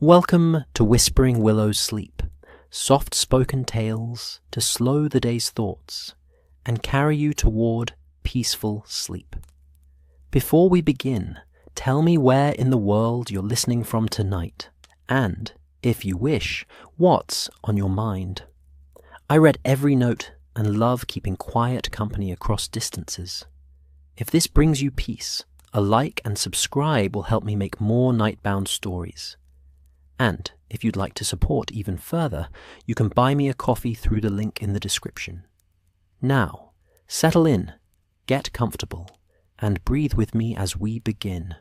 Welcome to Whispering Willow's Sleep, soft-spoken tales to slow the day's thoughts and carry you toward peaceful sleep. Before we begin, tell me where in the world you're listening from tonight, and, if you wish, what's on your mind. I read every note and love keeping quiet company across distances. If this brings you peace, a like and subscribe will help me make more nightbound stories. And if you'd like to support even further, you can buy me a coffee through the link in the description. Now, settle in, get comfortable, and breathe with me as we begin.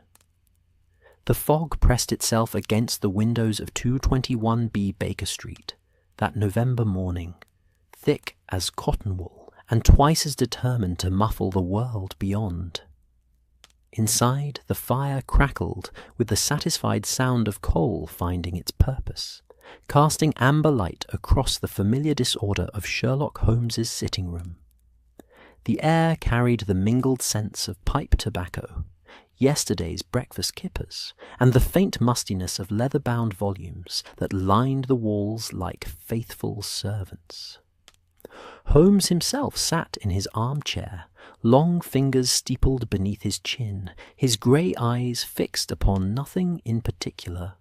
The fog pressed itself against the windows of 221B Baker Street that November morning, thick as cotton wool and twice as determined to muffle the world beyond. Inside, the fire crackled with the satisfied sound of coal finding its purpose, casting amber light across the familiar disorder of Sherlock Holmes's sitting room. The air carried the mingled scents of pipe tobacco, yesterday's breakfast kippers, and the faint mustiness of leather-bound volumes that lined the walls like faithful servants. Holmes himself sat in his armchair, long fingers steepled beneath his chin, his grey eyes fixed upon nothing in particular,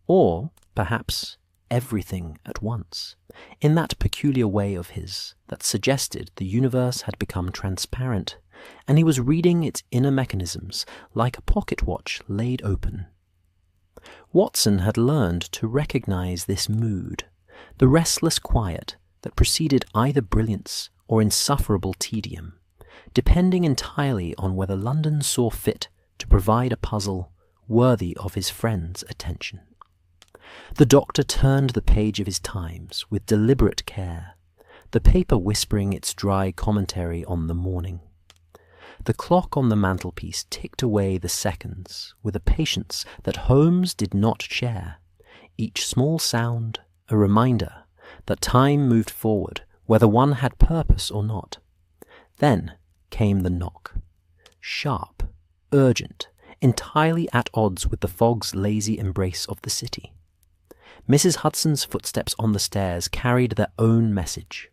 or, perhaps, everything at once, in that peculiar way of his that suggested the universe had become transparent, and he was reading its inner mechanisms like a pocket watch laid open. Watson had learned to recognize this mood, the restless quiet that preceded either brilliance or insufferable tedium, depending entirely on whether London saw fit to provide a puzzle worthy of his friend's attention. The doctor turned the page of his Times with deliberate care, the paper whispering its dry commentary on the morning. The clock on the mantelpiece ticked away the seconds with a patience that Holmes did not share, each small sound a reminder that time moved forward whether one had purpose or not. Then came the knock. Sharp, urgent, entirely at odds with the fog's lazy embrace of the city. Mrs. Hudson's footsteps on the stairs carried their own message.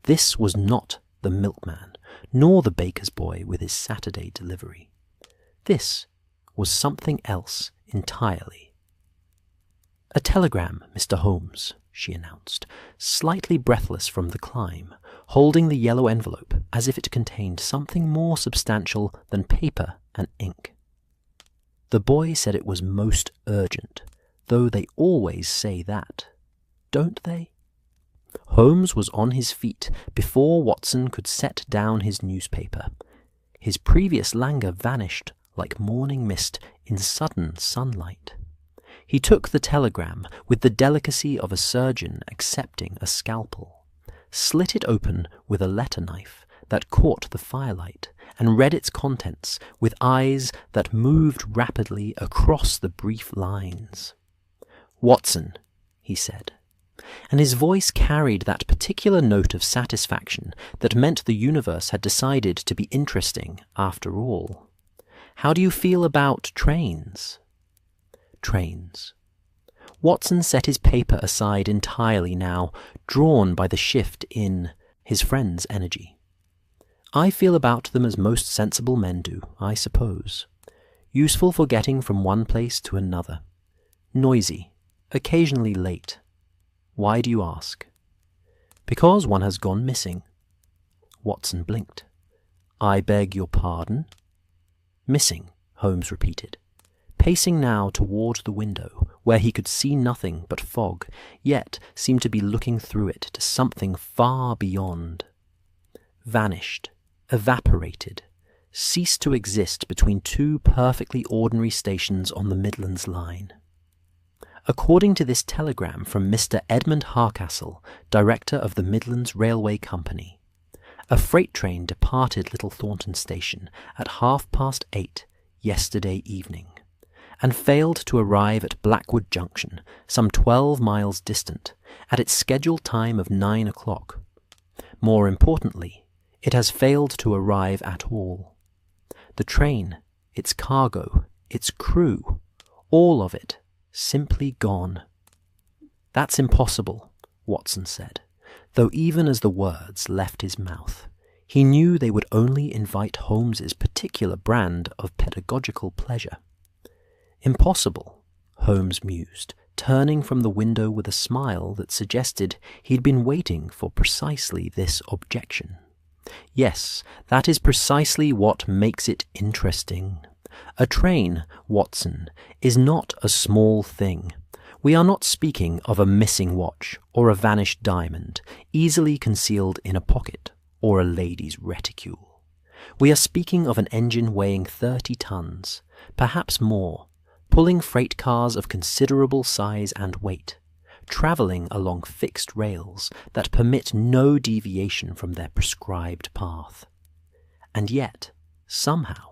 This was not the milkman, nor the baker's boy with his Saturday delivery. This was something else entirely. "A telegram, Mr. Holmes," she announced, slightly breathless from the climb, holding the yellow envelope as if it contained something more substantial than paper and ink. The boy said it was most urgent, though they always say that, don't they? Holmes was on his feet before Watson could set down his newspaper. His previous languor vanished like morning mist in sudden sunlight. He took the telegram with the delicacy of a surgeon accepting a scalpel, slit it open with a letter knife that caught the firelight, and read its contents with eyes that moved rapidly across the brief lines. "Watson," he said, and his voice carried that particular note of satisfaction that meant the universe had decided to be interesting after all. "How do you feel about trains?" Trains. Watson set his paper aside entirely now, drawn by the shift in his friend's energy. "I feel about them as most sensible men do, I suppose. Useful for getting from one place to another. Noisy, occasionally late. Why do you ask?" "Because one has gone missing." Watson blinked. "I beg your pardon?" "Missing," Holmes repeated, pacing now toward the window, where he could see nothing but fog, yet seemed to be looking through it to something far beyond. "Vanished, evaporated, ceased to exist between two perfectly ordinary stations on the Midlands line. According to this telegram from Mr. Edmund Harcastle, director of the Midlands Railway Company, a freight train departed Little Thornton Station at 8:30 yesterday evening, and failed to arrive at Blackwood Junction, some 12 miles distant, at its scheduled time of 9 o'clock. More importantly, it has failed to arrive at all. The train, its cargo, its crew, all of it Simply gone. "That's impossible," Watson said, though even as the words left his mouth, he knew they would only invite Holmes's particular brand of pedagogical pleasure. "Impossible," Holmes mused, turning from the window with a smile that suggested he'd been waiting for precisely this objection. "Yes, that is precisely what makes it interesting. A train, Watson, is not a small thing. We are not speaking of a missing watch or a vanished diamond, easily concealed in a pocket, or a lady's reticule. We are speaking of an engine weighing 30 tons, perhaps more, pulling freight cars of considerable size and weight, travelling along fixed rails that permit no deviation from their prescribed path. And yet, somehow,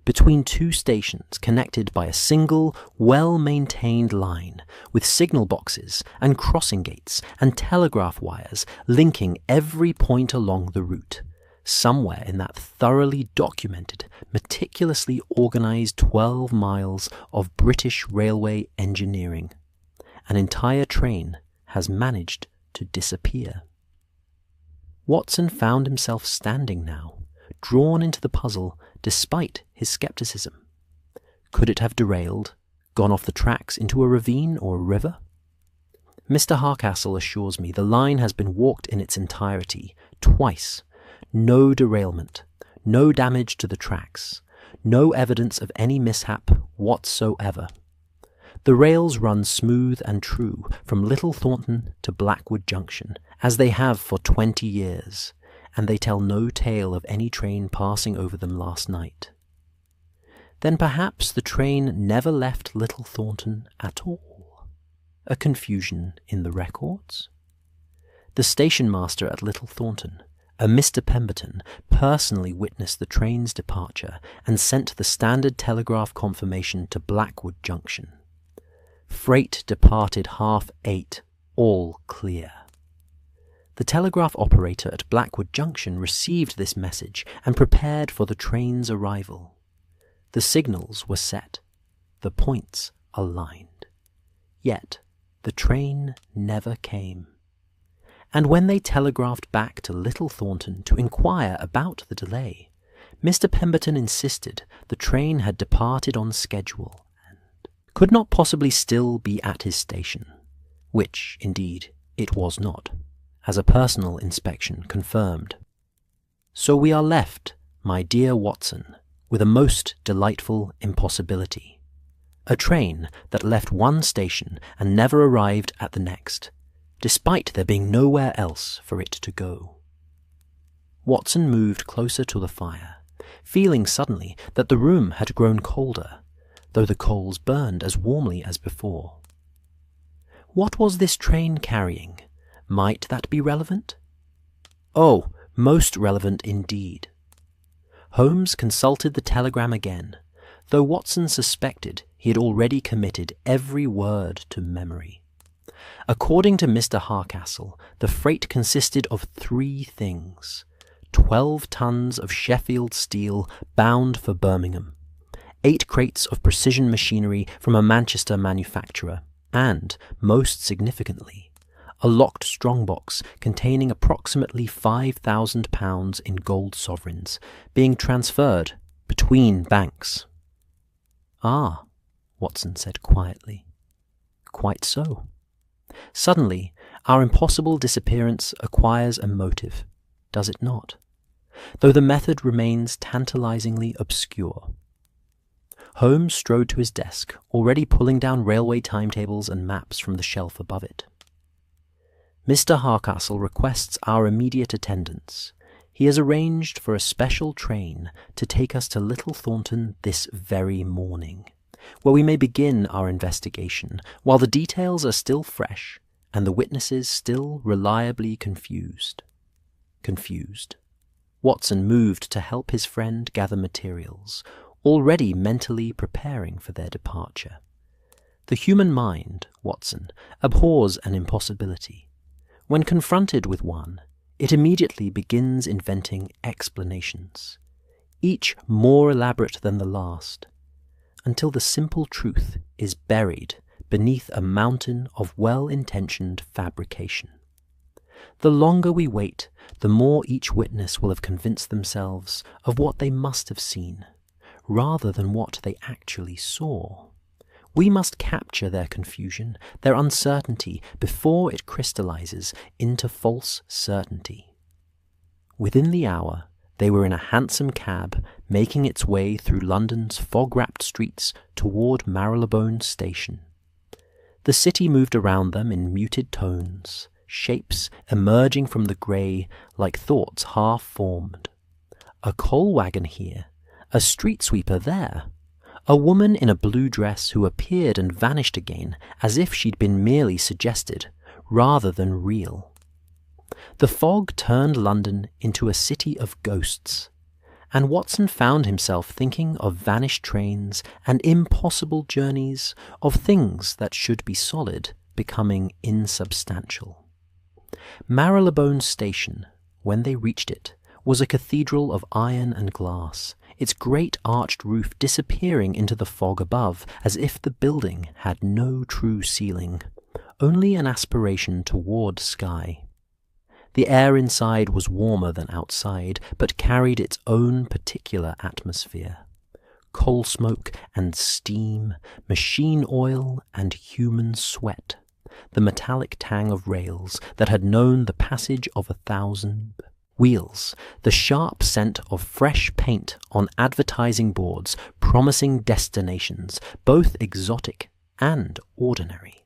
between two stations connected by a single, well-maintained line, with signal boxes and crossing gates and telegraph wires linking every point along the route, somewhere in that thoroughly documented, meticulously organised 12 miles of British railway engineering, an entire train has managed to disappear. Watson found himself standing now, drawn into the puzzle despite his scepticism. Could it have derailed, gone off the tracks into a ravine or a river? Mr. Harcastle assures me the line has been walked in its entirety, twice. No derailment, no damage to the tracks, no evidence of any mishap whatsoever. The rails run smooth and true from Little Thornton to Blackwood Junction, as they have for 20 years, and they tell no tale of any train passing over them last night. Then perhaps the train never left Little Thornton at all. A confusion in the records? The station master at Little Thornton, a Mr. Pemberton, personally witnessed the train's departure and sent the standard telegraph confirmation to Blackwood Junction. Freight departed 8:30, all clear. The telegraph operator at Blackwood Junction received this message and prepared for the train's arrival. The signals were set, the points aligned. Yet the train never came. And when they telegraphed back to Little Thornton to inquire about the delay, Mr. Pemberton insisted the train had departed on schedule and could not possibly still be at his station, which, indeed, it was not, as a personal inspection confirmed. So we are left, my dear Watson, with a most delightful impossibility. A train that left one station and never arrived at the next, despite there being nowhere else for it to go. Watson moved closer to the fire, feeling suddenly that the room had grown colder, though the coals burned as warmly as before. What was this train carrying? Might that be relevant? Oh, most relevant indeed. Holmes consulted the telegram again, though Watson suspected he had already committed every word to memory. According to Mr. Harcastle, the freight consisted of 3 things: 12 tons of Sheffield steel bound for Birmingham, 8 crates of precision machinery from a Manchester manufacturer, and, most significantly, a locked strongbox containing approximately £5,000 in gold sovereigns, being transferred between banks. "Ah," Watson said quietly. "Quite so. Suddenly, our impossible disappearance acquires a motive, does it not? Though the method remains tantalizingly obscure." Holmes strode to his desk, already pulling down railway timetables and maps from the shelf above it. "Mr. Harcastle requests our immediate attendance. He has arranged for a special train to take us to Little Thornton this very morning, where we may begin our investigation while the details are still fresh and the witnesses still reliably confused." Confused. Watson moved to help his friend gather materials, already mentally preparing for their departure. The human mind, Watson, abhors an impossibility. When confronted with one, it immediately begins inventing explanations, each more elaborate than the last, until the simple truth is buried beneath a mountain of well-intentioned fabrication. The longer we wait, the more each witness will have convinced themselves of what they must have seen, rather than what they actually saw. We must capture their confusion, their uncertainty, before it crystallizes into false certainty. Within the hour, they were in a hansom cab making its way through London's fog-wrapped streets toward Marylebone Station. The city moved around them in muted tones, shapes emerging from the grey like thoughts half-formed. A coal wagon here, a street sweeper there, a woman in a blue dress who appeared and vanished again as if she'd been merely suggested, rather than real. The fog turned London into a city of ghosts, and Watson found himself thinking of vanished trains and impossible journeys, of things that should be solid becoming insubstantial. Marylebone Station, when they reached it, was a cathedral of iron and glass, its great arched roof disappearing into the fog above, as if the building had no true ceiling, only an aspiration toward sky. The air inside was warmer than outside, but carried its own particular atmosphere. Coal smoke and steam, machine oil and human sweat, the metallic tang of rails that had known the passage of 1,000 wheels, the sharp scent of fresh paint on advertising boards promising destinations, both exotic and ordinary.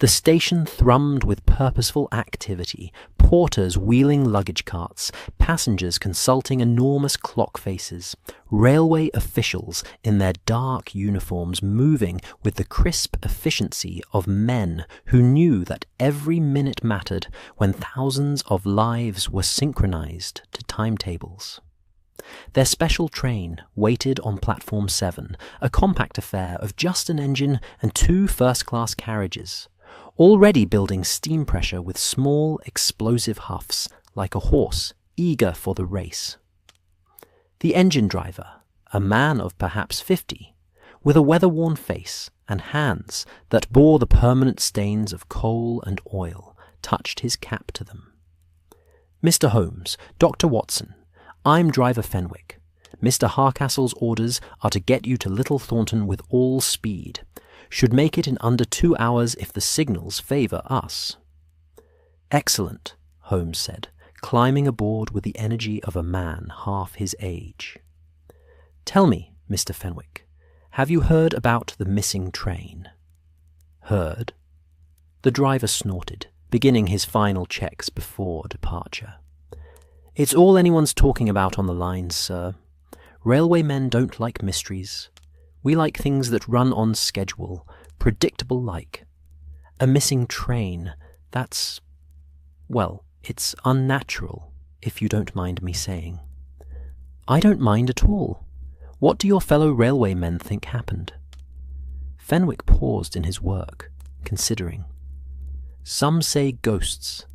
The station thrummed with purposeful activity, porters wheeling luggage carts, passengers consulting enormous clock faces, railway officials in their dark uniforms moving with the crisp efficiency of men who knew that every minute mattered when thousands of lives were synchronized to timetables. Their special train waited on Platform 7, a compact affair of just an engine and 2 first-class carriages, already building steam pressure with small explosive huffs like a horse eager for the race. The engine driver, a man of perhaps 50, with a weather-worn face and hands that bore the permanent stains of coal and oil, touched his cap to them. "Mr. Holmes, Dr. Watson, I'm Driver Fenwick. Mr. Harcastle's orders are to get you to Little Thornton with all speed. Should make it in under 2 hours if the signals favour us." "Excellent," Holmes said, climbing aboard with the energy of a man half his age. "Tell me, Mr. Fenwick, have you heard about the missing train?" "Heard?" The driver snorted, beginning his final checks before departure. "It's all anyone's talking about on the lines, sir. Railway men don't like mysteries. We like things that run on schedule, predictable like. A missing train, that's, well, it's unnatural, if you don't mind me saying." "I don't mind at all. What do your fellow railway men think happened?" Fenwick paused in his work, considering. "Some say ghosts.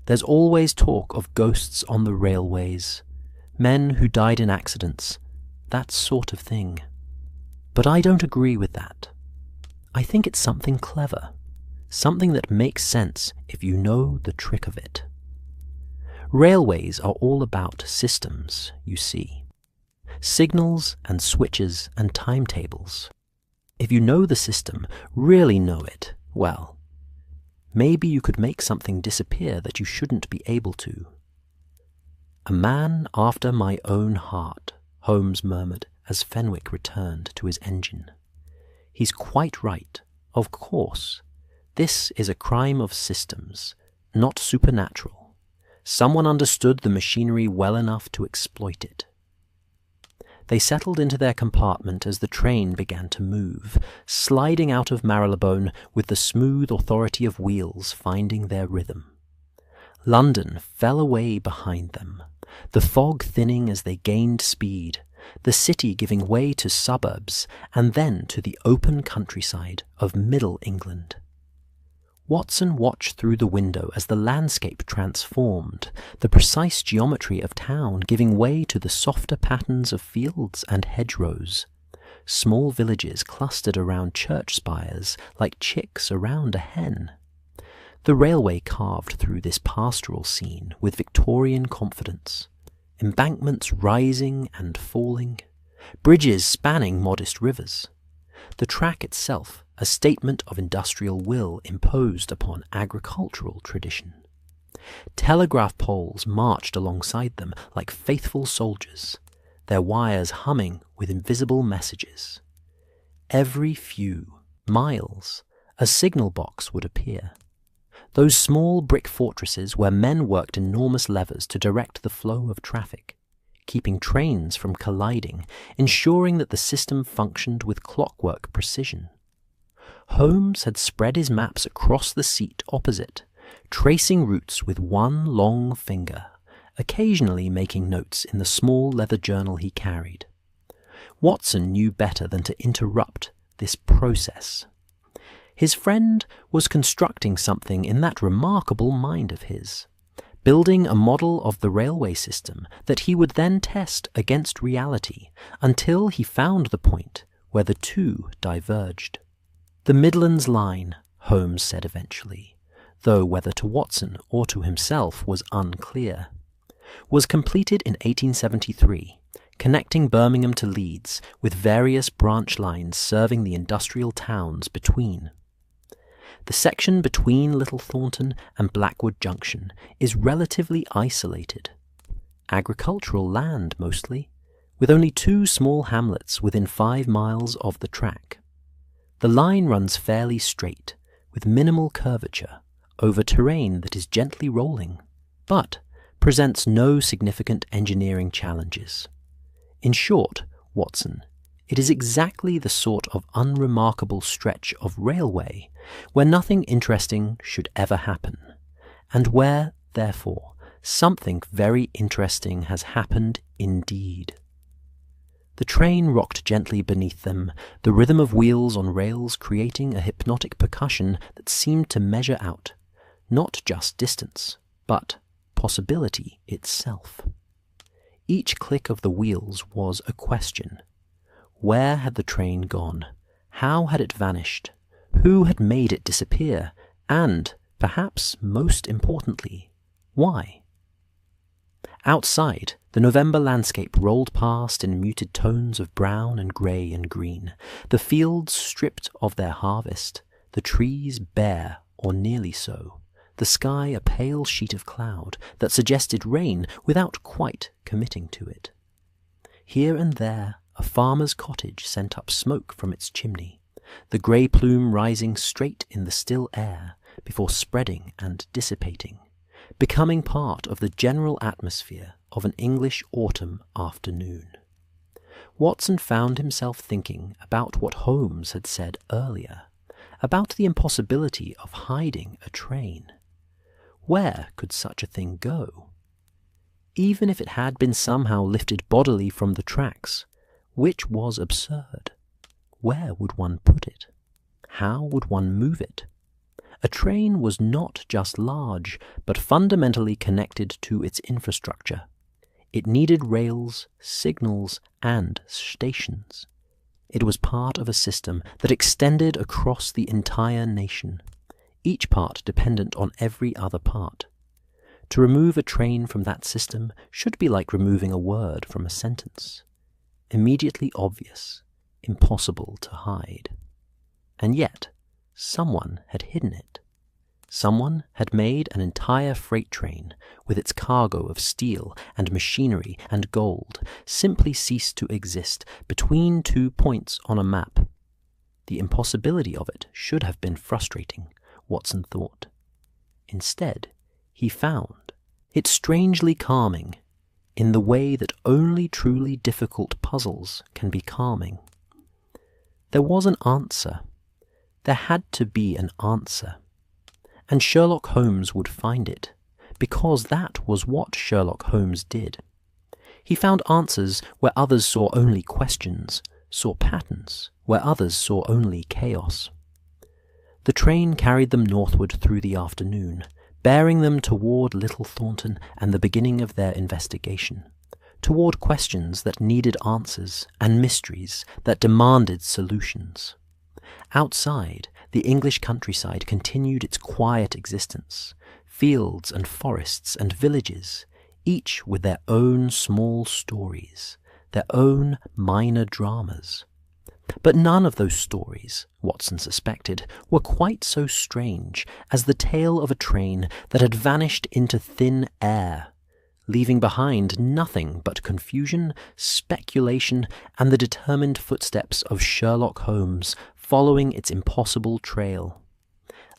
There's always talk of ghosts on the railways, men who died in accidents, that sort of thing. But I don't agree with that. I think it's something clever, something that makes sense if you know the trick of it. Railways are all about systems, you see. Signals and switches and timetables. If you know the system, really know it, well, maybe you could make something disappear that you shouldn't be able to." "A man after my own heart," Holmes murmured as Fenwick returned to his engine. "He's quite right, of course. This is a crime of systems, not supernatural. Someone understood the machinery well enough to exploit it." They settled into their compartment as the train began to move, sliding out of Marylebone with the smooth authority of wheels finding their rhythm. London fell away behind them, the fog thinning as they gained speed, the city giving way to suburbs and then to the open countryside of Middle England. Watson watched through the window as the landscape transformed, the precise geometry of town giving way to the softer patterns of fields and hedgerows. small villages clustered around church spires like chicks around a hen. The railway carved through this pastoral scene with Victorian confidence, embankments rising and falling, bridges spanning modest rivers. The track itself, a statement of industrial will imposed upon agricultural tradition. Telegraph poles marched alongside them like faithful soldiers, their wires humming with invisible messages. Every few miles, a signal box would appear. Those small brick fortresses where men worked enormous levers to direct the flow of traffic, keeping trains from colliding, ensuring that the system functioned with clockwork precision. Holmes had spread his maps across the seat opposite, tracing routes with one long finger, occasionally making notes in the small leather journal he carried. Watson knew better than to interrupt this process. His friend was constructing something in that remarkable mind of his, building a model of the railway system that he would then test against reality until he found the point where the two diverged. The Midlands Line, Holmes said eventually, though whether to Watson or to himself was unclear, was completed in 1873, connecting Birmingham to Leeds with various branch lines serving the industrial towns between. The section between Little Thornton and Blackwood Junction is relatively isolated. Agricultural land mostly, with only 2 small hamlets within 5 miles of the track. The line runs fairly straight, with minimal curvature, over terrain that is gently rolling, but presents no significant engineering challenges. In short, Watson, it is exactly the sort of unremarkable stretch of railway where nothing interesting should ever happen, and where, therefore, something very interesting has happened indeed. The train rocked gently beneath them, the rhythm of wheels on rails creating a hypnotic percussion that seemed to measure out, not just distance, but possibility itself. Each click of the wheels was a question. Where had the train gone? How had it vanished? Who had made it disappear? And, perhaps most importantly, why? Outside, the November landscape rolled past in muted tones of brown and grey and green, the fields stripped of their harvest, the trees bare or nearly so, the sky a pale sheet of cloud that suggested rain without quite committing to it. Here and there, a farmer's cottage sent up smoke from its chimney, the grey plume rising straight in the still air before spreading and dissipating, becoming part of the general atmosphere of an English autumn afternoon. Watson found himself thinking about what Holmes had said earlier, about the impossibility of hiding a train. Where could such a thing go? Even if it had been somehow lifted bodily from the tracks, which was absurd, where would one put it? How would one move it? A train was not just large, but fundamentally connected to its infrastructure. It needed rails, signals, and stations. It was part of a system that extended across the entire nation, each part dependent on every other part. To remove a train from that system should be like removing a word from a sentence. Immediately obvious, impossible to hide. And yet, someone had hidden it. Someone had made an entire freight train, with its cargo of steel and machinery and gold, simply cease to exist between 2 points on a map. The impossibility of it should have been frustrating, Watson thought. Instead, he found it strangely calming, in the way that only truly difficult puzzles can be calming. There was an answer. There had to be an answer. And Sherlock Holmes would find it, because that was what Sherlock Holmes did. He found answers where others saw only questions, saw patterns where others saw only chaos. The train carried them northward through the afternoon, bearing them toward Little Thornton and the beginning of their investigation, toward questions that needed answers and mysteries that demanded solutions. Outside, the English countryside continued its quiet existence, fields and forests and villages, each with their own small stories, their own minor dramas. But none of those stories, Watson suspected, were quite so strange as the tale of a train that had vanished into thin air, leaving behind nothing but confusion, speculation, and the determined footsteps of Sherlock Holmes following its impossible trail.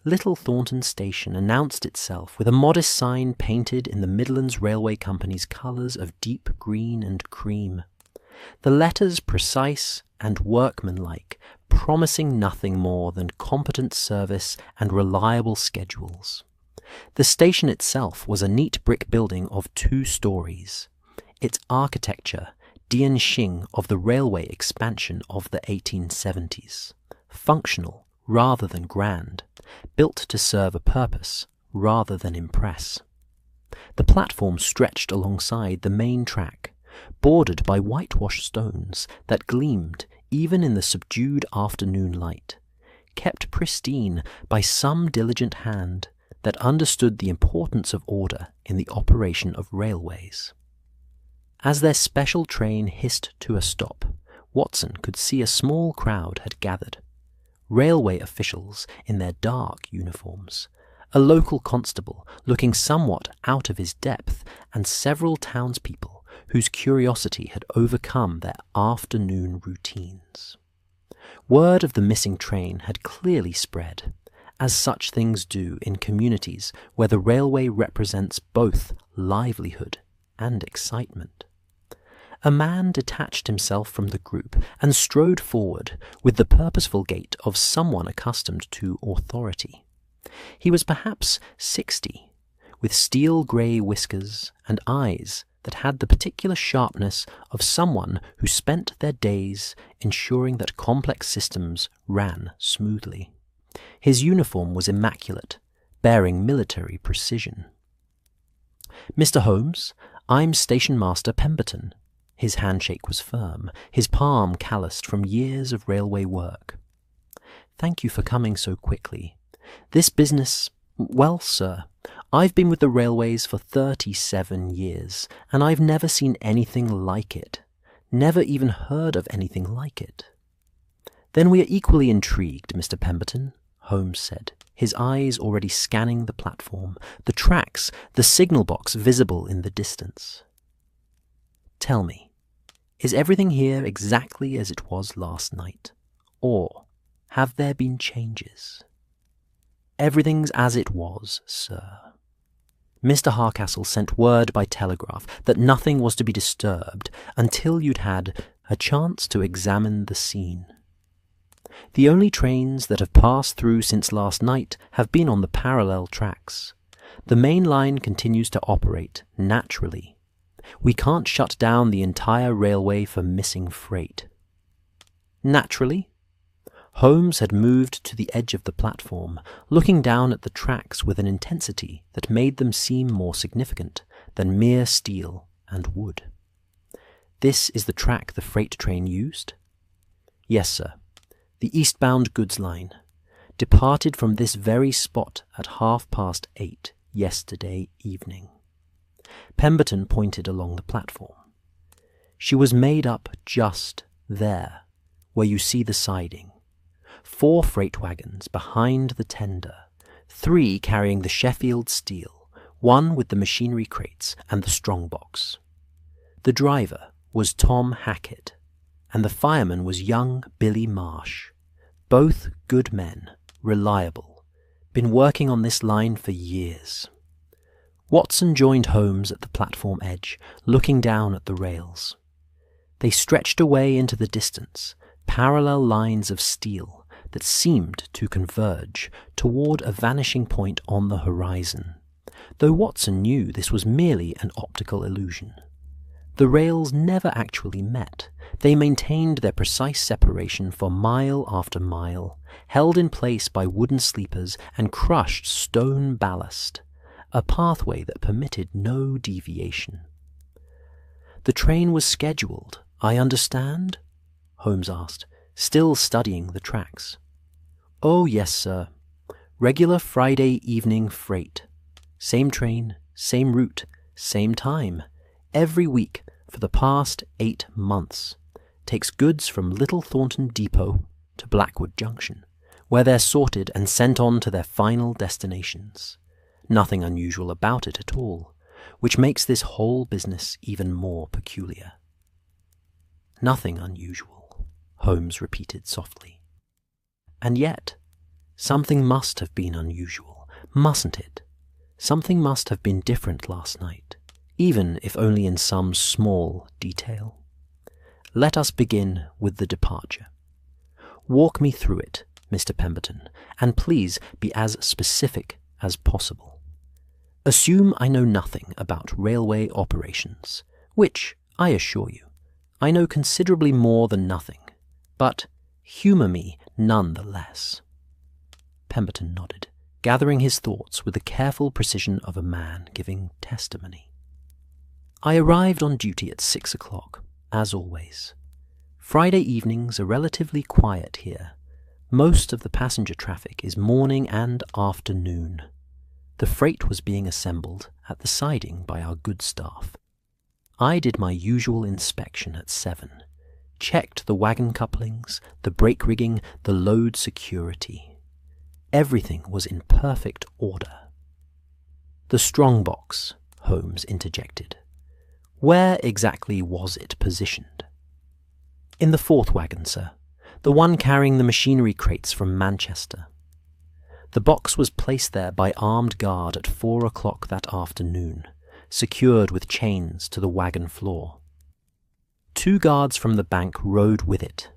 Little Thornton Station announced itself with a modest sign painted in the Midlands Railway Company's colours of deep green and cream. The letters precise and workmanlike, promising nothing more than competent service and reliable schedules. The station itself was a neat brick building of 2 stories. Its architecture, Vanishing of the railway expansion of the 1870s, functional rather than grand, built to serve a purpose rather than impress. The platform stretched alongside the main track, bordered by whitewashed stones that gleamed even in the subdued afternoon light, kept pristine by some diligent hand that understood the importance of order in the operation of railways. As their special train hissed to a stop, Watson could see a small crowd had gathered. Railway officials in their dark uniforms, a local constable looking somewhat out of his depth, and several townspeople whose curiosity had overcome their afternoon routines. Word of the missing train had clearly spread, as such things do in communities where the railway represents both livelihood and excitement. A man detached himself from the group and strode forward with the purposeful gait of someone accustomed to authority. He was perhaps 60, with steel-grey whiskers and eyes that had the particular sharpness of someone who spent their days ensuring that complex systems ran smoothly. His uniform was immaculate, bearing military precision. "Mr. Holmes, I'm Station Master Pemberton." His handshake was firm, his palm calloused from years of railway work. "Thank you for coming so quickly. This business, well, sir, I've been with the railways for 37 years, and I've never seen anything like it, never even heard of anything like it." "Then we are equally intrigued, Mr. Pemberton," Holmes said, his eyes already scanning the platform, the tracks, the signal box visible in the distance. "Tell me, is everything here exactly as it was last night, or have there been changes?" "Everything's as it was, sir. Mr. Harcastle sent word by telegraph that nothing was to be disturbed until you'd had a chance to examine the scene. The only trains that have passed through since last night have been on the parallel tracks. The main line continues to operate naturally. We can't shut down the entire railway for missing freight." "Naturally?" Holmes had moved to the edge of the platform, looking down at the tracks with an intensity that made them seem more significant than mere steel and wood. "This is the track the freight train used?" "Yes, sir. The eastbound goods line. Departed from this very spot at 8:30 yesterday evening." Pemberton pointed along the platform. "She was made up just there, where you see the siding. 4 freight wagons behind the tender, 3 carrying the Sheffield steel, 1 with the machinery crates and the strong box. The driver was Tom Hackett, and the fireman was young Billy Marsh. Both good men, reliable, been working on this line for years." Watson joined Holmes at the platform edge, looking down at the rails. They stretched away into the distance, parallel lines of steel that seemed to converge toward a vanishing point on the horizon, though Watson knew this was merely an optical illusion. The rails never actually met. They maintained their precise separation for mile after mile, held in place by wooden sleepers and crushed stone ballast, a pathway that permitted no deviation. The train was scheduled, I understand? Holmes asked, still studying the tracks. Oh, yes, sir. Regular Friday evening freight. Same train, same route, same time. Every week for the past 8 months. Takes goods from Little Thornton Depot to Blackwood Junction, where they're sorted and sent on to their final destinations. Nothing unusual about it at all, which makes this whole business even more peculiar. Nothing unusual, Holmes repeated softly. And yet, something must have been unusual, mustn't it? Something must have been different last night, even if only in some small detail. Let us begin with the departure. Walk me through it, Mr. Pemberton, and please be as specific as possible. Assume I know nothing about railway operations, which, I assure you, I know considerably more than nothing, but humour me none the less. Pemberton nodded, gathering his thoughts with the careful precision of a man giving testimony. I arrived on duty at 6 o'clock, as always. Friday evenings are relatively quiet here. Most of the passenger traffic is morning and afternoon. The freight was being assembled at the siding by our goods staff. I did my usual inspection at 7, checked the wagon couplings, the brake rigging, the load security. Everything was in perfect order. The strong box, Holmes interjected. Where exactly was it positioned? In the 4th wagon, sir, the one carrying the machinery crates from Manchester. The box was placed there by armed guard at 4 o'clock that afternoon, secured with chains to the wagon floor. 2 guards from the bank rode with it.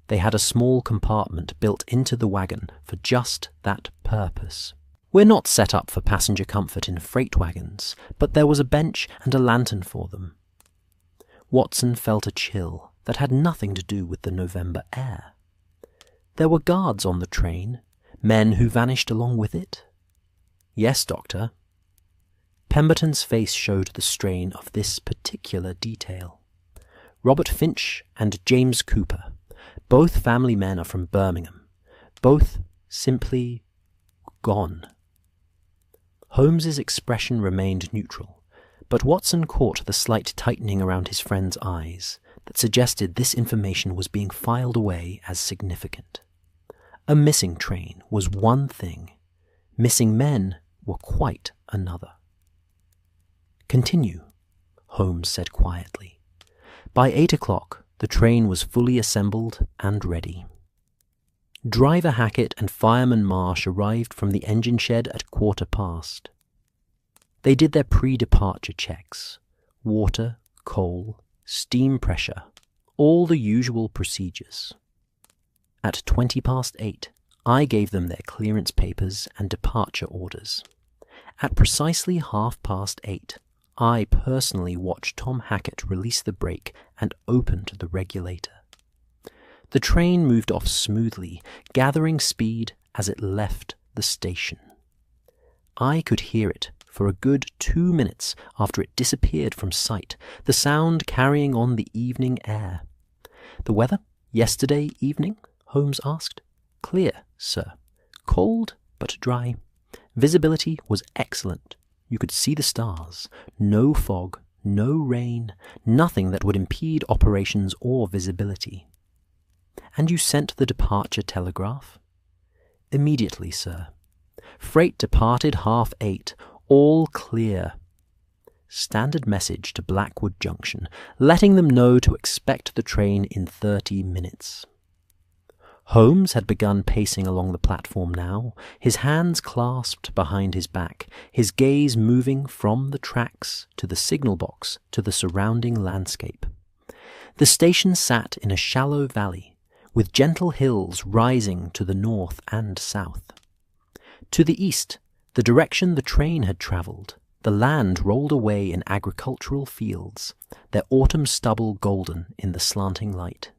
They had a small compartment built into the wagon for just that purpose. We're not set up for passenger comfort in freight wagons, but there was a bench and a lantern for them. Watson felt a chill that had nothing to do with the November air. There were guards on the train, men who vanished along with it. Yes, Doctor. Pemberton's face showed the strain of this particular detail. Robert Finch and James Cooper, both family men, are from Birmingham, both simply gone. Holmes's expression remained neutral, but Watson caught the slight tightening around his friend's eyes that suggested this information was being filed away as significant. A missing train was one thing, missing men were quite another. Continue, Holmes said quietly. By 8 o'clock, the train was fully assembled and ready. Driver Hackett and Fireman Marsh arrived from the engine shed at 1:15. They did their pre-departure checks: water, coal, steam pressure, all the usual procedures. At 8:20, I gave them their clearance papers and departure orders. At precisely 8:30, I personally watched Tom Hackett release the brake and opened the regulator. The train moved off smoothly, gathering speed as it left the station. I could hear it for a good 2 minutes after it disappeared from sight, the sound carrying on the evening air. The weather yesterday evening? Holmes asked. Clear, sir. Cold, but dry. Visibility was excellent. You could see the stars. No fog, no rain, nothing that would impede operations or visibility. And you sent the departure telegraph? Immediately, sir. Freight departed 8:30. All clear. Standard message to Blackwood Junction, letting them know to expect the train in 30 minutes. Holmes had begun pacing along the platform now, his hands clasped behind his back, his gaze moving from the tracks to the signal box to the surrounding landscape. The station sat in a shallow valley, with gentle hills rising to the north and south. To the east, the direction the train had travelled, the land rolled away in agricultural fields, their autumn stubble golden in the slanting light.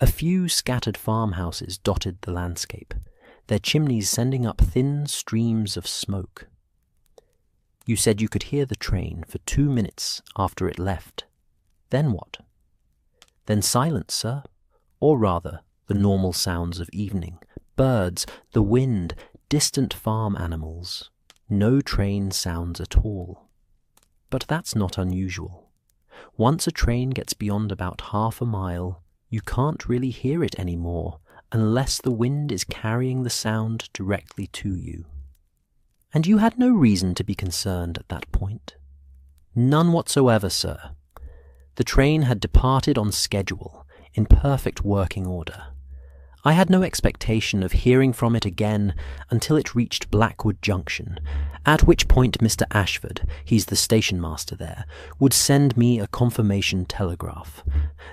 A few scattered farmhouses dotted the landscape, their chimneys sending up thin streams of smoke. You said you could hear the train for 2 minutes after it left. Then what? Then silence, sir. Or rather, the normal sounds of evening. Birds, the wind, distant farm animals. No train sounds at all. But that's not unusual. Once a train gets beyond about half a mile, you can't really hear it anymore unless the wind is carrying the sound directly to you. And you had no reason to be concerned at that point. None whatsoever, sir. The train had departed on schedule, in perfect working order. I had no expectation of hearing from it again until it reached Blackwood Junction, at which point Mr. Ashford, he's the station master there, would send me a confirmation telegraph.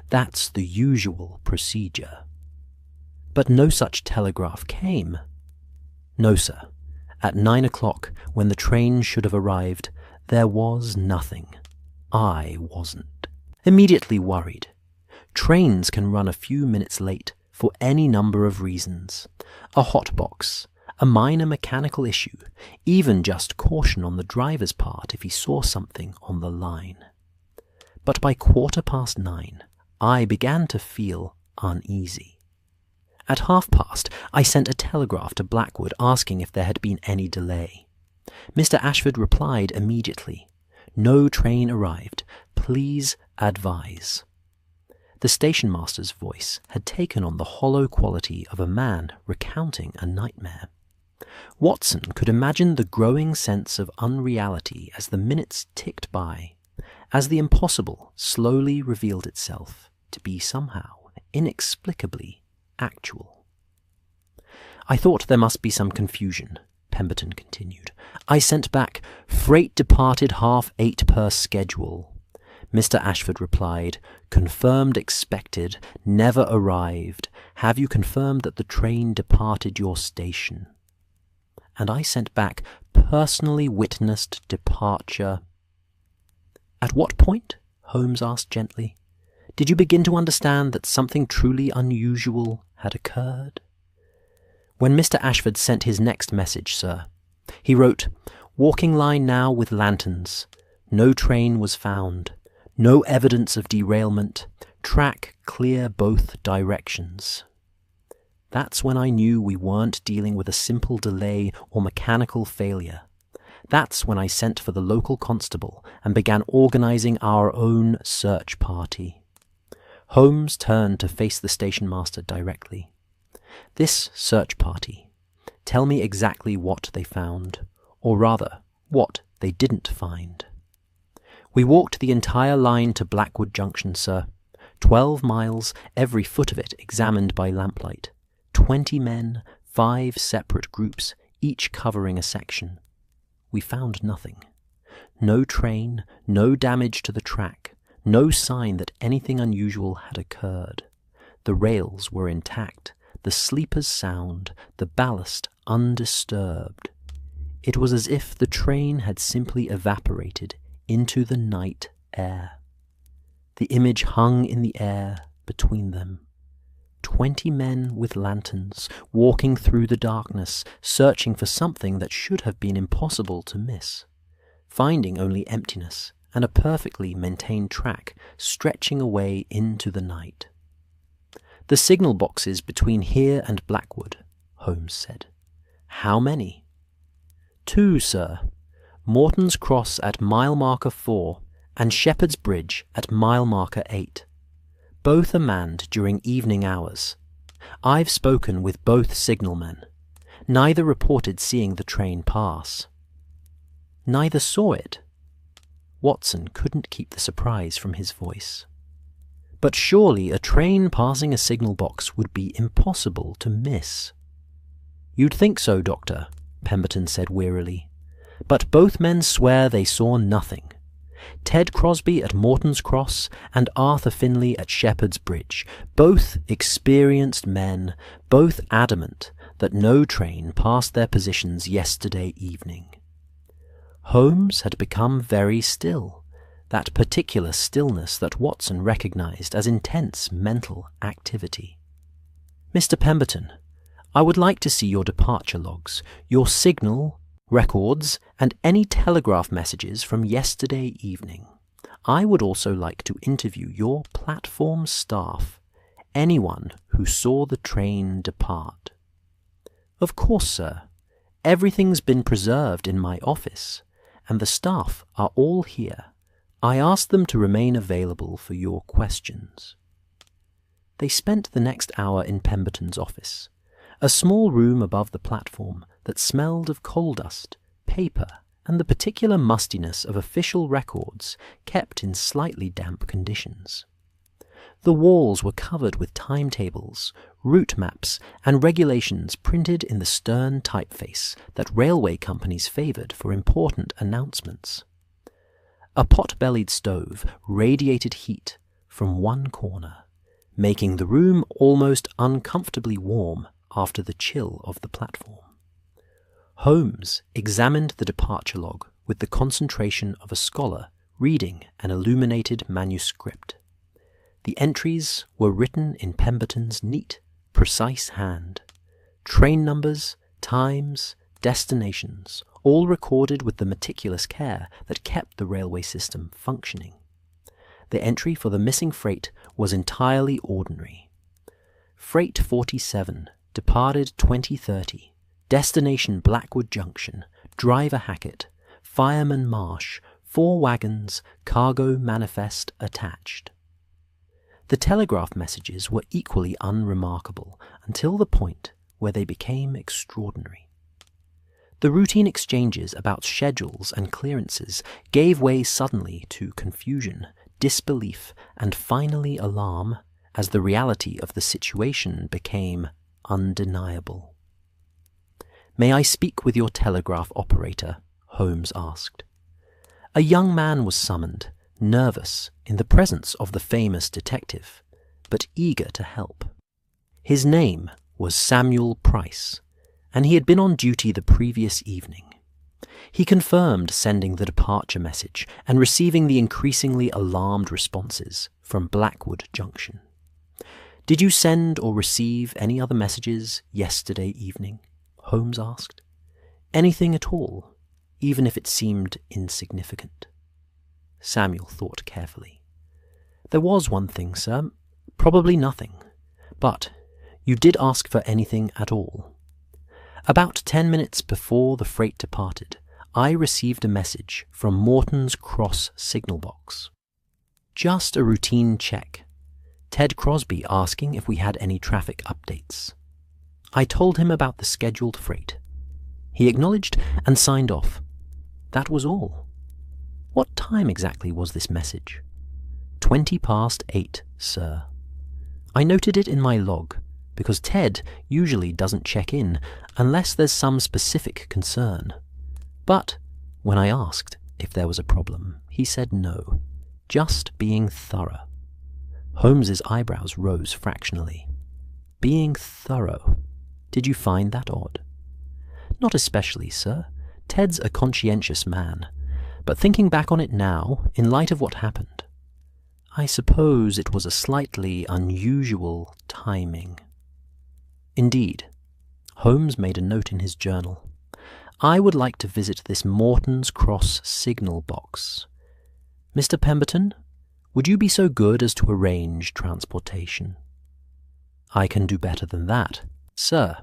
That's the usual procedure. But no such telegraph came. No, sir. At 9 o'clock, when the train should have arrived, there was nothing. I wasn't. Immediately worried. Trains can run a few minutes late for any number of reasons. A hot box, a minor mechanical issue, even just caution on the driver's part if he saw something on the line. But by 9:15, I began to feel uneasy. At past, I sent a telegraph to Blackwood asking if there had been any delay. Mr. Ashford replied immediately, "No train arrived. Please advise." The station master's voice had taken on the hollow quality of a man recounting a nightmare. Watson could imagine the growing sense of unreality as the minutes ticked by, as the impossible slowly revealed itself to be somehow inexplicably actual. "I thought there must be some confusion," Pemberton continued. "I sent back, 'Freight departed 8:30 per schedule.' Mr. Ashford replied, 'Confirmed expected, never arrived. Have you confirmed that the train departed your station?' And I sent back, 'Personally witnessed departure.'" "At what point?" Holmes asked gently. "Did you begin to understand that something truly unusual had occurred?" "When Mr. Ashford sent his next message, sir. He wrote, 'Walking line now with lanterns. No train was found. No evidence of derailment. Track clear both directions.' That's when I knew we weren't dealing with a simple delay or mechanical failure. That's when I sent for the local constable and began organizing our own search party." Holmes turned to face the station master directly. "This search party, tell me exactly what they found, or rather, what they didn't find." "We walked the entire line to Blackwood Junction, sir. 12 miles, every foot of it examined by lamplight. 20 men, 5 separate groups, each covering a section. We found nothing. No train, no damage to the track, no sign that anything unusual had occurred. The rails were intact, the sleepers sound, the ballast undisturbed. It was as if the train had simply evaporated into the night air. The image hung in the air between them. 20 men with lanterns, walking through the darkness, searching for something that should have been impossible to miss, finding only emptiness and a perfectly maintained track stretching away into the night. "The signal boxes between here and Blackwood," Holmes said. "How many?" "2, sir. Morton's Cross at mile marker 4 and Shepherd's Bridge at mile marker 8. Both are manned during evening hours. I've spoken with both signalmen. Neither reported seeing the train pass." "Neither saw it?" Watson couldn't keep the surprise from his voice. "But surely a train passing a signal box would be impossible to miss." "You'd think so, Doctor," Pemberton said wearily. "But both men swear they saw nothing. Ted Crosby at Morton's Cross and Arthur Finley at Shepherd's Bridge, both experienced men, both adamant that no train passed their positions yesterday evening." Holmes had become very still, that particular stillness that Watson recognized as intense mental activity. "Mr. Pemberton, I would like to see your departure logs, your signal records, and any telegraph messages from yesterday evening. I would also like to interview your platform staff, anyone who saw the train depart." "Of course, sir. Everything's been preserved in my office, and the staff are all here. I asked them to remain available for your questions." They spent the next hour in Pemberton's office, a small room above the platform that smelled of coal dust, paper, and the particular mustiness of official records kept in slightly damp conditions. The walls were covered with timetables, route maps, and regulations printed in the stern typeface that railway companies favoured for important announcements. A pot-bellied stove radiated heat from one corner, making the room almost uncomfortably warm after the chill of the platform. Holmes examined the departure log with the concentration of a scholar reading an illuminated manuscript. The entries were written in Pemberton's neat, precise hand. Train numbers, times, destinations, all recorded with the meticulous care that kept the railway system functioning. The entry for the missing freight was entirely ordinary. Freight 47 departed 20:30. Destination Blackwood Junction. Driver Hackett. Fireman Marsh. 4 wagons. Cargo manifest attached. The telegraph messages were equally unremarkable until the point where they became extraordinary. The routine exchanges about schedules and clearances gave way suddenly to confusion, disbelief, and finally alarm as the reality of the situation became undeniable. "May I speak with your telegraph operator?" Holmes asked. A young man was summoned, nervous in the presence of the famous detective, but eager to help. His name was Samuel Price, and he had been on duty the previous evening. He confirmed sending the departure message and receiving the increasingly alarmed responses from Blackwood Junction. "Did you send or receive any other messages yesterday evening?" Holmes asked. "Anything at all, even if it seemed insignificant?" Samuel thought carefully. "There was one thing, sir. Probably nothing. But you did ask for anything at all. About 10 minutes before the freight departed, I received a message from Morton's Cross signal box. Just a routine check. Ted Crosby asking if we had any traffic updates. I told him about the scheduled freight. He acknowledged and signed off. That was all." "What time exactly was this message?" 8:20, sir. I noted it in my log, because Ted usually doesn't check in unless there's some specific concern. But when I asked if there was a problem, he said no, just being thorough. Holmes's eyebrows rose fractionally. "Being thorough. Did you find that odd?" "Not especially, sir. Ted's a conscientious man. But thinking back on it now, in light of what happened, I suppose it was a slightly unusual timing." Indeed, Holmes made a note in his journal. "I would like to visit this Morton's Cross signal box. Mr. Pemberton, would you be so good as to arrange transportation?" "I can do better than that, sir.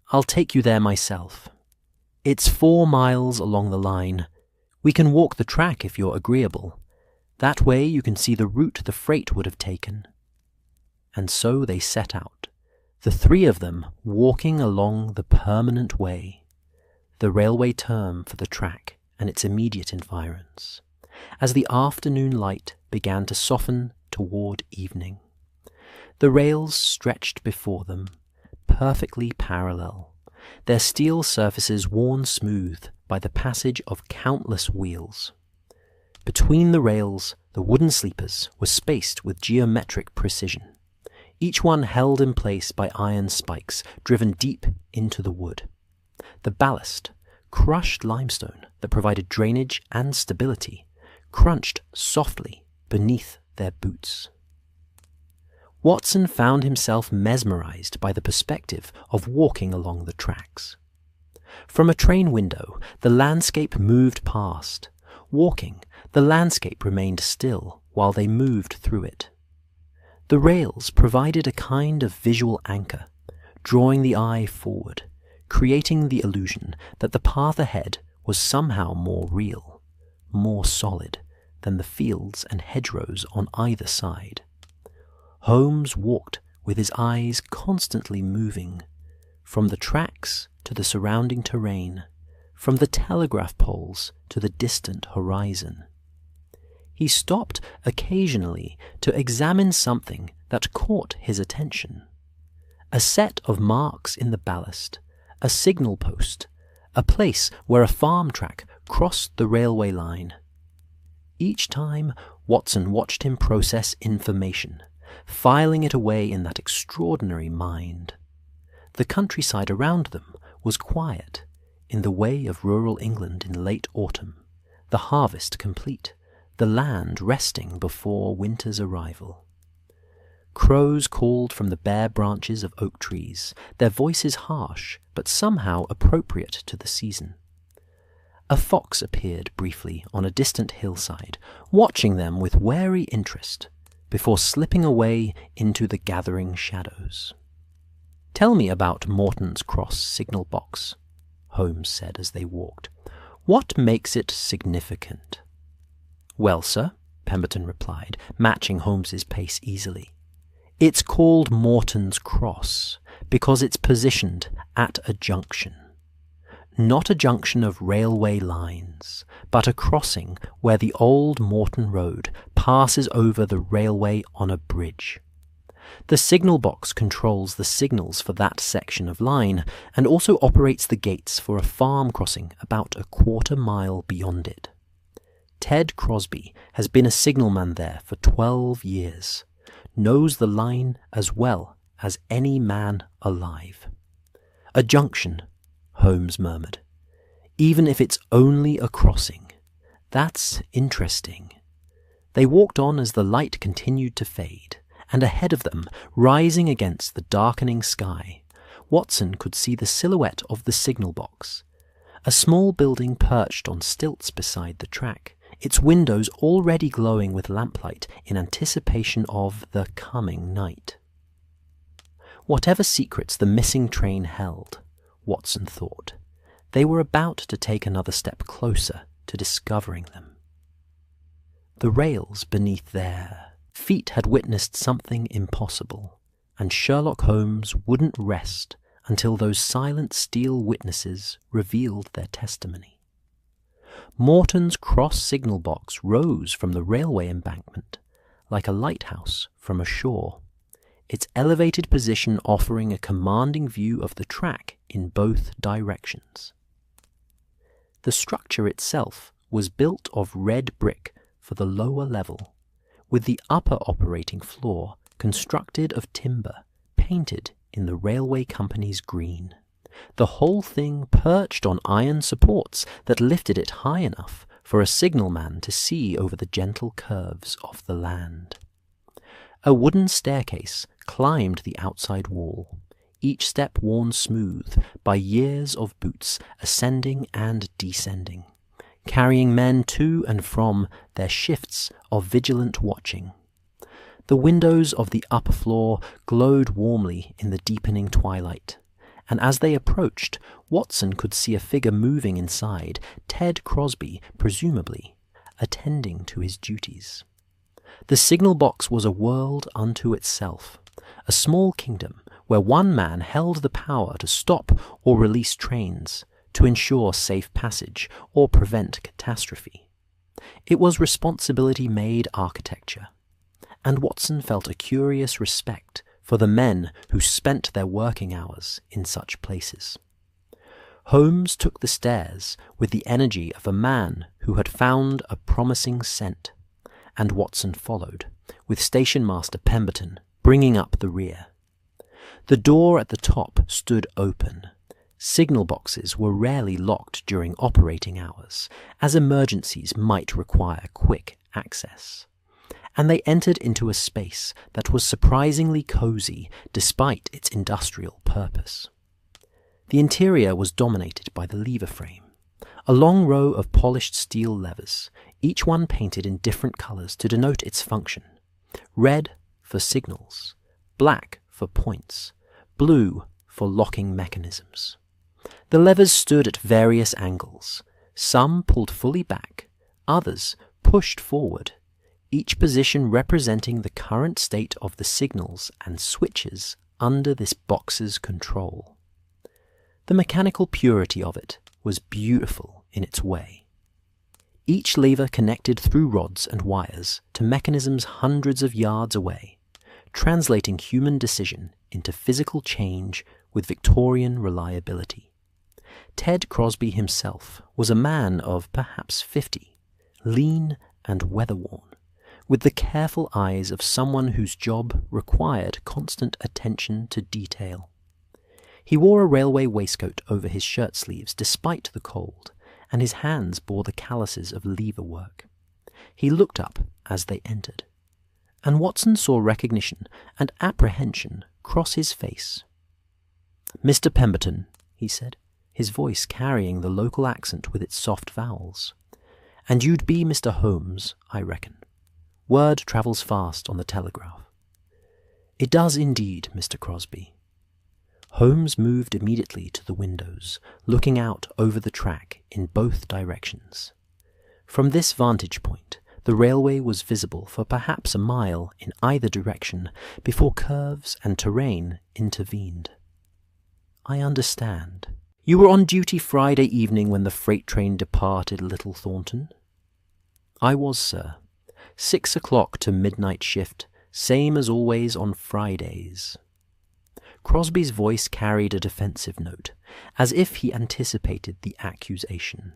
I'll take you there myself. It's 4 miles along the line. We can walk the track if you're agreeable. That way you can see the route the freight would have taken." And so they set out, the 3 of them walking along the permanent way, the railway term for the track and its immediate environs, as the afternoon light began to soften toward evening. The rails stretched before them, perfectly parallel, their steel surfaces worn smooth by the passage of countless wheels. Between the rails, the wooden sleepers were spaced with geometric precision, each one held in place by iron spikes driven deep into the wood. The ballast, crushed limestone that provided drainage and stability, crunched softly beneath their boots. Watson found himself mesmerized by the perspective of walking along the tracks. From a train window, the landscape moved past, Walking, the landscape remained still while they moved through it. The rails provided a kind of visual anchor, drawing the eye forward, creating the illusion that the path ahead was somehow more real, more solid than the fields and hedgerows on either side. Holmes walked with his eyes constantly moving, from the tracks to the surrounding terrain, from the telegraph poles to the distant horizon. He stopped occasionally to examine something that caught his attention. A set of marks in the ballast, a signal post, a place where a farm track crossed the railway line. Each time, Watson watched him process information, filing it away in that extraordinary mind. The countryside around them was quiet, in the way of rural England in late autumn, the harvest complete, the land resting before winter's arrival. Crows called from the bare branches of oak trees, their voices harsh, but somehow appropriate to the season. A fox appeared briefly on a distant hillside, watching them with wary interest, before slipping away into the gathering shadows. "Tell me about Morton's Cross signal box," Holmes said as they walked. "What makes it significant?" "Well, sir," Pemberton replied, matching Holmes's pace easily, "it's called Morton's Cross because it's positioned at a junction. Not a junction of railway lines, but a crossing where the old Morton Road passes over the railway on a bridge. The signal box controls the signals for that section of line and also operates the gates for a farm crossing about a quarter-mile beyond it. Ted Crosby has been a signalman there for 12 years, knows the line as well as any man alive." "A junction," Holmes murmured. "Even if it's only a crossing. That's interesting." They walked on as the light continued to fade, and ahead of them, rising against the darkening sky, Watson could see the silhouette of the signal box, a small building perched on stilts beside the track, its windows already glowing with lamplight in anticipation of the coming night. Whatever secrets the missing train held, Watson thought, they were about to take another step closer to discovering them. The rails beneath their feet had witnessed something impossible, and Sherlock Holmes wouldn't rest until those silent steel witnesses revealed their testimony. Morton's Cross signal box rose from the railway embankment, like a lighthouse from a shore, its elevated position offering a commanding view of the track in both directions. The structure itself was built of red brick for the lower level, with the upper operating floor constructed of timber painted in the railway company's green, the whole thing perched on iron supports that lifted it high enough for a signalman to see over the gentle curves of the land. A wooden staircase climbed the outside wall, each step worn smooth by years of boots ascending and descending, carrying men to and from their shifts of vigilant watching. The windows of the upper floor glowed warmly in the deepening twilight, and as they approached, Watson could see a figure moving inside, Ted Crosby, presumably, attending to his duties. The signal box was a world unto itself, a small kingdom where one man held the power to stop or release trains, to ensure safe passage or prevent catastrophe. It was responsibility-made architecture, and Watson felt a curious respect for the men who spent their working hours in such places. Holmes took the stairs with the energy of a man who had found a promising scent, and Watson followed, with Station Master Pemberton bringing up the rear. The door at the top stood open. Signal boxes were rarely locked during operating hours, as emergencies might require quick access, and they entered into a space that was surprisingly cozy despite its industrial purpose. The interior was dominated by the lever frame, A long row of polished steel levers, each one painted in different colours to denote its function. Red for signals, black for points, blue for locking mechanisms. The levers stood at various angles. Some pulled fully back, others pushed forward, each position representing the current state of the signals and switches under this box's control. The mechanical purity of it was beautiful in its way. Each lever connected through rods and wires to mechanisms hundreds of yards away, translating human decision into physical change with Victorian reliability. Ted Crosby himself was a man of perhaps 50, lean and weather-worn, with the careful eyes of someone whose job required constant attention to detail. He wore a railway waistcoat over his shirt sleeves despite the cold, and his hands bore the calluses of lever work. He looked up as they entered, and Watson saw recognition and apprehension cross his face. "Mr. Pemberton," he said, his voice carrying the local accent with its soft vowels. "And you'd be Mr. Holmes, I reckon. Word travels fast on the telegraph." "It does indeed, Mr. Crosby." Holmes moved immediately to the windows, looking out over the track in both directions. From this vantage point, the railway was visible for perhaps a mile in either direction before curves and terrain intervened. "I understand. You were on duty Friday evening when the freight train departed Little Thornton?" "I was, sir. 6 o'clock to midnight shift, same as always on Fridays." Crosby's voice carried a defensive note, as if he anticipated the accusation.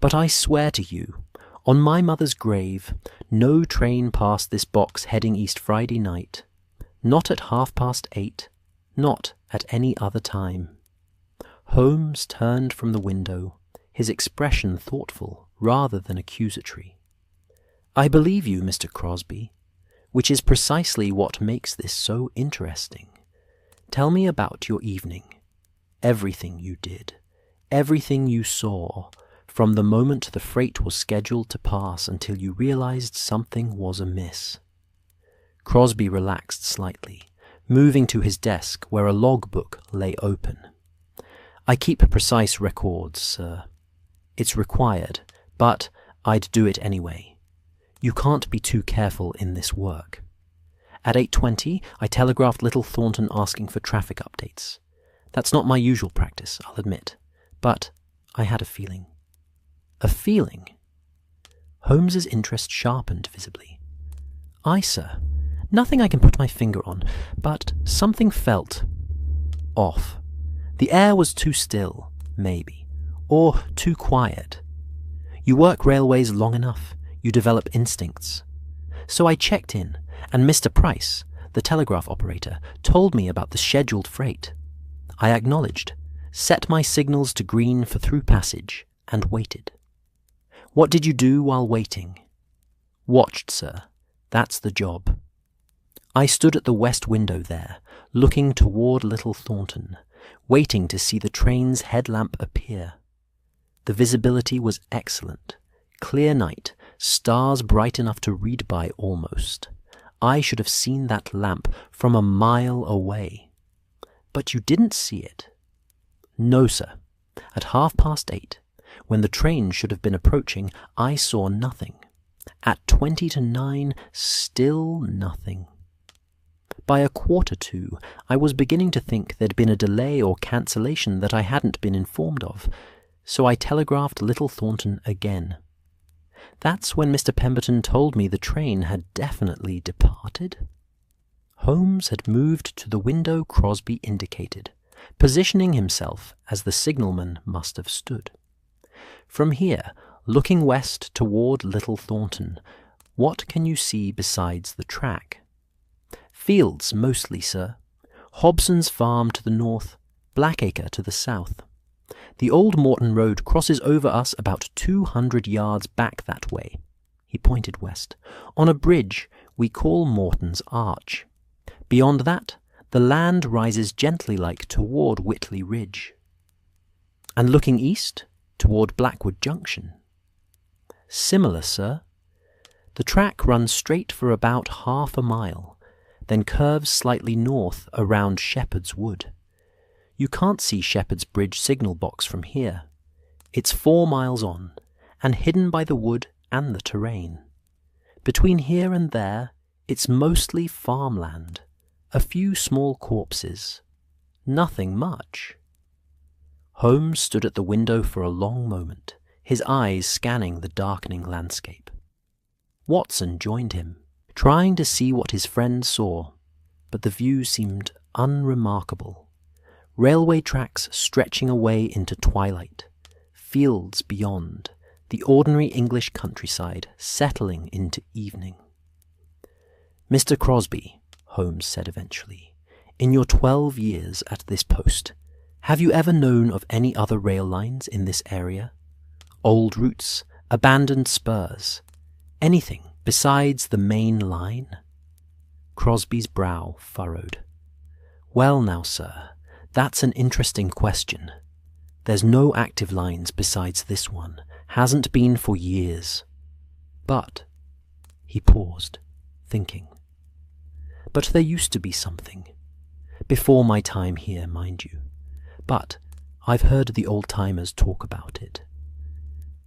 "But I swear to you, on my mother's grave, no train passed this box heading east Friday night. Not at 8:30, not at any other time." Holmes turned from the window, his expression thoughtful rather than accusatory. "I believe you, Mr. Crosby, which is precisely what makes this so interesting. Tell me about your evening, everything you did, everything you saw, from the moment the freight was scheduled to pass until you realized something was amiss." Crosby relaxed slightly, moving to his desk where a logbook lay open. "I keep precise records, sir. It's required, but I'd do it anyway. You can't be too careful in this work. At 8:20, I telegraphed Little Thornton asking for traffic updates. That's not my usual practice, I'll admit, but I had a feeling." "A feeling?" Holmes's interest sharpened visibly. "Aye, sir. Nothing I can put my finger on, but something felt off. The air was too still, maybe, or too quiet. You work railways long enough, you develop instincts. So I checked in, and Mr. Price, the telegraph operator, told me about the scheduled freight. I acknowledged, set my signals to green for through passage, and waited." "What did you do while waiting?" "Watched, sir. That's the job. I stood at the west window there, looking toward Little Thornton, waiting to see the train's headlamp appear. The visibility was excellent. Clear night, stars bright enough to read by almost. I should have seen that lamp from a mile away." "But you didn't see it?" "No, sir. At 8:30, when the train should have been approaching, I saw nothing. At 9:20, still nothing. By 1:45, I was beginning to think there'd been a delay or cancellation that I hadn't been informed of, so I telegraphed Little Thornton again. That's when Mr. Pemberton told me the train had definitely departed." Holmes had moved to the window Crosby indicated, positioning himself as the signalman must have stood. "From here, looking west toward Little Thornton, what can you see besides the track?" "Fields mostly, sir. Hobson's farm to the north, Blackacre to the south. The old Morton Road crosses over us about 200 yards back that way." He pointed west. "On a bridge we call Morton's Arch. Beyond that, the land rises gently like toward Whitley Ridge." "And looking east, toward Blackwood Junction. Similar, sir. The track runs straight for about half a mile, then curves slightly north around Shepherd's Wood. You can't see Shepherd's Bridge signal box from here. It's 4 miles on, and hidden by the wood and the terrain. Between here and there, it's mostly farmland, a few small corpses. Nothing much. Holmes stood at the window for a long moment, his eyes scanning the darkening landscape. Watson joined him, trying to see what his friend saw, but the view seemed unremarkable. Railway tracks stretching away into twilight, fields beyond, the ordinary English countryside settling into evening. "Mr. Crosby," Holmes said eventually, "in your 12 years at this post, have you ever known of any other rail lines in this area? Old routes, abandoned spurs, anything besides the main line?" Crosby's brow furrowed. "Well now, sir, that's an interesting question. There's no active lines besides this one, hasn't been for years. But," he paused, thinking, "but there used to be something. Before my time here, mind you. But I've heard the old-timers talk about it.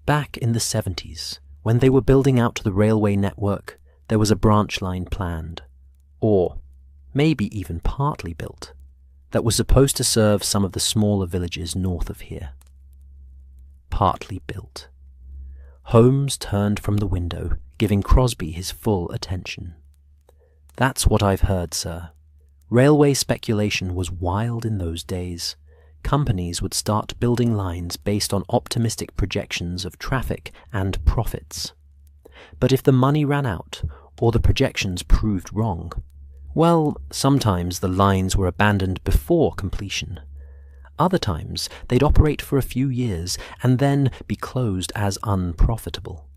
Back in the 70s, when they were building out the railway network, there was a branch line planned, or maybe even partly built, that was supposed to serve some of the smaller villages north of here." Partly built. Holmes turned from the window, giving Crosby his full attention. "That's what I've heard, sir. Railway speculation was wild in those days. Companies would start building lines based on optimistic projections of traffic and profits. But if the money ran out, or the projections proved wrong, well, sometimes the lines were abandoned before completion. Other times they'd operate for a few years and then be closed as unprofitable."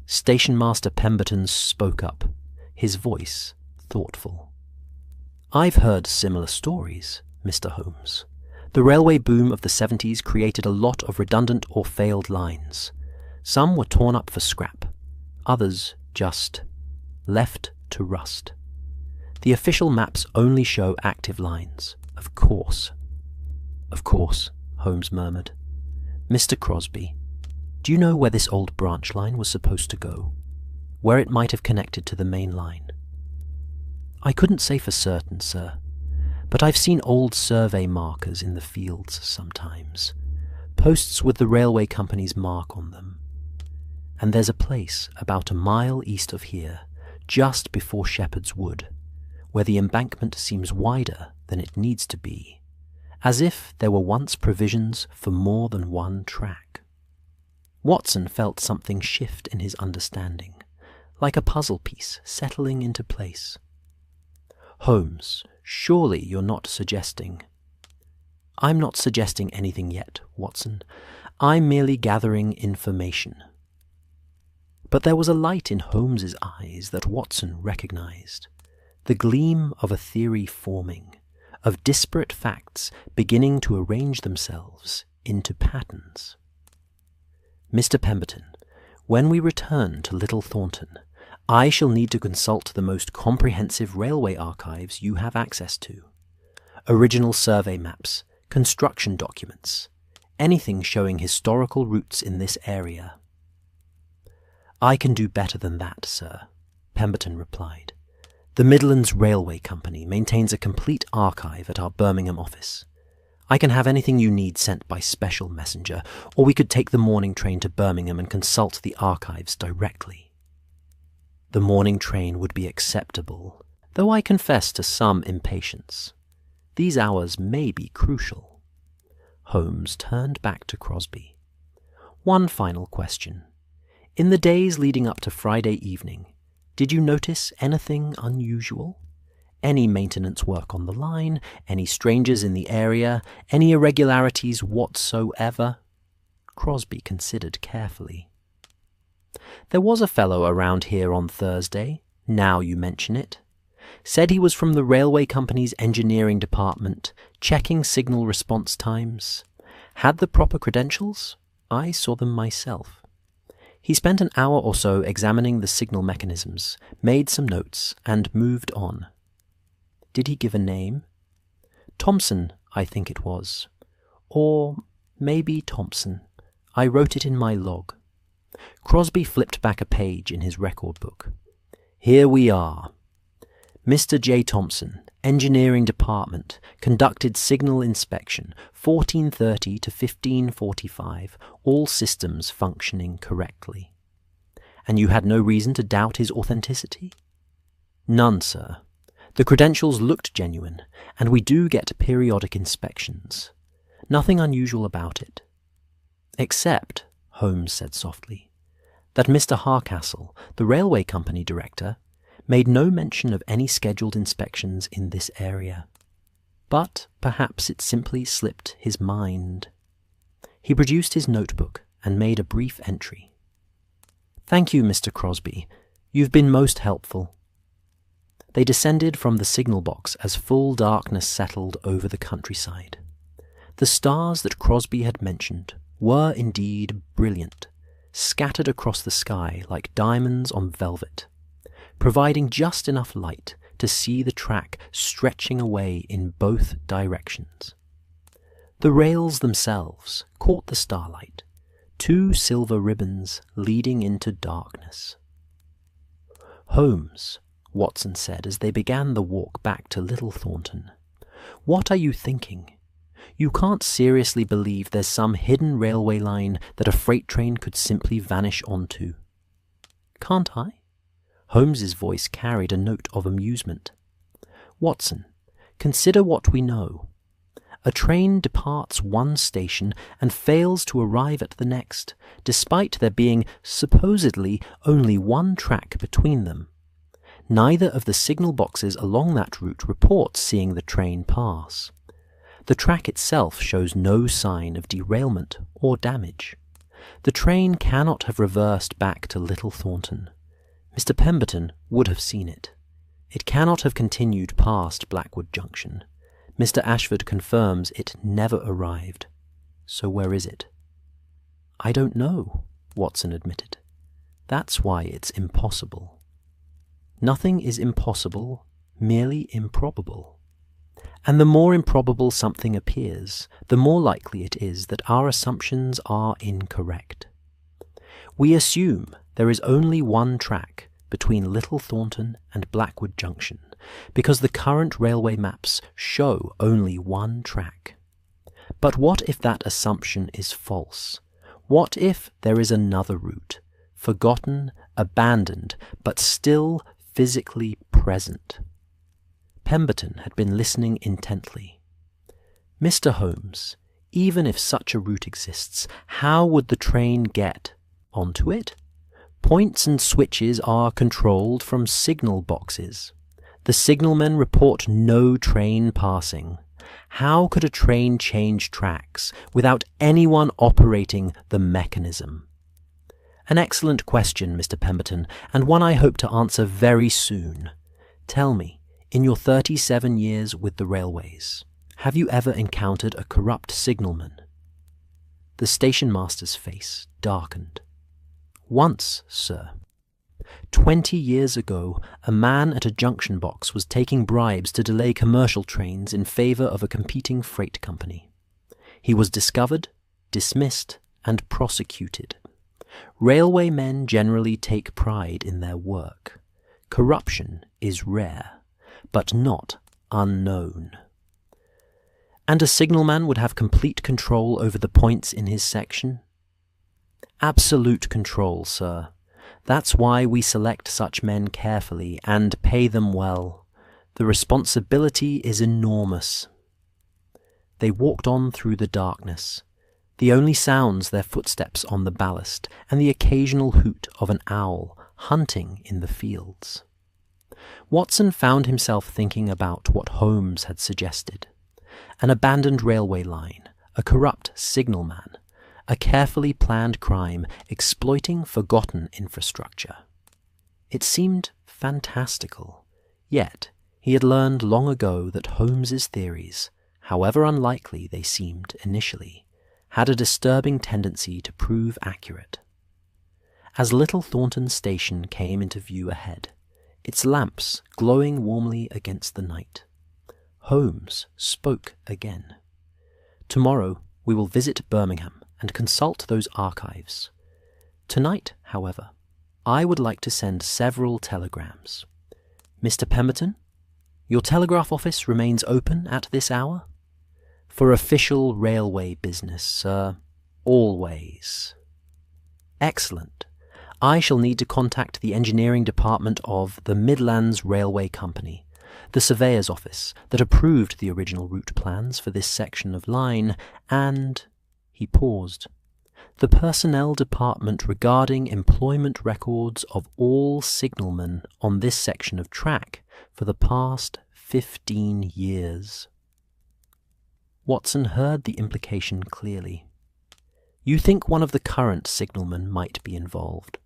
Station Master Pemberton spoke up, his voice thoughtful. "I've heard similar stories, Mr. Holmes. The railway boom of the 70s created a lot of redundant or failed lines. Some were torn up for scrap, others just left to rust. The official maps only show active lines, of course." "Of course," Holmes murmured. "Mr. Crosby, do you know where this old branch line was supposed to go? Where it might have connected to the main line?" "I couldn't say for certain, sir, but I've seen old survey markers in the fields sometimes, posts with the railway company's mark on them. And there's a place about a mile east of here, just before Shepherd's Wood, where the embankment seems wider than it needs to be, as if there were once provisions for more than one track." Watson felt something shift in his understanding, like a puzzle piece settling into place. "Holmes, surely you're not suggesting—" "I'm not suggesting anything yet, Watson. I'm merely gathering information." But there was a light in Holmes's eyes that Watson recognized, the gleam of a theory forming, of disparate facts beginning to arrange themselves into patterns. "Mr. Pemberton, when we return to Little Thornton, I shall need to consult the most comprehensive railway archives you have access to. Original survey maps, construction documents, anything showing historical routes in this area." "I can do better than that, sir," Pemberton replied. "The Midlands Railway Company maintains a complete archive at our Birmingham office. I can have anything you need sent by special messenger, or we could take the morning train to Birmingham and consult the archives directly." "The morning train would be acceptable, though I confess to some impatience. These hours may be crucial." Holmes turned back to Crosby. "One final question. In the days leading up to Friday evening, did you notice anything unusual? Any maintenance work on the line? Any strangers in the area? Any irregularities whatsoever?" Crosby considered carefully. "There was a fellow around here on Thursday, now you mention it. Said he was from the railway company's engineering department, checking signal response times. Had the proper credentials, I saw them myself. He spent an hour or so examining the signal mechanisms, made some notes, and moved on. Did he give a name? Thompson, I think it was. Or maybe Thompson. I wrote it in my log. Crosby flipped back a page in his record book. Here we are. Mr. J. Thompson, Engineering Department, conducted signal inspection, 1430 to 1545, all systems functioning correctly. And you had no reason to doubt his authenticity? None, sir. The credentials looked genuine, and we do get periodic inspections. Nothing unusual about it. Except, Holmes said softly, that Mr. Harcastle, the railway company director, made no mention of any scheduled inspections in this area. But perhaps it simply slipped his mind. He produced his notebook and made a brief entry. Thank you, Mr. Crosby. You've been most helpful. They descended from the signal box as full darkness settled over the countryside. The stars that Crosby had mentioned were indeed brilliant, scattered across the sky like diamonds on velvet, providing just enough light to see the track stretching away in both directions. The rails themselves caught the starlight, two silver ribbons leading into darkness. Holmes, Watson said as they began the walk back to Little Thornton, what are you thinking? You can't seriously believe there's some hidden railway line that a freight train could simply vanish onto. Can't I? Holmes's voice carried a note of amusement. Watson, consider what we know. A train departs one station and fails to arrive at the next, despite there being supposedly only one track between them. Neither of the signal boxes along that route reports seeing the train pass. The track itself shows no sign of derailment or damage. The train cannot have reversed back to Little Thornton. Mr. Pemberton would have seen it. It cannot have continued past Blackwood Junction. Mr. Ashford confirms it never arrived. So where is it? I don't know, Watson admitted. That's why it's impossible. Nothing is impossible, merely improbable. And the more improbable something appears, the more likely it is that our assumptions are incorrect. We assume there is only one track between Little Thornton and Blackwood Junction, because the current railway maps show only one track. But what if that assumption is false? What if there is another route, forgotten, abandoned, but still physically present? Pemberton had been listening intently. Mr. Holmes, even if such a route exists, how would the train get onto it? Points and switches are controlled from signal boxes. The signalmen report no train passing. How could a train change tracks without anyone operating the mechanism? An excellent question, Mr. Pemberton, and one I hope to answer very soon. Tell me, in your 37 years with the railways, have you ever encountered a corrupt signalman? The station master's face darkened. Once, sir. 20 years ago, a man at a junction box was taking bribes to delay commercial trains in favour of a competing freight company. He was discovered, dismissed, and prosecuted. Railway men generally take pride in their work. Corruption is rare, but not unknown. And a signalman would have complete control over the points in his section? Absolute control, sir. That's why we select such men carefully and pay them well. The responsibility is enormous. They walked on through the darkness, the only sounds their footsteps on the ballast and the occasional hoot of an owl hunting in the fields. Watson found himself thinking about what Holmes had suggested. An abandoned railway line, a corrupt signalman, a carefully planned crime exploiting forgotten infrastructure. It seemed fantastical, yet he had learned long ago that Holmes's theories, however unlikely they seemed initially, had a disturbing tendency to prove accurate. As Little Thornton Station came into view ahead, its lamps glowing warmly against the night, Holmes spoke again. "Tomorrow we will visit Birmingham and consult those archives. Tonight, however, I would like to send several telegrams. Mr. Pemberton, your telegraph office remains open at this hour? For official railway business, sir. Always." "Excellent. I shall need to contact the engineering department of the Midlands Railway Company, the surveyor's office that approved the original route plans for this section of line, and—" he paused, "the personnel department regarding employment records of all signalmen on this section of track for the past 15 years. Watson heard the implication clearly. "You think one of the current signalmen might be involved.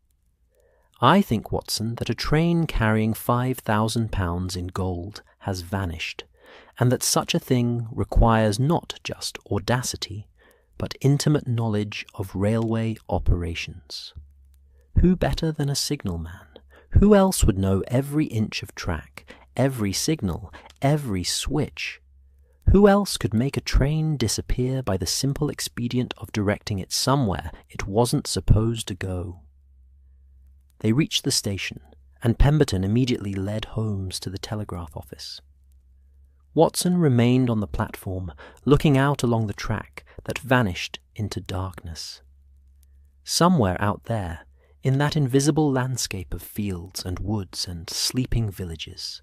I think, Watson, that a train carrying £5,000 in gold has vanished, and that such a thing requires not just audacity, but intimate knowledge of railway operations. Who better than a signalman? Who else would know every inch of track, every signal, every switch? Who else could make a train disappear by the simple expedient of directing it somewhere it wasn't supposed to go?" They reached the station, and Pemberton immediately led Holmes to the telegraph office. Watson remained on the platform, looking out along the track that vanished into darkness. Somewhere out there, in that invisible landscape of fields and woods and sleeping villages,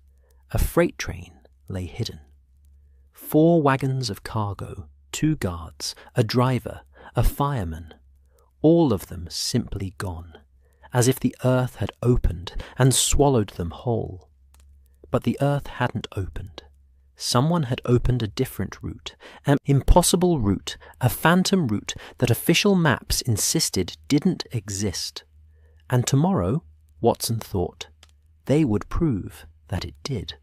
a freight train lay hidden. 4 wagons of cargo, 2 guards, a driver, a fireman, all of them simply gone, as if the earth had opened and swallowed them whole. But the earth hadn't opened. Someone had opened a different route, an impossible route, a phantom route that official maps insisted didn't exist. And tomorrow, Watson thought, they would prove that it did.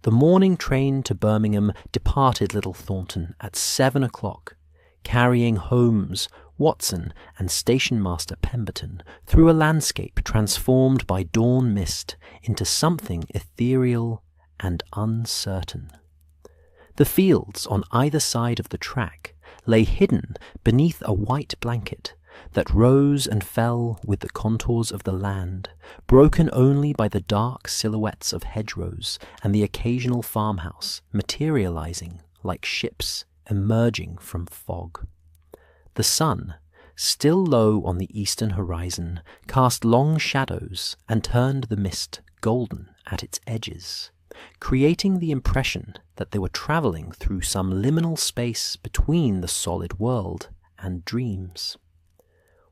The morning train to Birmingham departed Little Thornton at 7 o'clock, carrying Holmes, Watson, and Station Master Pemberton through a landscape transformed by dawn mist into something ethereal and uncertain. The fields on either side of the track lay hidden beneath a white blanket that rose and fell with the contours of the land, broken only by the dark silhouettes of hedgerows and the occasional farmhouse materializing like ships emerging from fog. The sun, still low on the eastern horizon, cast long shadows and turned the mist golden at its edges, creating the impression that they were travelling through some liminal space between the solid world and dreams.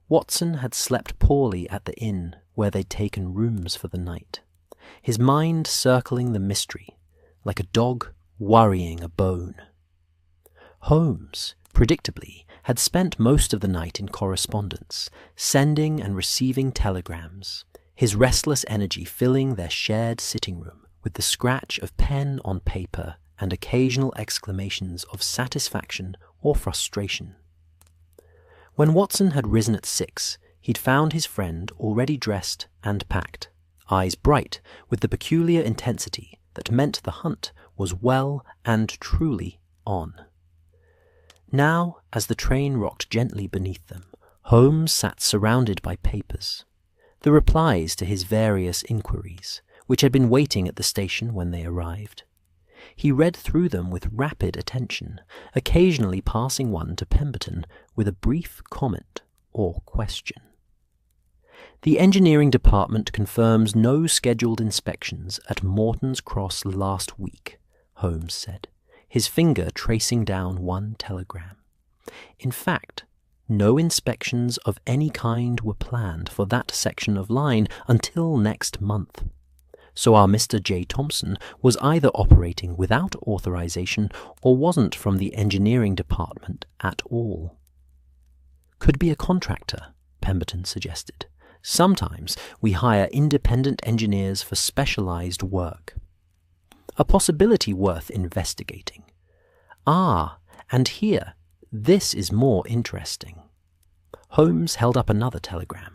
Watson had slept poorly at the inn where they'd taken rooms for the night, his mind circling the mystery like a dog worrying a bone. Holmes, predictably, had spent most of the night in correspondence, sending and receiving telegrams, his restless energy filling their shared sitting room with the scratch of pen on paper and occasional exclamations of satisfaction or frustration. When Watson had risen at 6, he'd found his friend already dressed and packed, eyes bright with the peculiar intensity that meant the hunt was well and truly on. Now, as the train rocked gently beneath them, Holmes sat surrounded by papers, the replies to his various inquiries, which had been waiting at the station when they arrived. He read through them with rapid attention, occasionally passing one to Pemberton with a brief comment or question. "The engineering department confirms no scheduled inspections at Morton's Cross last week," Holmes said, his finger tracing down one telegram. "In fact, no inspections of any kind were planned for that section of line until next month. So our Mr. J. Thompson was either operating without authorization or wasn't from the engineering department at all." "Could be a contractor," Pemberton suggested. "Sometimes we hire independent engineers for specialized work." "A possibility worth investigating. Ah, and here, This is more interesting. Holmes held up another telegram.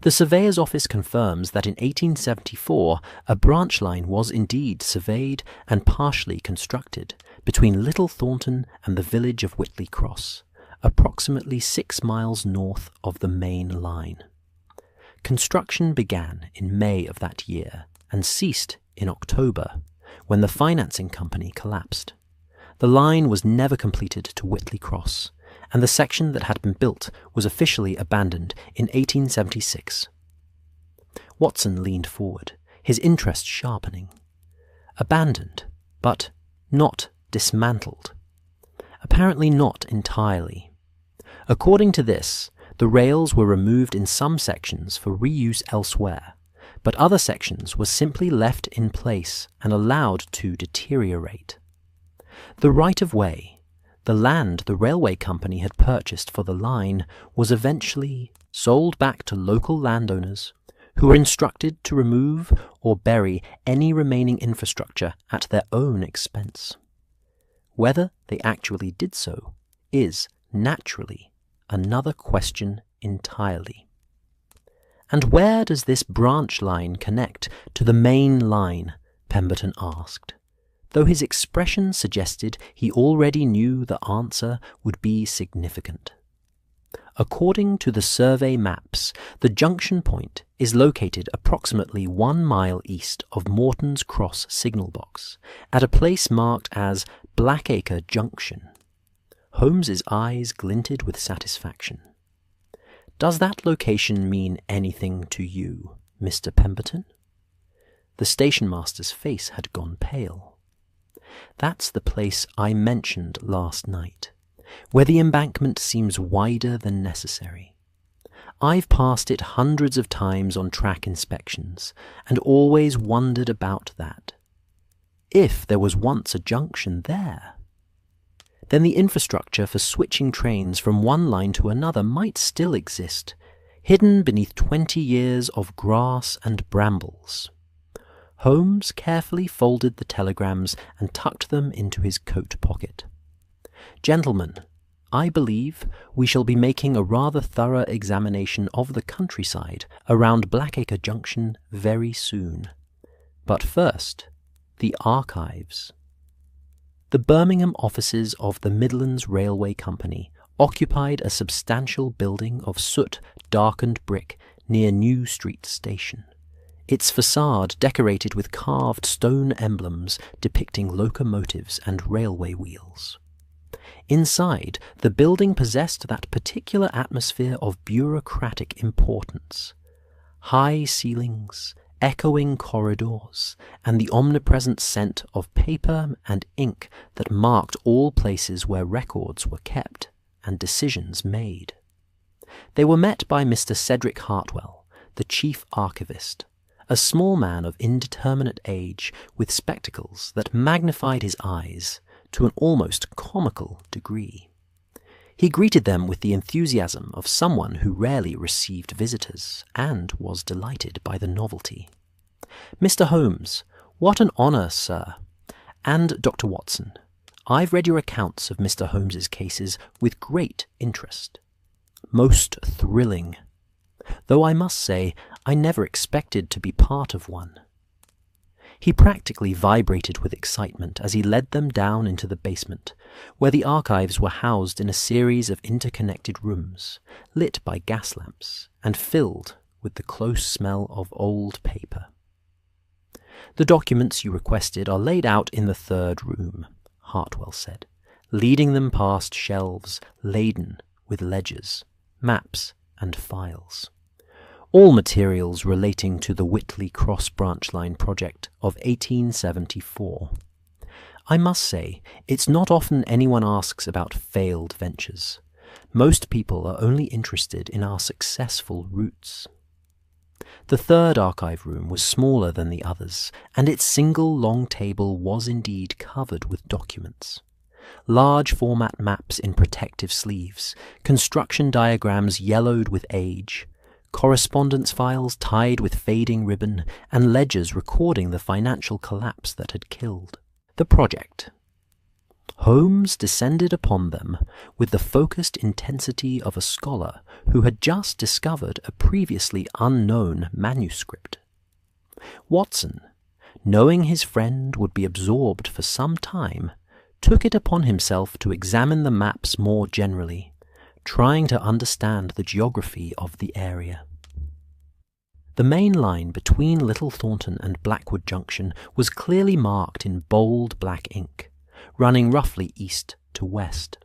The surveyor's office confirms that in 1874 a branch line was indeed surveyed and partially constructed between Little Thornton and the village of Whitley Cross, approximately 6 miles north of the main line. Construction began in May of that year and ceased in October, when the financing company collapsed. The line was never completed to Whitley Cross, and the section that had been built was officially abandoned in 1876. Watson leaned forward, his interest sharpening. Abandoned, but not dismantled. Apparently not entirely. According to this, the rails were removed in some sections for reuse elsewhere, but other sections were simply left in place and allowed to deteriorate. The right-of-way, the land the railway company had purchased for the line, was eventually sold back to local landowners who were instructed to remove or bury any remaining infrastructure at their own expense. Whether they actually did so is, naturally, another question entirely. And where does this branch line connect to the main line? Pemberton asked, though his expression suggested he already knew the answer would be significant. According to the survey maps, the junction point is located approximately 1 mile east of Morton's Cross signal box, at a place marked as Blackacre Junction. Holmes's eyes glinted with satisfaction. Does that location mean anything to you, Mr. Pemberton? The stationmaster's face had gone pale. That's the place I mentioned last night, where the embankment seems wider than necessary. I've passed it hundreds of times on track inspections, and always wondered about that. If there was once a junction there, then the infrastructure for switching trains from one line to another might still exist, hidden beneath 20 years of grass and brambles. Holmes carefully folded the telegrams and tucked them into his coat pocket. Gentlemen, I believe we shall be making a rather thorough examination of the countryside around Blackacre Junction very soon. But first, the archives. The Birmingham offices of the Midlands Railway Company occupied a substantial building of soot-darkened brick near New Street Station, its facade decorated with carved stone emblems depicting locomotives and railway wheels. Inside, the building possessed that particular atmosphere of bureaucratic importance. High ceilings, echoing corridors, and the omnipresent scent of paper and ink that marked all places where records were kept and decisions made. They were met by Mr. Cedric Hartwell, the chief archivist, a small man of indeterminate age with spectacles that magnified his eyes to an almost comical degree. He greeted them with the enthusiasm of someone who rarely received visitors, and was delighted by the novelty. "Mr. Holmes, what an honour, sir. And Dr. Watson, I've read your accounts of Mr. Holmes's cases with great interest. Most thrilling. Though I must say, I never expected to be part of one." He practically vibrated with excitement as he led them down into the basement, where the archives were housed in a series of interconnected rooms, lit by gas lamps, and filled with the close smell of old paper. "The documents you requested are laid out in the third room," Hartwell said, leading them past shelves laden with ledgers, maps, and files. All materials relating to the Whitley Cross Branch Line project of 1874. I must say, it's not often anyone asks about failed ventures. Most people are only interested in our successful routes. The third archive room was smaller than the others, and its single long table was indeed covered with documents. Large format maps in protective sleeves, construction diagrams yellowed with age, correspondence files tied with fading ribbon, and ledgers recording the financial collapse that had killed the project. Holmes descended upon them with the focused intensity of a scholar who had just discovered a previously unknown manuscript. Watson, knowing his friend would be absorbed for some time, took it upon himself to examine the maps more generally, trying to understand the geography of the area. The main line between Little Thornton and Blackwood Junction was clearly marked in bold black ink, running roughly east to west.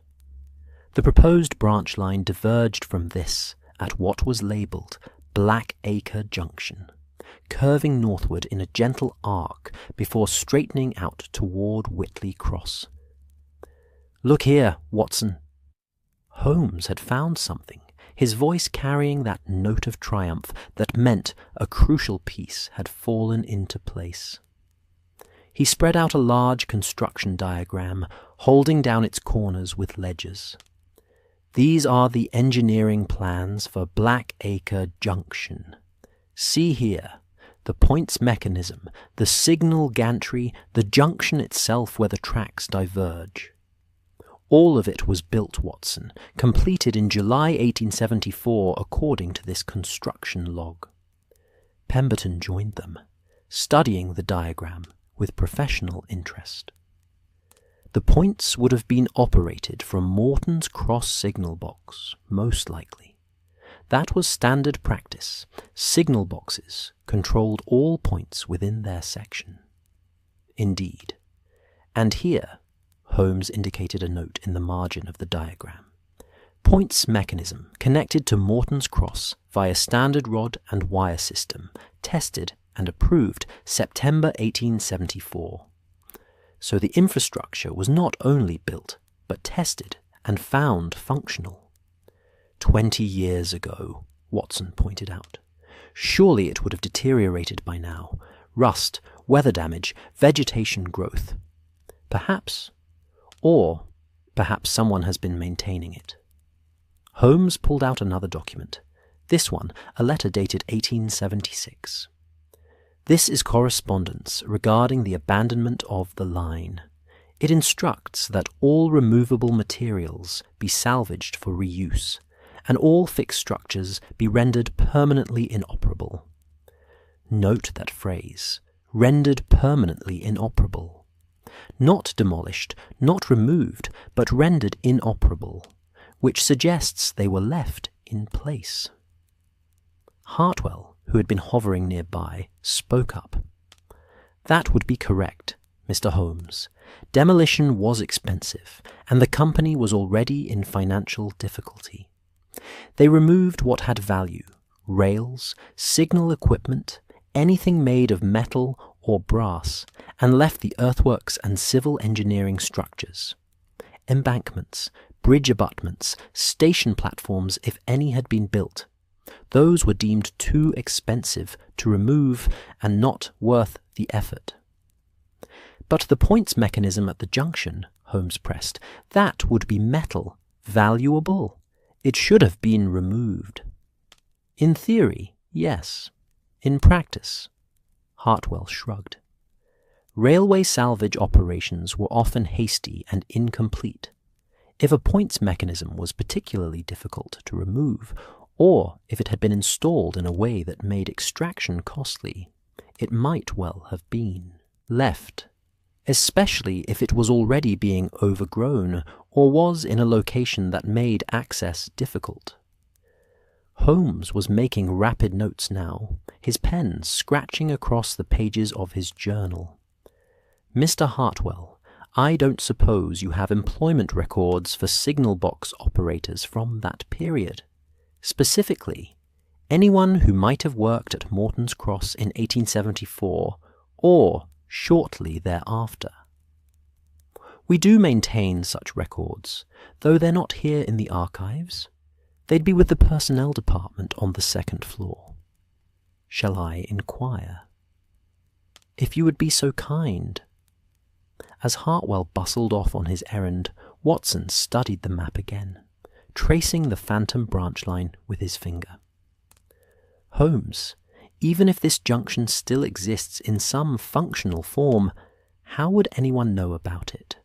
The proposed branch line diverged from this at what was labelled Blackacre Junction, curving northward in a gentle arc before straightening out toward Whitley Cross. "Look here, Watson." Holmes had found something, his voice carrying that note of triumph that meant a crucial piece had fallen into place. He spread out a large construction diagram, holding down its corners with ledgers. "These are the engineering plans for Blackacre Junction. See here, the points mechanism, the signal gantry, the junction itself where the tracks diverge. All of it was built, Watson, completed in July 1874 according to this construction log." Pemberton joined them, studying the diagram with professional interest. The points would have been operated from Morton's Cross signal box, most likely. That was standard practice. Signal boxes controlled all points within their section. Indeed. And here, Holmes indicated a note in the margin of the diagram. Points mechanism connected to Morton's Cross via standard rod and wire system, tested and approved September 1874. So the infrastructure was not only built, but tested and found functional. 20 years ago, Watson pointed out. Surely it would have deteriorated by now. Rust, weather damage, vegetation growth. Perhaps, or perhaps someone has been maintaining it. Holmes pulled out another document. This one, a letter dated 1876. This is correspondence regarding the abandonment of the line. It instructs that all removable materials be salvaged for reuse, and all fixed structures be rendered permanently inoperable. Note that phrase, rendered permanently inoperable. Not demolished, not removed, but rendered inoperable, which suggests they were left in place. Hartwell, who had been hovering nearby, spoke up. "That would be correct, Mr. Holmes. Demolition was expensive, and the company was already in financial difficulty. They removed what had value, rails, signal equipment, anything made of metal or brass, and left the earthworks and civil engineering structures. Embankments, bridge abutments, station platforms, if any had been built. Those were deemed too expensive to remove and not worth the effort." "But the points mechanism at the junction," Holmes pressed, "that would be metal, valuable. It should have been removed." "In theory, yes. In practice," Hartwell shrugged. "Railway salvage operations were often hasty and incomplete. If a points mechanism was particularly difficult to remove, or if it had been installed in a way that made extraction costly, it might well have been left, especially if it was already being overgrown or was in a location that made access difficult." Holmes was making rapid notes now, his pen scratching across the pages of his journal. "Mr. Hartwell, I don't suppose you have employment records for signal box operators from that period. Specifically, anyone who might have worked at Morton's Cross in 1874 or shortly thereafter." "We do maintain such records, though they're not here in the archives. They'd be with the personnel department on the second floor." "Shall I inquire?" "If you would be so kind." As Hartwell bustled off on his errand, Watson studied the map again, tracing the phantom branch line with his finger. "Holmes, even if this junction still exists in some functional form, how would anyone know about it?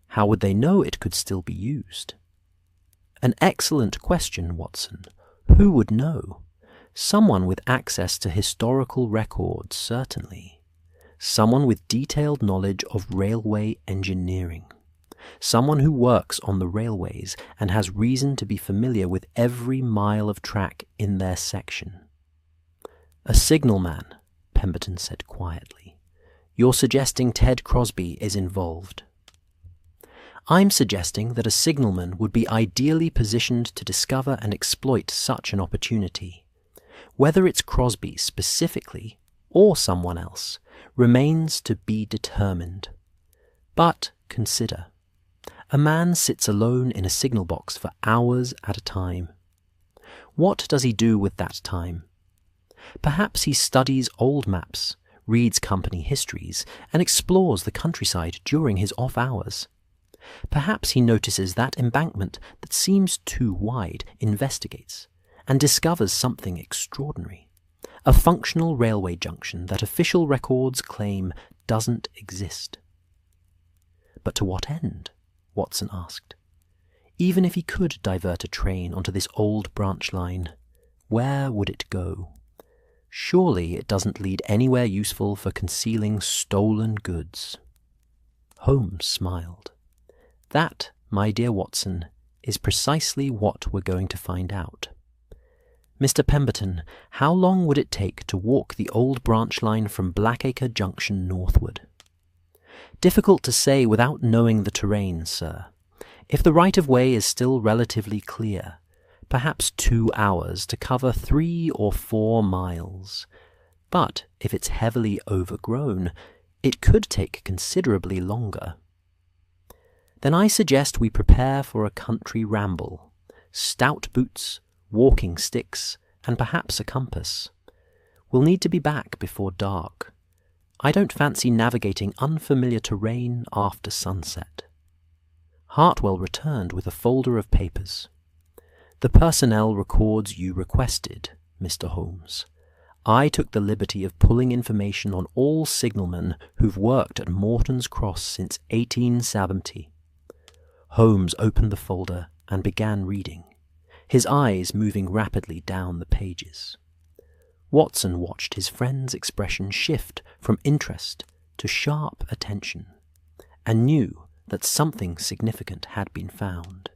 How would they know it could still be used? An excellent question, Watson. Who would know? Someone with access to historical records, certainly. Someone with detailed knowledge of railway engineering. Someone who works on the railways and has reason to be familiar with every mile of track in their section. A signalman, Pemberton said quietly. You're suggesting Ted Crosby is involved. I'm suggesting that a signalman would be ideally positioned to discover and exploit such an opportunity. Whether it's Crosby specifically or someone else remains to be determined. But consider, a man sits alone in a signal box for hours at a time. What does he do with that time? Perhaps he studies old maps, reads company histories, and explores the countryside during his off hours. Perhaps he notices that embankment that seems too wide, investigates, and discovers something extraordinary. A functional railway junction that official records claim doesn't exist. But to what end? Watson asked. Even if he could divert a train onto this old branch line, where would it go? Surely it doesn't lead anywhere useful for concealing stolen goods. Holmes smiled. That, my dear Watson, is precisely what we're going to find out. Mr. Pemberton, how long would it take to walk the old branch line from Blackacre Junction northward? Difficult to say without knowing the terrain, sir. If the right-of-way is still relatively clear, perhaps 2 hours to cover 3 or 4 miles. But if it's heavily overgrown, it could take considerably longer. Then I suggest we prepare for a country ramble. Stout boots, walking sticks, and perhaps a compass. We'll need to be back before dark. I don't fancy navigating unfamiliar terrain after sunset. Hartwell returned with a folder of papers. The personnel records you requested, Mr. Holmes. I took the liberty of pulling information on all signalmen who've worked at Morton's Cross since 1870. Holmes opened the folder and began reading, his eyes moving rapidly down the pages. Watson watched his friend's expression shift from interest to sharp attention, and knew that something significant had been found.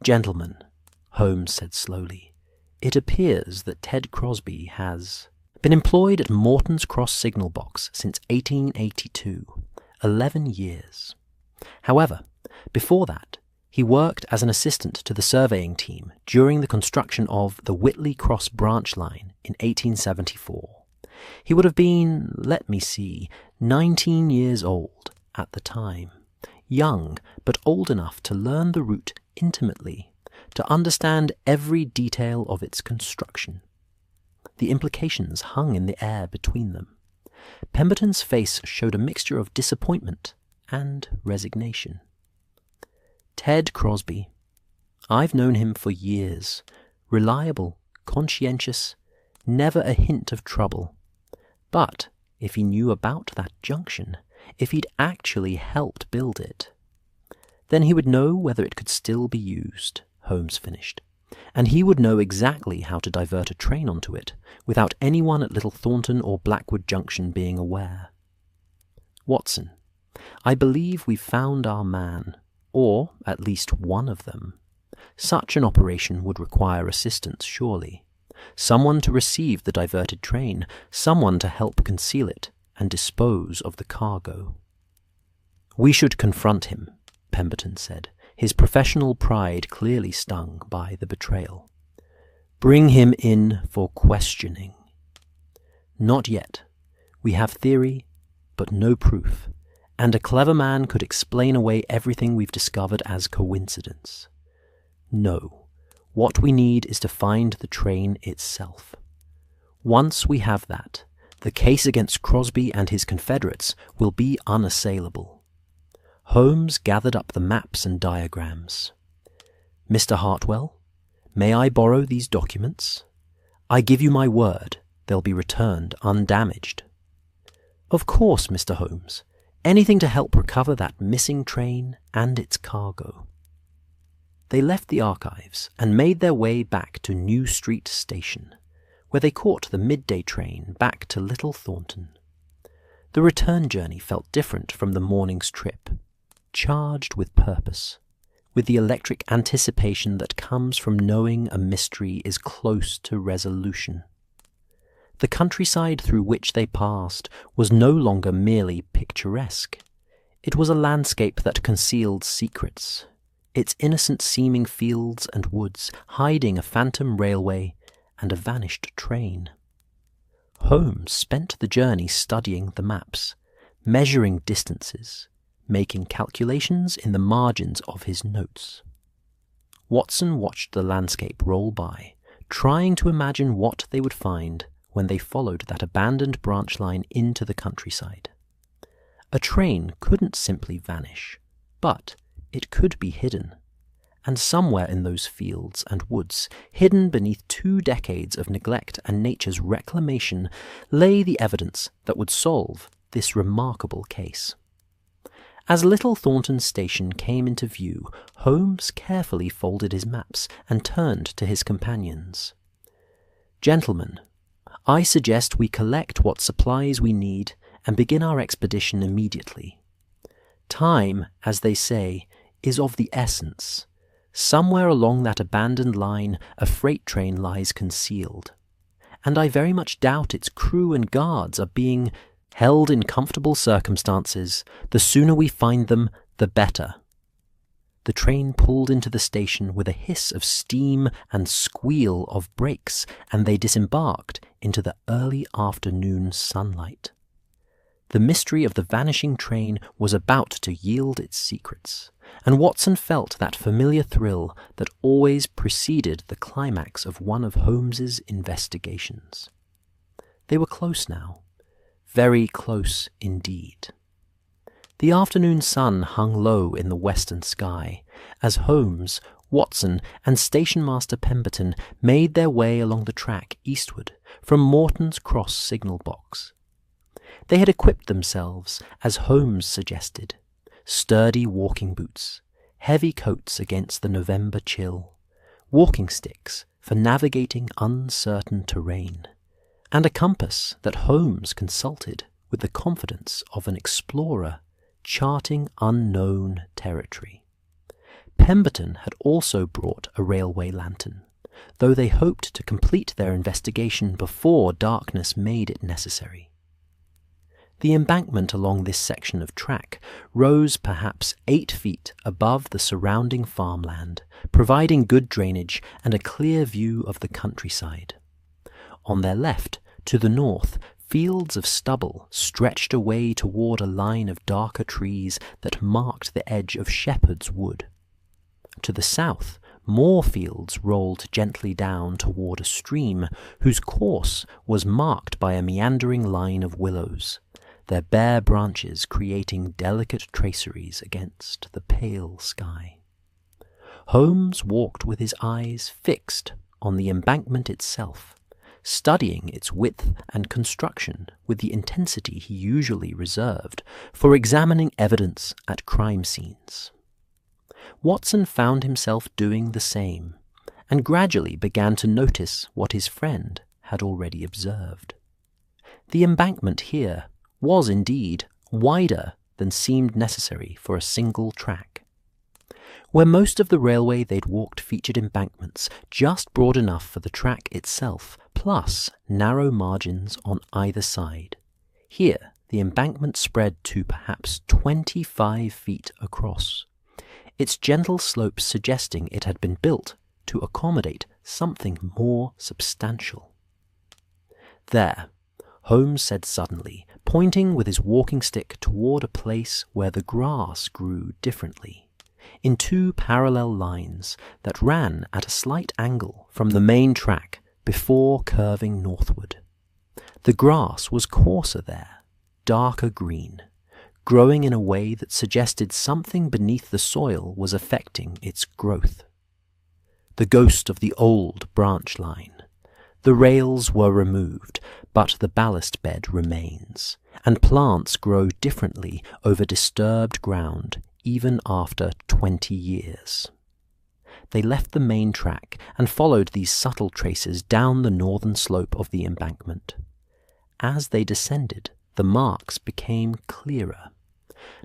Gentlemen, Holmes said slowly, it appears that Ted Crosby has been employed at Morton's Cross signal box since 1882, 11 years. However, before that, he worked as an assistant to the surveying team during the construction of the Whitley Cross branch line in 1874. He would have been, 19 years old at the time, young but old enough to learn the route intimately, to understand every detail of its construction. The implications hung in the air between them. Pemberton's face showed a mixture of disappointment and resignation. Ted Crosby. I've known him for years. Reliable, conscientious, never a hint of trouble. But if he knew about that junction, if he'd actually helped build it, then he would know whether it could still be used, Holmes finished, and he would know exactly how to divert a train onto it without anyone at Little Thornton or Blackwood Junction being aware. Watson, I believe we've found our man, or at least one of them. Such an operation would require assistance, surely. Someone to receive the diverted train, someone to help conceal it and dispose of the cargo. We should confront him, Pemberton said, his professional pride clearly stung by the betrayal. Bring him in for questioning. Not yet. We have theory, but no proof, and a clever man could explain away everything we've discovered as coincidence. No, what we need is to find the train itself. Once we have that, the case against Crosby and his confederates will be unassailable. Holmes gathered up the maps and diagrams. Mr. Hartwell, may I borrow these documents? I give you my word, they'll be returned undamaged. Of course, Mr. Holmes. anything to help recover that missing train and its cargo. They left the archives and made their way back to New Street Station, where they caught the midday train back to Little Thornton. The return journey felt different from the morning's trip, charged with purpose, with the electric anticipation that comes from knowing a mystery is close to resolution. The countryside through which they passed was no longer merely picturesque. It was a landscape that concealed secrets, its innocent-seeming fields and woods hiding a phantom railway and a vanished train. Holmes spent the journey studying the maps, measuring distances, making calculations in the margins of his notes. Watson watched the landscape roll by, trying to imagine what they would find when they followed that abandoned branch line into the countryside. A train couldn't simply vanish, but it could be hidden. And somewhere in those fields and woods, hidden beneath 2 decades of neglect and nature's reclamation, lay the evidence that would solve this remarkable case. As Little Thornton Station came into view, Holmes carefully folded his maps and turned to his companions. "Gentlemen, I suggest we collect what supplies we need and begin our expedition immediately. Time, as they say, is of the essence. Somewhere along that abandoned line a freight train lies concealed, and I very much doubt its crew and guards are being held in comfortable circumstances. The sooner we find them, the better." The train pulled into the station with a hiss of steam and squeal of brakes, and they disembarked into the early afternoon sunlight. The mystery of the vanishing train was about to yield its secrets, and Watson felt that familiar thrill that always preceded the climax of one of Holmes's investigations. They were close now, very close indeed. The afternoon sun hung low in the western sky, as Holmes, Watson, and Station-Master Pemberton made their way along the track eastward from Morton's Cross signal box. They had equipped themselves, as Holmes suggested, sturdy walking boots, heavy coats against the November chill, walking sticks for navigating uncertain terrain, and a compass that Holmes consulted with the confidence of an explorer charting unknown territory. Pemberton had also brought a railway lantern, though they hoped to complete their investigation before darkness made it necessary. The embankment along this section of track rose perhaps 8 feet above the surrounding farmland, providing good drainage and a clear view of the countryside. On their left, to the north, fields of stubble stretched away toward a line of darker trees that marked the edge of Shepherd's Wood. To the south, more fields rolled gently down toward a stream whose course was marked by a meandering line of willows, their bare branches creating delicate traceries against the pale sky. Holmes walked with his eyes fixed on the embankment itself, studying its width and construction with the intensity he usually reserved for examining evidence at crime scenes. Watson found himself doing the same, and gradually began to notice what his friend had already observed. The embankment here was indeed wider than seemed necessary for a single track. Where most of the railway they'd walked featured embankments just broad enough for the track itself, plus narrow margins on either side. Here, the embankment spread to perhaps 25 feet across, its gentle slopes suggesting it had been built to accommodate something more substantial. "There," Holmes said suddenly, pointing with his walking stick toward a place where the grass grew differently, in 2 parallel lines that ran at a slight angle from the main track before curving northward. The grass was coarser there, darker green, growing in a way that suggested something beneath the soil was affecting its growth. The ghost of the old branch line. The rails were removed, but the ballast bed remains, and plants grow differently over disturbed ground even after 20 years. They left the main track and followed these subtle traces down the northern slope of the embankment. As they descended, the marks became clearer.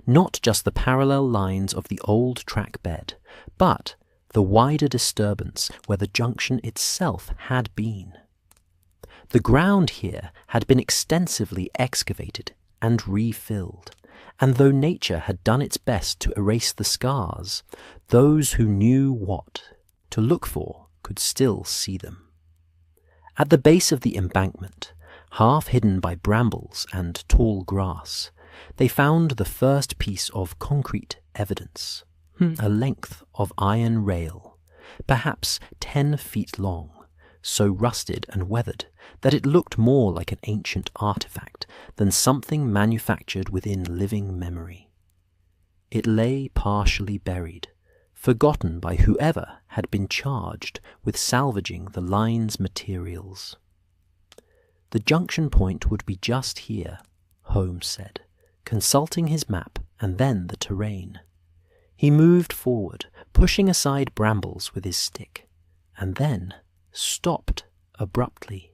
Not just the parallel lines of the old track bed, but the wider disturbance where the junction itself had been. The ground here had been extensively excavated and refilled, and though nature had done its best to erase the scars, those who knew what to look for could still see them. At the base of the embankment, half hidden by brambles and tall grass, they found the first piece of concrete evidence, a length of iron rail, perhaps 10 feet long, so rusted and weathered that it looked more like an ancient artifact than something manufactured within living memory. It lay partially buried, forgotten by whoever had been charged with salvaging the line's materials. The junction point would be just here, Holmes said, consulting his map and then the terrain. He moved forward, pushing aside brambles with his stick, and then stopped abruptly.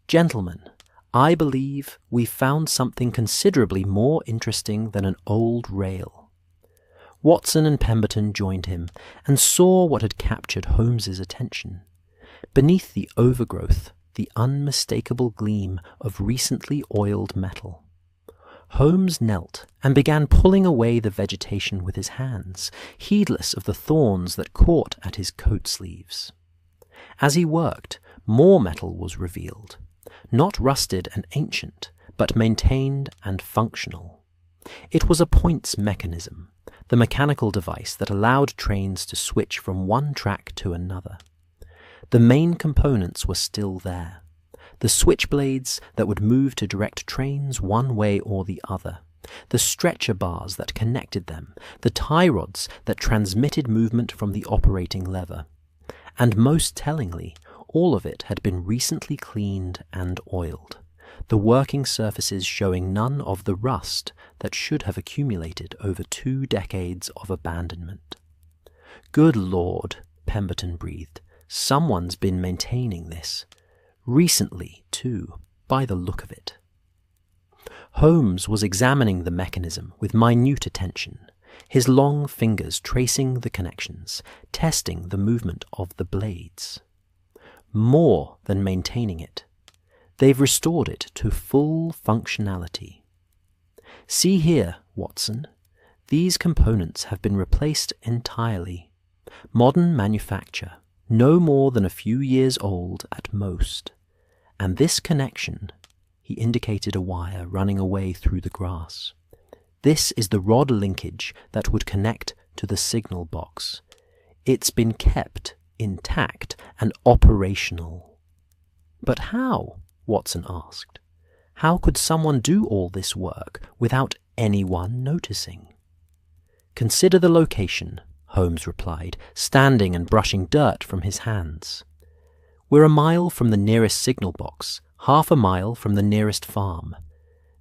"Gentlemen, I believe we've found something considerably more interesting than an old rail." Watson and Pemberton joined him and saw what had captured Holmes's attention. Beneath the overgrowth, the unmistakable gleam of recently oiled metal. Holmes knelt and began pulling away the vegetation with his hands, heedless of the thorns that caught at his coat sleeves. As he worked, more metal was revealed, not rusted and ancient, but maintained and functional. It was a points mechanism, the mechanical device that allowed trains to switch from one track to another. The main components were still there. The switchblades that would move to direct trains one way or the other, the stretcher bars that connected them, the tie rods that transmitted movement from the operating lever. And most tellingly, all of it had been recently cleaned and oiled, the working surfaces showing none of the rust that should have accumulated over 2 decades of abandonment. "Good Lord," Pemberton breathed, "someone's been maintaining this. Recently, too, by the look of it." Holmes was examining the mechanism with minute attention, his long fingers tracing the connections, testing the movement of the blades. More than maintaining it, they've restored it to full functionality. "See here, Watson, these components have been replaced entirely. Modern manufacture, no more than a few years old at most. And this connection," he indicated a wire running away through the grass. "This is the rod linkage that would connect to the signal box. It's been kept intact and operational." "But how?" Watson asked. "How could someone do all this work without anyone noticing?" "Consider the location," Holmes replied, standing and brushing dirt from his hands. "We're a mile from the nearest signal box, half a mile from the nearest farm.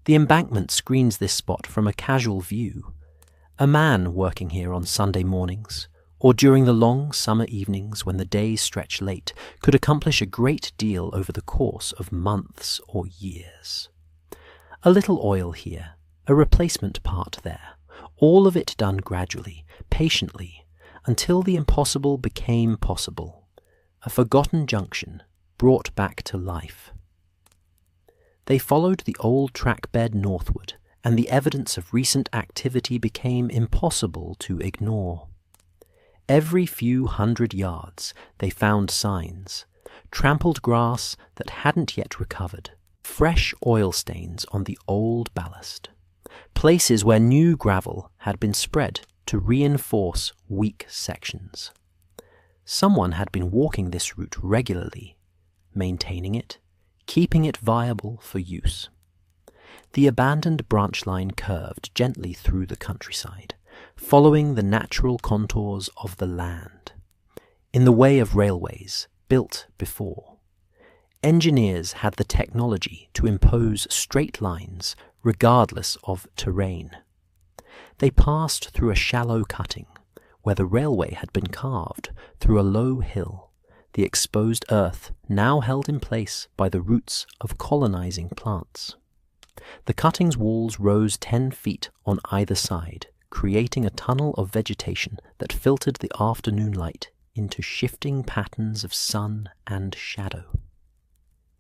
The embankment screens this spot from a casual view. A man working here on Sunday mornings, or during the long summer evenings when the days stretch late, could accomplish a great deal over the course of months or years. A little oil here, a replacement part there, all of it done gradually, patiently, until the impossible became possible. A forgotten junction brought back to life." They followed the old track bed northward, and the evidence of recent activity became impossible to ignore. Every few hundred yards they found signs, trampled grass that hadn't yet recovered, fresh oil stains on the old ballast, places where new gravel had been spread to reinforce weak sections. Someone had been walking this route regularly, maintaining it, keeping it viable for use. The abandoned branch line curved gently through the countryside, following the natural contours of the land, in the way of railways built before. Engineers had the technology to impose straight lines regardless of terrain. They passed through a shallow cutting, where the railway had been carved through a low hill, the exposed earth now held in place by the roots of colonizing plants. The cutting's walls rose 10 feet on either side, creating a tunnel of vegetation that filtered the afternoon light into shifting patterns of sun and shadow.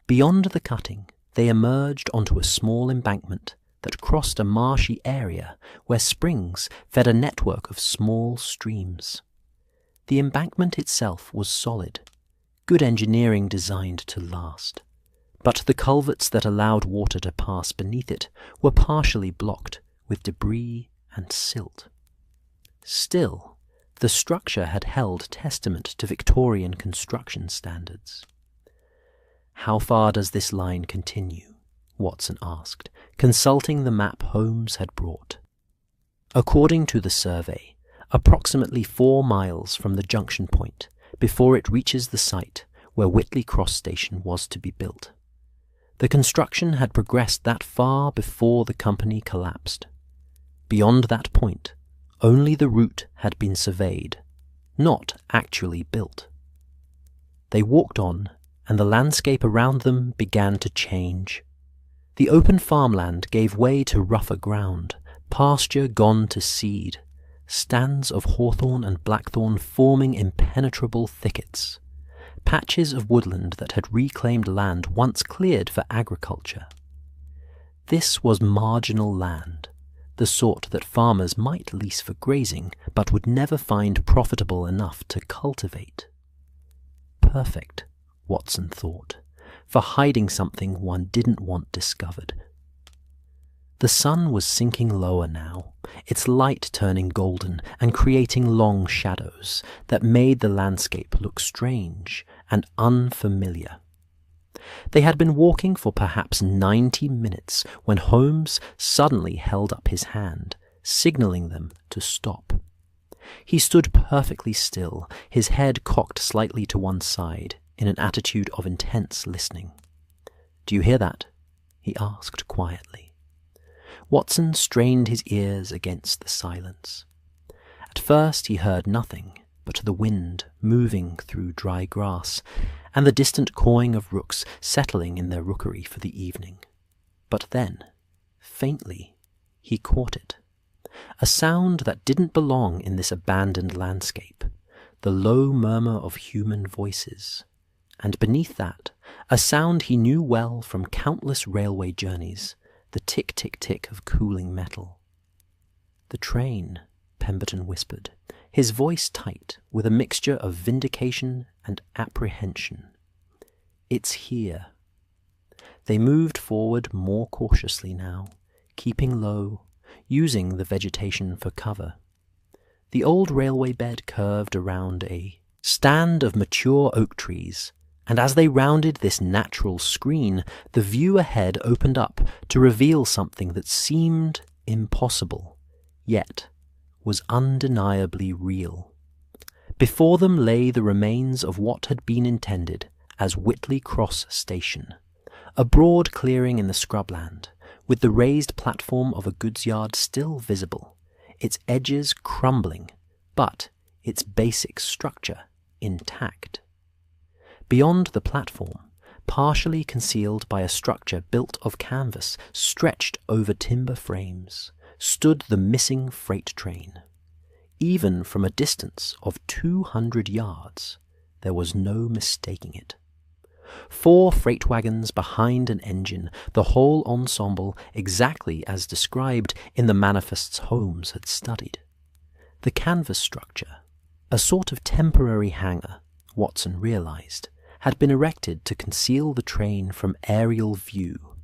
Beyond the cutting, they emerged onto a small embankment that crossed a marshy area where springs fed a network of small streams. The embankment itself was solid, good engineering designed to last, but the culverts that allowed water to pass beneath it were partially blocked with debris and silt. Still, the structure had held testament to Victorian construction standards. "How far does this line continue?" Watson asked, consulting the map Holmes had brought. According to the survey, approximately 4 miles from the junction point before it reaches the site where Whitley Cross Station was to be built. The construction had progressed that far before the company collapsed. Beyond that point, only the route had been surveyed, not actually built. They walked on, and the landscape around them began to change. The open farmland gave way to rougher ground, pasture gone to seed, stands of hawthorn and blackthorn forming impenetrable thickets, patches of woodland that had reclaimed land once cleared for agriculture. This was marginal land, the sort that farmers might lease for grazing, but would never find profitable enough to cultivate. Perfect, Watson thought, for hiding something one didn't want discovered. The sun was sinking lower now, its light turning golden and creating long shadows that made the landscape look strange and unfamiliar. They had been walking for perhaps 90 minutes when Holmes suddenly held up his hand, signaling them to stop. He stood perfectly still, his head cocked slightly to one side, in an attitude of intense listening. "Do you hear that?" he asked quietly. Watson strained his ears against the silence. At first he heard nothing but the wind moving through dry grass and the distant cawing of rooks settling in their rookery for the evening. But then, faintly, he caught it. A sound that didn't belong in this abandoned landscape, the low murmur of human voices, and beneath that, a sound he knew well from countless railway journeys, the tick-tick-tick of cooling metal. "The train," Pemberton whispered, his voice tight with a mixture of vindication and apprehension. "It's here." They moved forward more cautiously now, keeping low, using the vegetation for cover. The old railway bed curved around a stand of mature oak trees, and as they rounded this natural screen, the view ahead opened up to reveal something that seemed impossible, yet was undeniably real. Before them lay the remains of what had been intended as Whitley Cross Station, a broad clearing in the scrubland, with the raised platform of a goods yard still visible, its edges crumbling, but its basic structure intact. Beyond the platform, partially concealed by a structure built of canvas stretched over timber frames, stood the missing freight train. Even from a distance of 200 yards, there was no mistaking it. 4 freight wagons behind an engine, the whole ensemble exactly as described in the manifests Holmes had studied. The canvas structure, a sort of temporary hangar, Watson realized, had been erected to conceal the train from aerial view,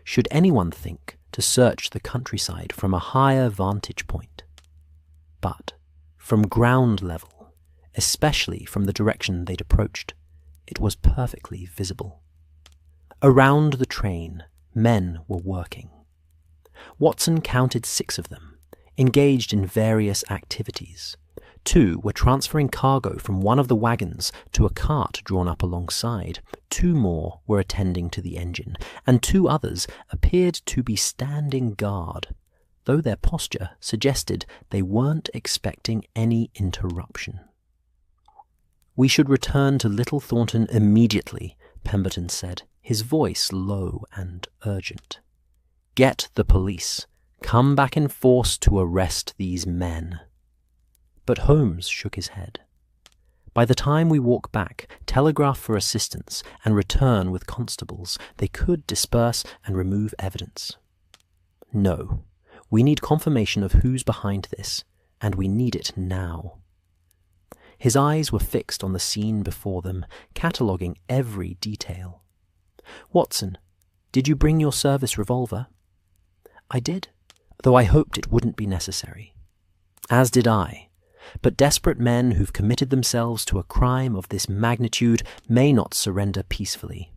should anyone think to search the countryside from a higher vantage point. But from ground level, especially from the direction they'd approached, it was perfectly visible. Around the train, men were working. Watson counted 6 of them, engaged in various activities, 2 were transferring cargo from one of the wagons to a cart drawn up alongside. 2 more were attending to the engine, and 2 others appeared to be standing guard, though their posture suggested they weren't expecting any interruption. "We should return to Little Thornton immediately," Pemberton said, his voice low and urgent. "Get the police. Come back in force to arrest these men." But Holmes shook his head. "By the time we walk back, telegraph for assistance, and return with constables, they could disperse and remove evidence. No, we need confirmation of who's behind this, and we need it now." His eyes were fixed on the scene before them, cataloguing every detail. "Watson, did you bring your service revolver?" "I did, though I hoped it wouldn't be necessary." "As did I. But desperate men who've committed themselves to a crime of this magnitude may not surrender peacefully."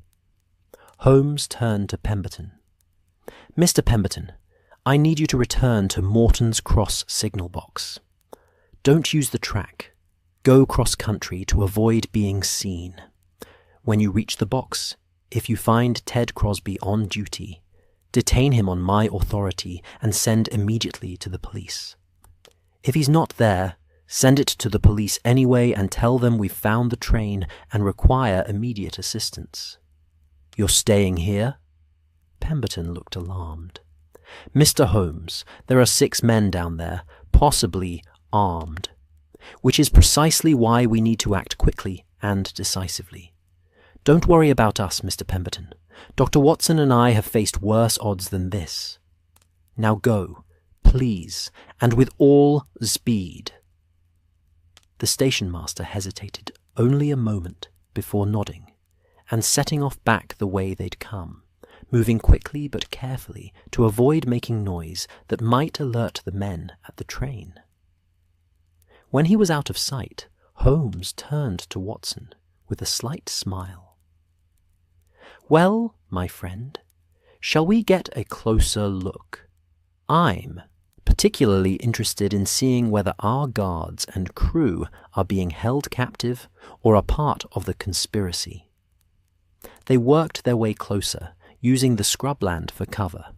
Holmes turned to Pemberton. "Mr. Pemberton, I need you to return to Morton's Cross signal box. Don't use the track. Go cross-country to avoid being seen. When you reach the box, if you find Ted Crosby on duty, detain him on my authority and send immediately to the police. If he's not there, send it to the police anyway and tell them we've found the train and require immediate assistance." "You're staying here?" Pemberton looked alarmed. "Mr. Holmes, there are 6 men down there, possibly armed, which is precisely why we need to act quickly and decisively. Don't worry about us, Mr. Pemberton. Dr. Watson and I have faced worse odds than this. Now go, please, and with all speed." The station master hesitated only a moment before nodding and setting off back the way they'd come, moving quickly but carefully to avoid making noise that might alert the men at the train. When he was out of sight, Holmes turned to Watson with a slight smile. "Well, my friend, shall we get a closer look? I'm particularly interested in seeing whether our guards and crew are being held captive or are part of the conspiracy." They worked their way closer, using the scrubland for cover,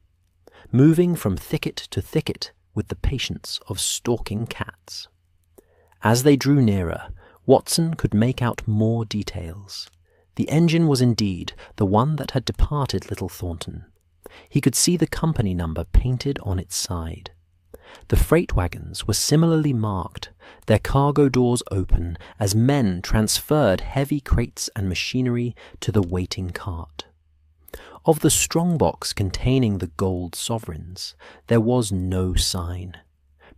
moving from thicket to thicket with the patience of stalking cats. As they drew nearer, Watson could make out more details. The engine was indeed the one that had departed Little Thornton. He could see the company number painted on its side. The freight wagons were similarly marked, their cargo doors open as men transferred heavy crates and machinery to the waiting cart. Of the strongbox containing the gold sovereigns, there was no sign.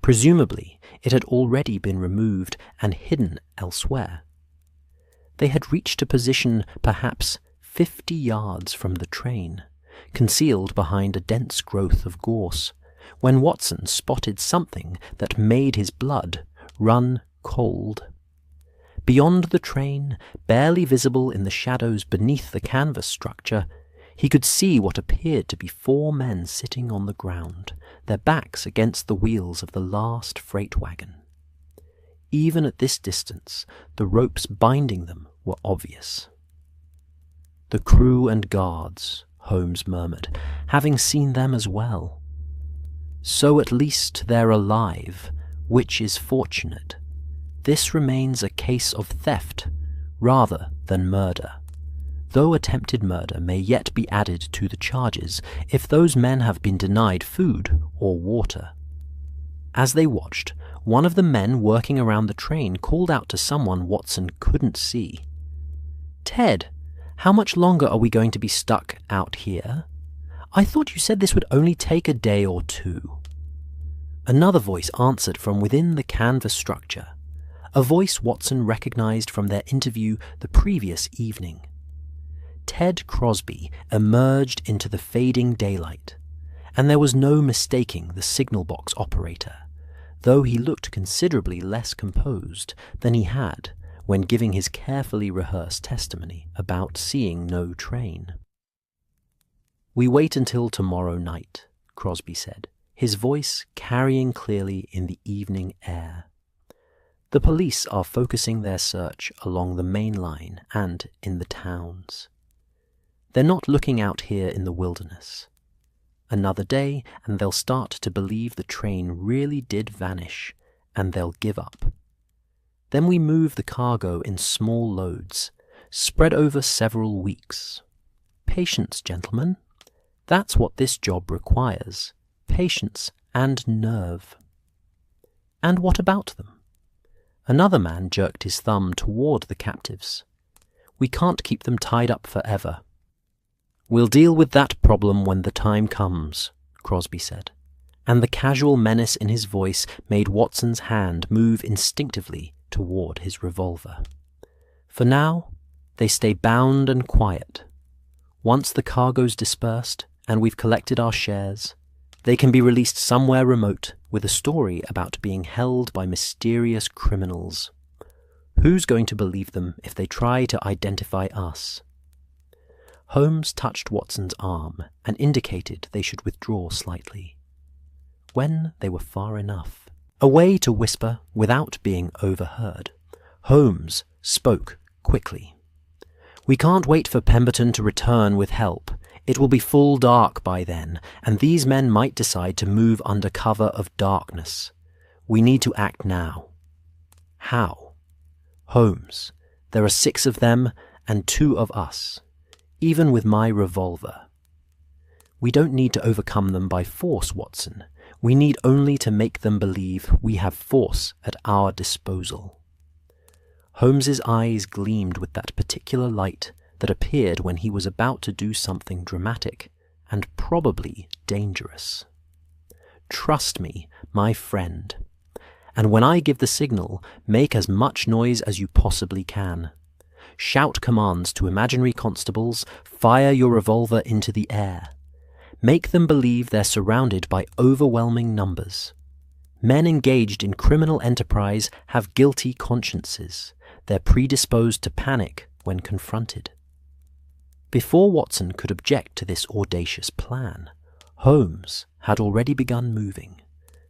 Presumably, it had already been removed and hidden elsewhere. They had reached a position perhaps 50 yards from the train, concealed behind a dense growth of gorse, when Watson spotted something that made his blood run cold. Beyond the train, barely visible in the shadows beneath the canvas structure, he could see what appeared to be 4 men sitting on the ground, their backs against the wheels of the last freight wagon. Even at this distance, the ropes binding them were obvious. "The crew and guards," Holmes murmured, having seen them as well. "So at least they're alive, which is fortunate. This remains a case of theft rather than murder, though attempted murder may yet be added to the charges if those men have been denied food or water." As they watched, one of the men working around the train called out to someone Watson couldn't see. "Ted, how much longer are we going to be stuck out here? I thought you said this would only take a day or 2. Another voice answered from within the canvas structure, a voice Watson recognized from their interview the previous evening. Ted Crosby emerged into the fading daylight, and there was no mistaking the signal box operator, though he looked considerably less composed than he had when giving his carefully rehearsed testimony about seeing no train. "We wait until tomorrow night," Crosby said, his voice carrying clearly in the evening air. The police are focusing their search along the main line and in the towns. They're not looking out here in the wilderness. Another day, and they'll start to believe the train really did vanish, and they'll give up. Then we move the cargo in small loads, spread over several weeks. Patience, gentlemen. That's what this job requires. Patience and nerve. And what about them? Another man jerked his thumb toward the captives. We can't keep them tied up forever. We'll deal with that problem when the time comes, Crosby said, and the casual menace in his voice made Watson's hand move instinctively toward his revolver. For now, they stay bound and quiet. Once the cargo's dispersed and we've collected our shares, they can be released somewhere remote with a story about being held by mysterious criminals. Who's going to believe them if they try to identify us? Holmes touched Watson's arm and indicated they should withdraw slightly. When they were far enough, a way to whisper without being overheard, Holmes spoke quickly. We can't wait for Pemberton to return with help. It will be full dark by then, and these men might decide to move under cover of darkness. We need to act now. How? Holmes, there are 6 of them and 2 of us. Even with my revolver. We don't need to overcome them by force, Watson. We need only to make them believe we have force at our disposal. Holmes's eyes gleamed with that particular light that appeared when he was about to do something dramatic and probably dangerous. Trust me, my friend. And when I give the signal, make as much noise as you possibly can. Shout commands to imaginary constables, fire your revolver into the air. Make them believe they're surrounded by overwhelming numbers. Men engaged in criminal enterprise have guilty consciences. They're predisposed to panic when confronted. Before Watson could object to this audacious plan, Holmes had already begun moving,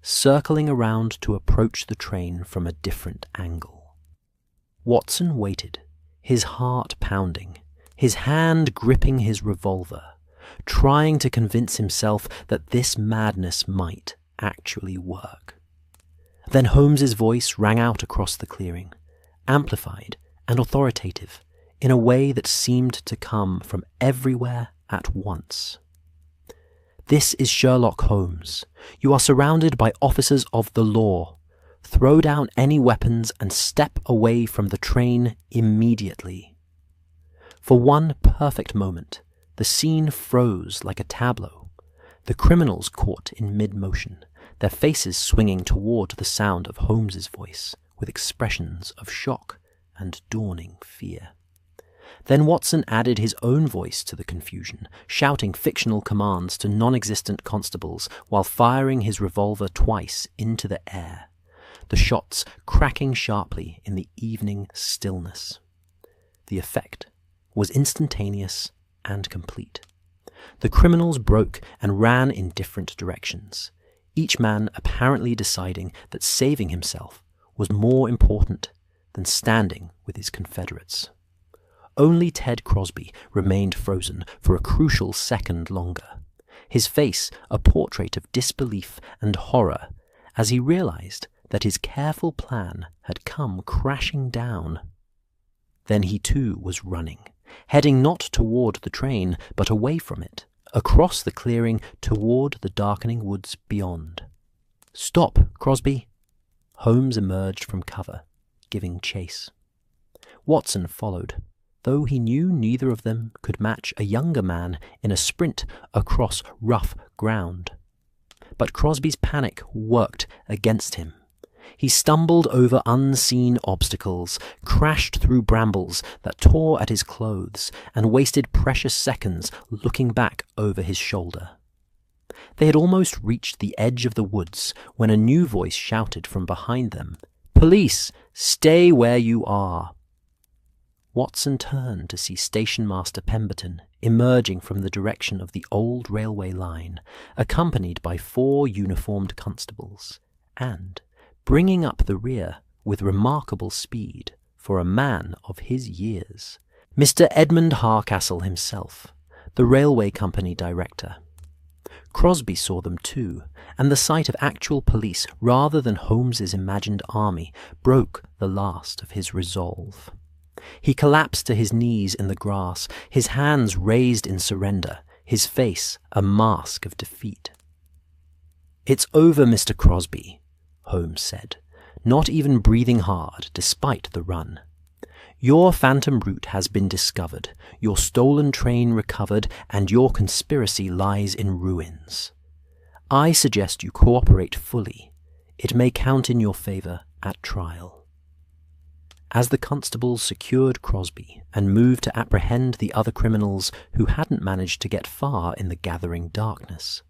circling around to approach the train from a different angle. Watson waited, his heart pounding, his hand gripping his revolver, trying to convince himself that this madness might actually work. Then Holmes's voice rang out across the clearing, amplified and authoritative, in a way that seemed to come from everywhere at once. This is Sherlock Holmes. You are surrounded by officers of the law. Throw down any weapons and step away from the train immediately. For one perfect moment, the scene froze like a tableau. The criminals caught in mid-motion, their faces swinging toward the sound of Holmes's voice, with expressions of shock and dawning fear. Then Watson added his own voice to the confusion, shouting fictional commands to non-existent constables while firing his revolver twice into the air, the shots cracking sharply in the evening stillness. The effect was instantaneous and complete. The criminals broke and ran in different directions, each man apparently deciding that saving himself was more important than standing with his confederates. Only Ted Crosby remained frozen for a crucial second longer, his face a portrait of disbelief and horror as he realized that his careful plan had come crashing down. Then he too was running, heading not toward the train but away from it, across the clearing toward the darkening woods beyond. "Stop, Crosby!" Holmes emerged from cover, giving chase. Watson followed, though he knew neither of them could match a younger man in a sprint across rough ground. But Crosby's panic worked against him. He stumbled over unseen obstacles, crashed through brambles that tore at his clothes, and wasted precious seconds looking back over his shoulder. They had almost reached the edge of the woods when a new voice shouted from behind them, "Police, stay where you are!" Watson turned to see Station Master Pemberton emerging from the direction of the old railway line, accompanied by 4 uniformed constables, and, bringing up the rear, with remarkable speed for a man of his years. Mr. Edmund Harcastle himself, the railway company director. Crosby saw them too, and the sight of actual police rather than Holmes's imagined army broke the last of his resolve. He collapsed to his knees in the grass, his hands raised in surrender, his face a mask of defeat. "It's over, Mr. Crosby," Holmes said, not even breathing hard despite the run. "Your phantom route has been discovered, your stolen train recovered, and your conspiracy lies in ruins. I suggest you cooperate fully. It may count in your favour at trial." As the constables secured Crosby and moved to apprehend the other criminals who hadn't managed to get far in the gathering darkness,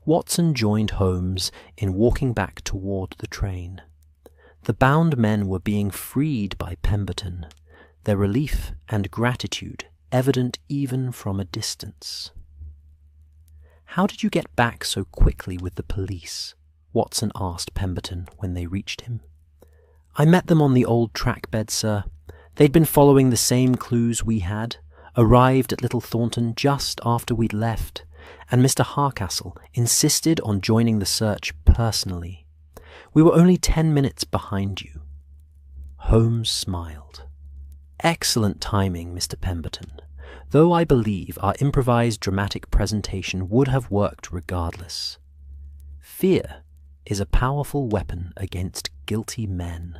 Watson joined Holmes in walking back toward the train. The bound men were being freed by Pemberton, their relief and gratitude evident even from a distance. "How did you get back so quickly with the police?" Watson asked Pemberton when they reached him. "I met them on the old track bed, sir. They'd been following the same clues we had, arrived at Little Thornton just after we'd left, and Mr. Harcastle insisted on joining the search personally. We were only 10 minutes behind you." Holmes smiled. "Excellent timing, Mr. Pemberton, though I believe our improvised dramatic presentation would have worked regardless. Fear is a powerful weapon against guilty men."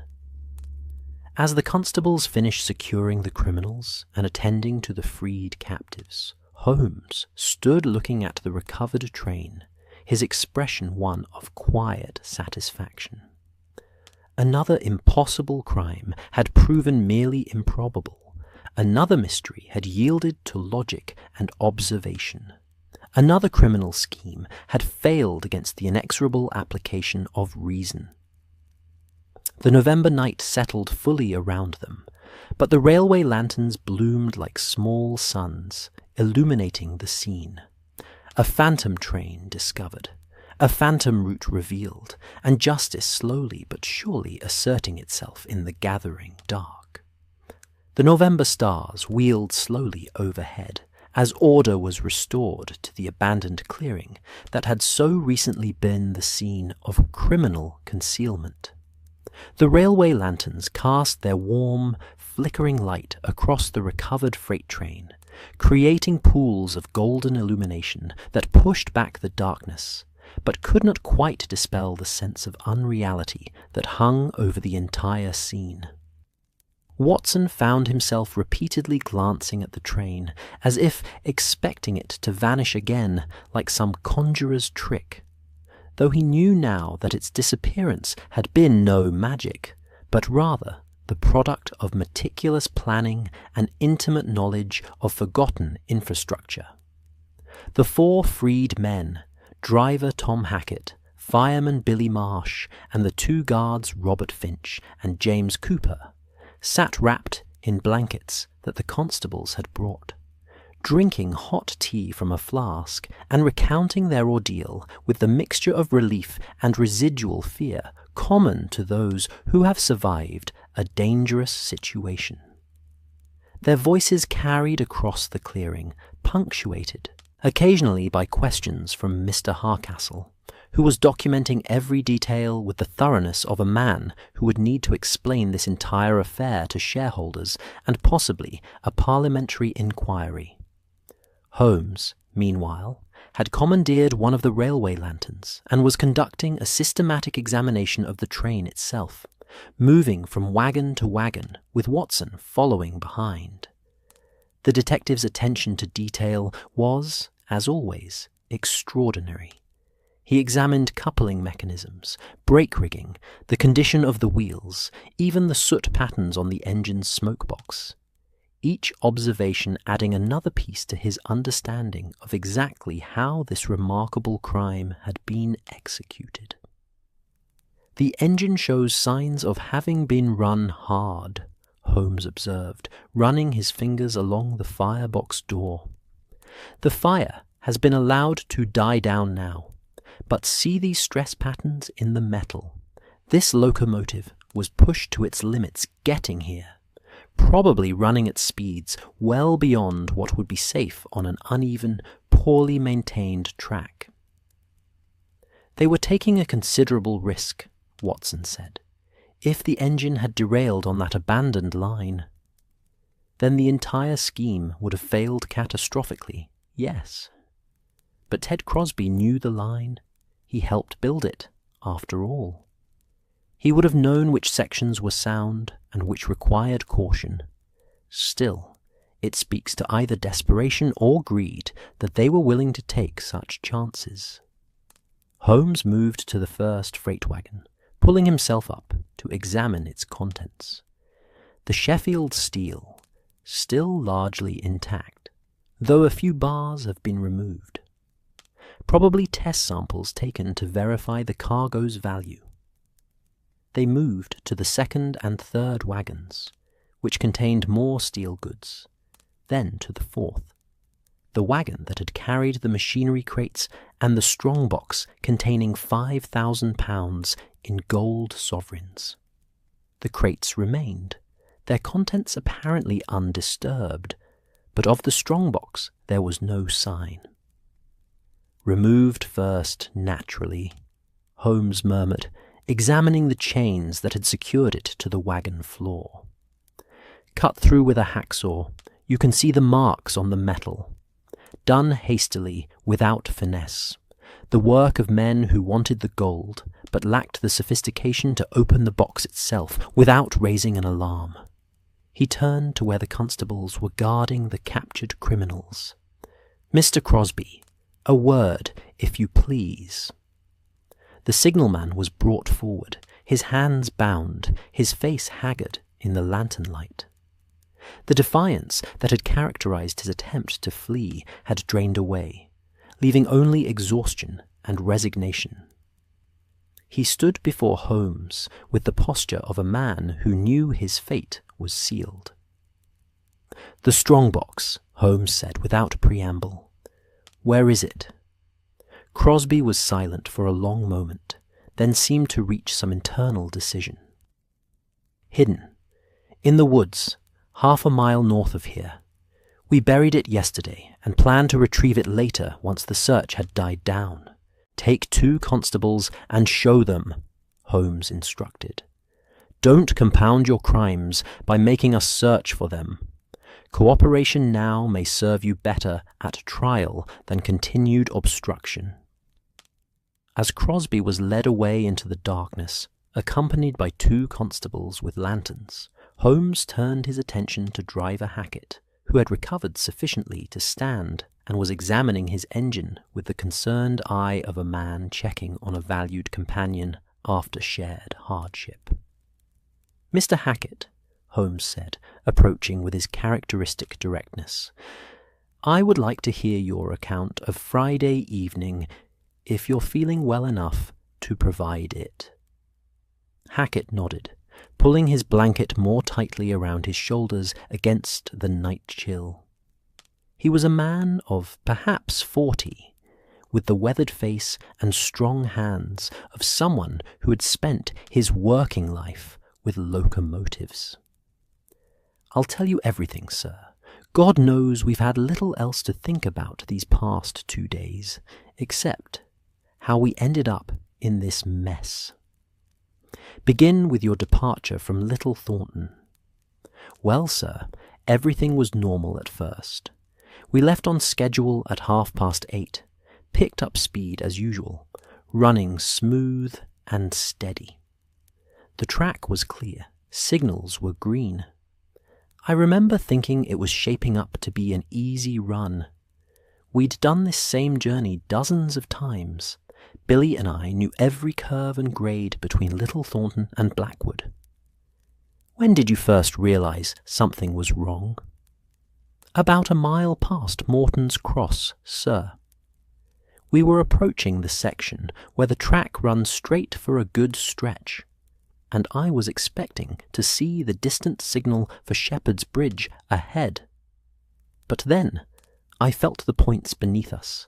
As the constables finished securing the criminals and attending to the freed captives, Holmes stood looking at the recovered train, his expression one of quiet satisfaction. Another impossible crime had proven merely improbable. Another mystery had yielded to logic and observation. Another criminal scheme had failed against the inexorable application of reason. The November night settled fully around them, but the railway lanterns bloomed like small suns, illuminating the scene. A phantom train discovered, a phantom route revealed, and justice slowly but surely asserting itself in the gathering dark. The November stars wheeled slowly overhead, as order was restored to the abandoned clearing that had so recently been the scene of criminal concealment. The railway lanterns cast their warm, flickering light across the recovered freight train, creating pools of golden illumination that pushed back the darkness, but could not quite dispel the sense of unreality that hung over the entire scene. Watson found himself repeatedly glancing at the train, as if expecting it to vanish again like some conjurer's trick, though he knew now that its disappearance had been no magic, but rather the product of meticulous planning and intimate knowledge of forgotten infrastructure. The 4 freed men, driver Tom Hackett, fireman Billy Marsh, and the 2 guards Robert Finch and James Cooper, sat wrapped in blankets that the constables had brought, drinking hot tea from a flask and recounting their ordeal with the mixture of relief and residual fear common to those who have survived a dangerous situation. Their voices carried across the clearing, punctuated occasionally by questions from Mr. Harcastle, who was documenting every detail with the thoroughness of a man who would need to explain this entire affair to shareholders and possibly a parliamentary inquiry. Holmes, meanwhile, had commandeered one of the railway lanterns and was conducting a systematic examination of the train itself, moving from wagon to wagon with Watson following behind. The detective's attention to detail was, as always, extraordinary. He examined coupling mechanisms, brake rigging, the condition of the wheels, even the soot patterns on the engine's smokebox, each observation adding another piece to his understanding of exactly how this remarkable crime had been executed. "The engine shows signs of having been run hard," Holmes observed, running his fingers along the firebox door. "The fire has been allowed to die down now, but see these stress patterns in the metal. This locomotive was pushed to its limits getting here, probably running at speeds well beyond what would be safe on an uneven, poorly maintained track. They were taking a considerable risk, Watson said. If the engine had derailed on that abandoned line, then the entire scheme would have failed catastrophically, yes. But Ted Crosby knew the line. He helped build it, after all. He would have known which sections were sound and which required caution. Still, it speaks to either desperation or greed that they were willing to take such chances. Holmes moved to the first freight wagon, pulling himself up to examine its contents. The Sheffield steel, still largely intact, though a few bars have been removed. Probably test samples taken to verify the cargo's value. They moved to the second and third wagons, which contained more steel goods, then to the fourth, the wagon that had carried the machinery crates and the strongbox containing £5,000 in gold sovereigns. The crates remained, their contents apparently undisturbed, but of the strongbox there was no sign. "Removed first, naturally," Holmes murmured, examining the chains that had secured it to the wagon floor. "Cut through with a hacksaw, you can see the marks on the metal. Done hastily, without finesse. The work of men who wanted the gold, but lacked the sophistication to open the box itself without raising an alarm." He turned to where the constables were guarding the captured criminals. "Mr. Crosby, a word, if you please." The signalman was brought forward, his hands bound, his face haggard in the lantern light. The defiance that had characterized his attempt to flee had drained away, leaving only exhaustion and resignation. He stood before Holmes with the posture of a man who knew his fate was sealed. "The strongbox," Holmes said without preamble. "Where is it?" Crosby was silent for a long moment, then seemed to reach some internal decision. "Hidden. In the woods, half a mile north of here. We buried it yesterday and planned to retrieve it later once the search had died down. Take 2 constables and show them," Holmes instructed. "Don't compound your crimes by making us search for them. Cooperation now may serve you better at trial than continued obstruction." As Crosby was led away into the darkness, accompanied by 2 constables with lanterns, Holmes turned his attention to Driver Hackett, who had recovered sufficiently to stand and was examining his engine with the concerned eye of a man checking on a valued companion after shared hardship. "Mr. Hackett," Holmes said, approaching with his characteristic directness, "I would like to hear your account of Friday evening, if you're feeling well enough to provide it." Hackett nodded, pulling his blanket more tightly around his shoulders against the night chill. He was a man of perhaps 40, with the weathered face and strong hands of someone who had spent his working life with locomotives. "I'll tell you everything, sir. God knows we've had little else to think about these past 2 days, except how we ended up in this mess. Begin with your departure from Little Thornton. Well, sir, everything was normal at first. We left on schedule at 8:30, picked up speed as usual, running smooth and steady. The track was clear, signals were green. I remember thinking it was shaping up to be an easy run. We'd done this same journey dozens of times. Billy and I knew every curve and grade between Little Thornton and Blackwood." "When did you first realize something was wrong?" "About a mile past Morton's Cross, sir. We were approaching the section where the track runs straight for a good stretch, and I was expecting to see the distant signal for Shepherd's Bridge ahead. But then I felt the points beneath us,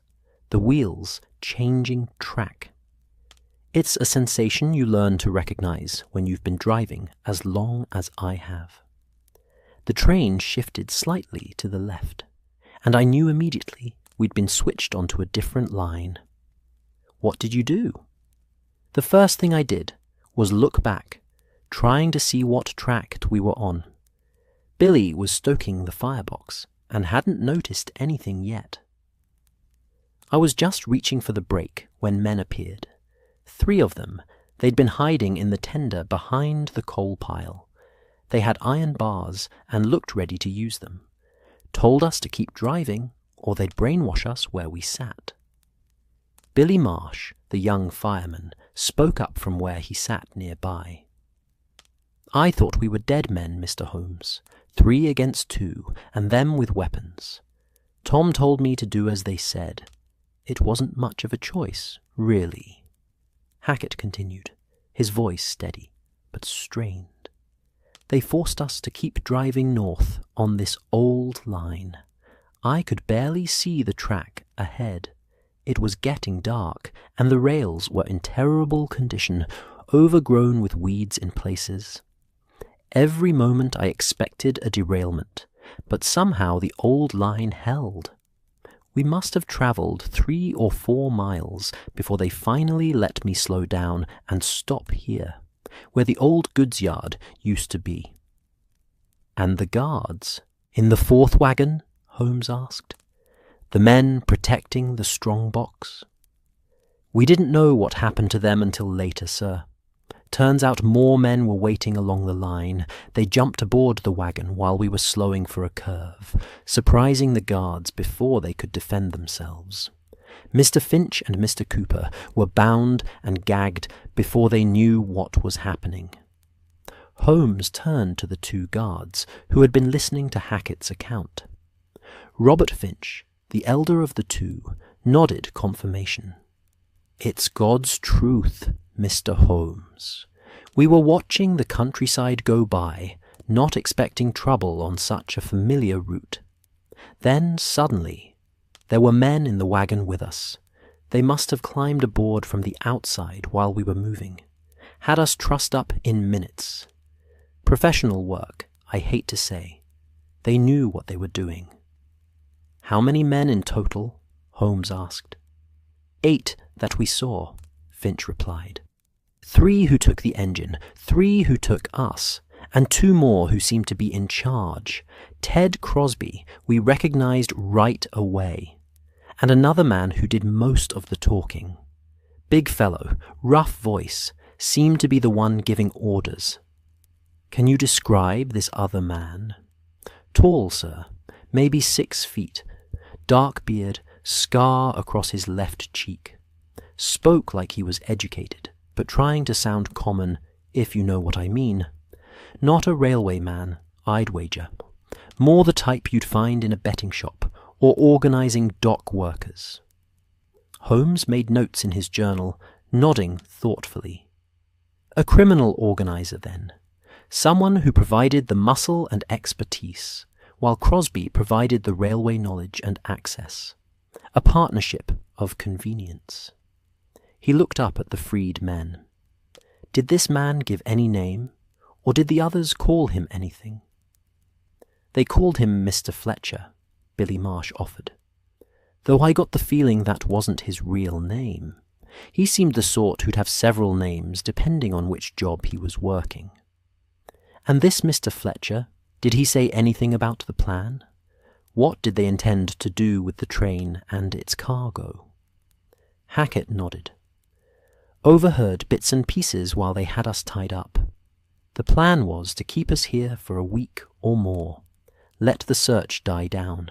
the wheels changing track. It's a sensation you learn to recognize when you've been driving as long as I have. The train shifted slightly to the left, and I knew immediately we'd been switched onto a different line. What did you do? The first thing I did was look back, trying to see what track we were on. Billy was stoking the firebox and hadn't noticed anything yet. I was just reaching for the brake when men appeared. 3 of them. They'd been hiding in the tender behind the coal pile. They had iron bars and looked ready to use them. Told us to keep driving, or they'd brainwash us where we sat. Billy Marsh, the young fireman, spoke up from where he sat nearby. I thought we were dead men, Mr. Holmes, 3 against 2, and them with weapons. Tom told me to do as they said. It wasn't much of a choice, really. Hackett continued, his voice steady, but strained. They forced us to keep driving north on this old line. I could barely see the track ahead. It was getting dark, and the rails were in terrible condition, overgrown with weeds in places. Every moment I expected a derailment, but somehow the old line held. We must have travelled 3 or 4 miles before they finally let me slow down and stop here, where the old goods yard used to be. And the guards? In the 4th wagon? Holmes asked. The men protecting the strong box? We didn't know what happened to them until later, sir. Turns out more men were waiting along the line. They jumped aboard the wagon while we were slowing for a curve, surprising the guards before they could defend themselves. Mr. Finch and Mr. Cooper were bound and gagged before they knew what was happening. Holmes turned to the 2 guards who had been listening to Hackett's account. Robert Finch, the elder of the 2, nodded confirmation. It's God's truth, Mr. Holmes. We were watching the countryside go by, not expecting trouble on such a familiar route. Then, suddenly, there were men in the wagon with us. They must have climbed aboard from the outside while we were moving. Had us trussed up in minutes. Professional work, I hate to say. They knew what they were doing. How many men in total? Holmes asked. 8 that we saw, Finch replied. 3 who took the engine, 3 who took us, and 2 more who seemed to be in charge. Ted Crosby we recognized right away, and another man who did most of the talking. Big fellow, rough voice, seemed to be the one giving orders. Can you describe this other man? Tall, sir, maybe 6 feet, dark beard, scar across his left cheek. Spoke like he was educated, but trying to sound common, if you know what I mean. Not a railway man, I'd wager. More the type you'd find in a betting shop, or organising dock workers. Holmes made notes in his journal, nodding thoughtfully. A criminal organiser, then. Someone who provided the muscle and expertise, while Crosby provided the railway knowledge and access. A partnership of convenience. He looked up at the freed men. Did this man give any name, or did the others call him anything? They called him Mr. Fletcher, Billy Marsh offered, though I got the feeling that wasn't his real name. He seemed the sort who'd have several names depending on which job he was working. And this Mr. Fletcher, did he say anything about the plan? What did they intend to do with the train and its cargo? Hackett nodded. Overheard bits and pieces while they had us tied up. The plan was to keep us here for a week or more, let the search die down.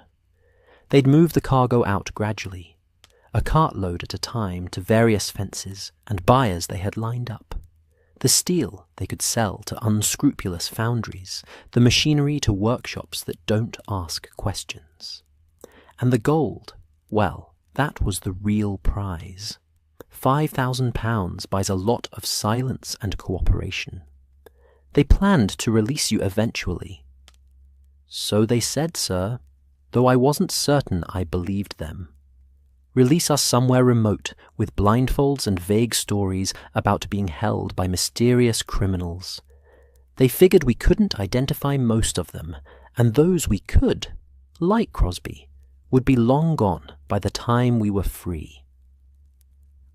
They'd move the cargo out gradually, a cartload at a time to various fences and buyers they had lined up. The steel they could sell to unscrupulous foundries, the machinery to workshops that don't ask questions. And the gold, well, that was the real prize. £5,000 buys a lot of silence and cooperation. They planned to release you eventually. So they said, sir, though I wasn't certain I believed them. Release us somewhere remote with blindfolds and vague stories about being held by mysterious criminals. They figured we couldn't identify most of them, and those we could, like Crosby, would be long gone by the time we were free.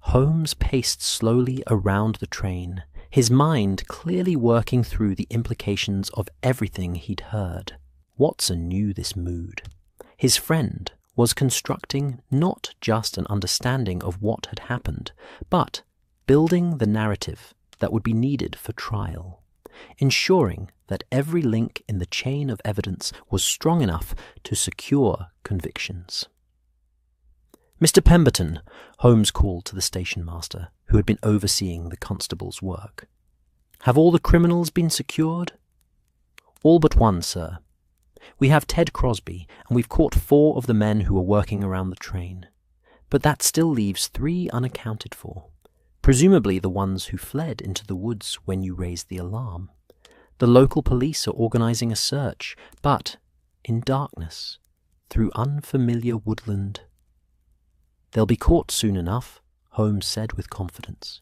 Holmes paced slowly around the train, his mind clearly working through the implications of everything he'd heard. Watson knew this mood. His friend was constructing not just an understanding of what had happened, but building the narrative that would be needed for trial, ensuring that every link in the chain of evidence was strong enough to secure convictions. "Mr. Pemberton," Holmes called to the station master, who had been overseeing the constable's work. "Have all the criminals been secured?" "All but one, sir. We have Ted Crosby, and we've caught 4 of the men who were working around the train. But that still leaves 3 unaccounted for, presumably the ones who fled into the woods when you raised the alarm. The local police are organizing a search, but in darkness, through unfamiliar woodland." "They'll be caught soon enough," Holmes said with confidence.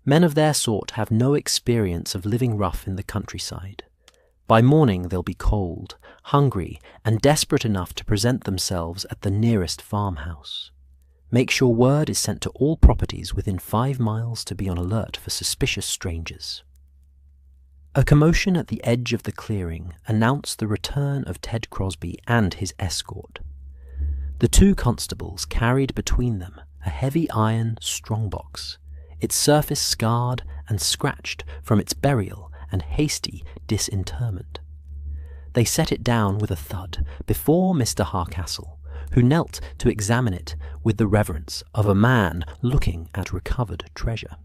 "Men of their sort have no experience of living rough in the countryside. By morning they'll be cold, hungry, and desperate enough to present themselves at the nearest farmhouse. Make sure word is sent to all properties within 5 miles to be on alert for suspicious strangers." A commotion at the edge of the clearing announced the return of Ted Crosby and his escort. The 2 constables carried between them a heavy iron strongbox, its surface scarred and scratched from its burial and hasty disinterment. They set it down with a thud before Mr. Hardcastle, who knelt to examine it with the reverence of a man looking at recovered treasure.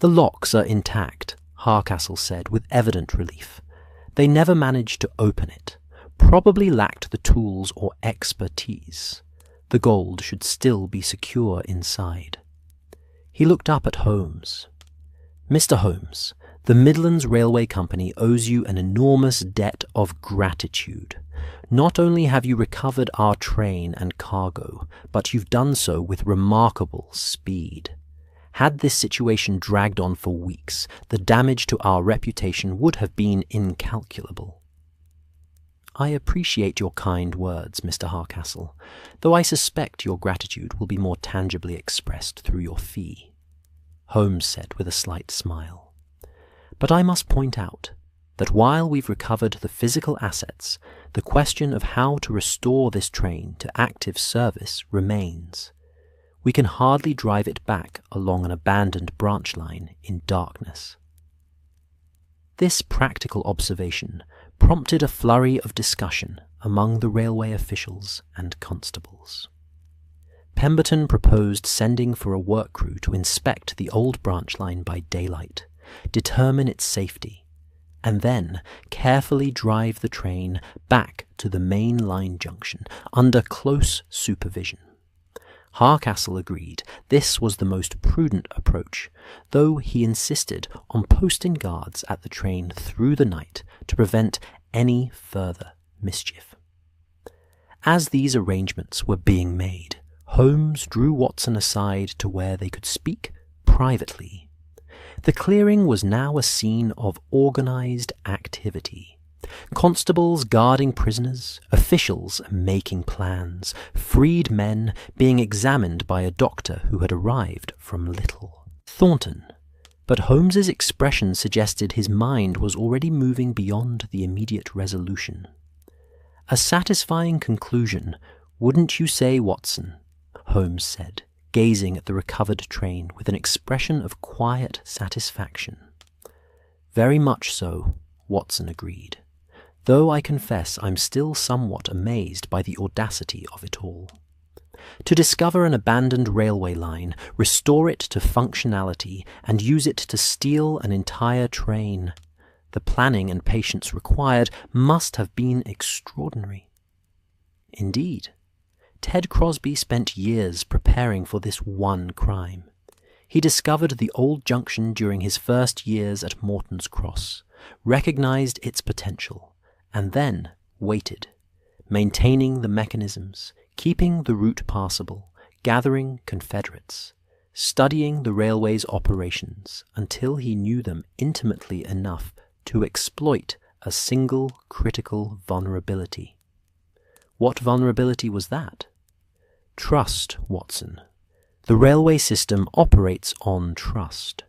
"The locks are intact," Hardcastle said with evident relief. "They never managed to open it. Probably lacked the tools or expertise. The gold should still be secure inside." He looked up at Holmes. "Mr. Holmes, the Midlands Railway Company owes you an enormous debt of gratitude. Not only have you recovered our train and cargo, but you've done so with remarkable speed. Had this situation dragged on for weeks, the damage to our reputation would have been incalculable." "I appreciate your kind words, Mr. Hardcastle, though I suspect your gratitude will be more tangibly expressed through your fee," Holmes said with a slight smile. "But I must point out that while we've recovered the physical assets, the question of how to restore this train to active service remains. We can hardly drive it back along an abandoned branch line in darkness." This practical observation prompted a flurry of discussion among the railway officials and constables. Pemberton proposed sending for a work crew to inspect the old branch line by daylight, determine its safety, and then carefully drive the train back to the main line junction under close supervision. Hardcastle agreed this was the most prudent approach, though he insisted on posting guards at the train through the night to prevent any further mischief. As these arrangements were being made, Holmes drew Watson aside to where they could speak privately. The clearing was now a scene of organized activity. Constables guarding prisoners, officials making plans, freed men being examined by a doctor who had arrived from Little Thornton. But Holmes's expression suggested his mind was already moving beyond the immediate resolution. "A satisfying conclusion, wouldn't you say, Watson?" Holmes said, gazing at the recovered train with an expression of quiet satisfaction. "Very much so," Watson agreed, "though I confess I'm still somewhat amazed by the audacity of it all. To discover an abandoned railway line, restore it to functionality, and use it to steal an entire train. The planning and patience required must have been extraordinary." Indeed, Ted Crosby spent years preparing for this one crime. He discovered the old junction during his first years at Morton's Cross, recognized its potential, and then waited, maintaining the mechanisms, keeping the route passable, gathering Confederates, studying the railway's operations until he knew them intimately enough to exploit a single critical vulnerability. What vulnerability was that? Trust, Watson. The railway system operates on trust.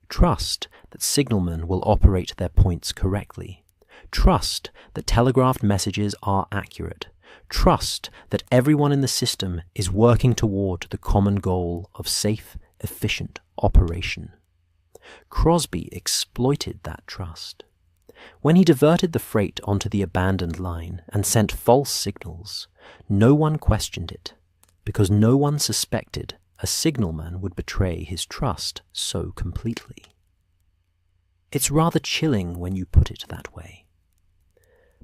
Trust that signalmen will operate their points correctly. Trust that telegraphed messages are accurate. Trust that everyone in the system is working toward the common goal of safe, efficient operation. Crosby exploited that trust. When he diverted the freight onto the abandoned line and sent false signals, no one questioned it, because no one suspected a signalman would betray his trust so completely. It's rather chilling when you put it that way,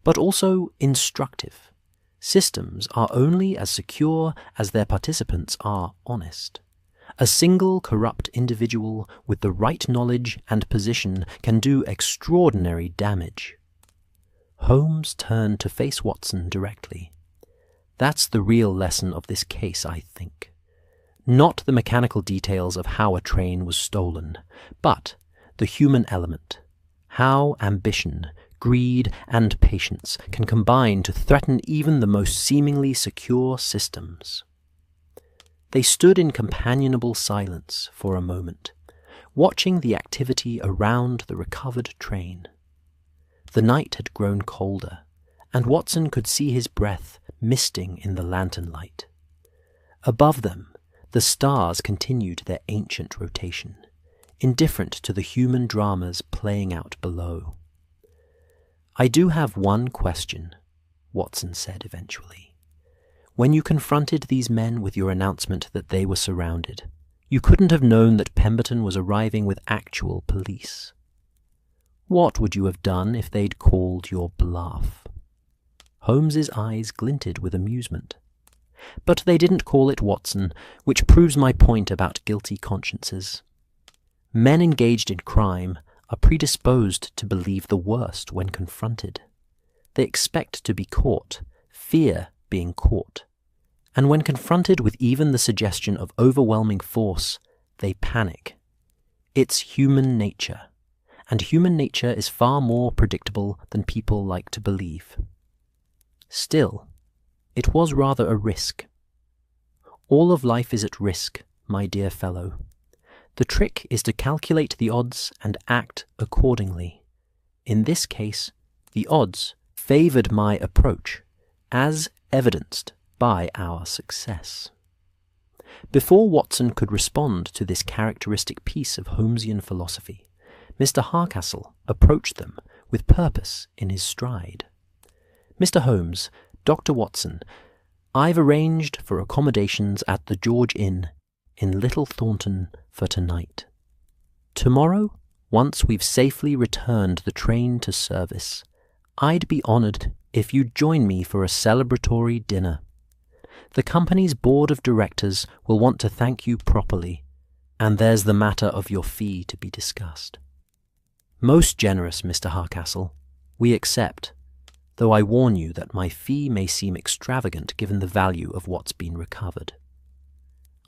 but also instructive. Systems are only as secure as their participants are honest. A single corrupt individual with the right knowledge and position can do extraordinary damage. Holmes turned to face Watson directly. That's the real lesson of this case, I think. Not the mechanical details of how a train was stolen, but the human element. How ambition, greed, and patience can combine to threaten even the most seemingly secure systems. They stood in companionable silence for a moment, watching the activity around the recovered train. The night had grown colder, and Watson could see his breath misting in the lantern light. Above them, the stars continued their ancient rotation, indifferent to the human dramas playing out below. "I do have one question," Watson said eventually. "When you confronted these men with your announcement that they were surrounded, you couldn't have known that Pemberton was arriving with actual police. What would you have done if they'd called your bluff?" Holmes's eyes glinted with amusement. "But they didn't call it, Watson, which proves my point about guilty consciences. Men engaged in crime are predisposed to believe the worst when confronted. They expect to be caught, fear being caught, and when confronted with even the suggestion of overwhelming force, they panic. It's human nature, and human nature is far more predictable than people like to believe. Still, it was rather a risk. All of life is at risk, my dear fellow. The trick is to calculate the odds and act accordingly. In this case, the odds favored my approach, as evidenced by our success." Before Watson could respond to this characteristic piece of Holmesian philosophy, Mr. Hardcastle approached them with purpose in his stride. "Mr. Holmes, Dr. Watson, I've arranged for accommodations at the George Inn in Little Thornton for tonight. Tomorrow, once we've safely returned the train to service, I'd be honored if you'd join me for a celebratory dinner. The company's board of directors will want to thank you properly, and there's the matter of your fee to be discussed." "Most generous, Mr. Hardcastle. We accept, though I warn you that my fee may seem extravagant given the value of what's been recovered."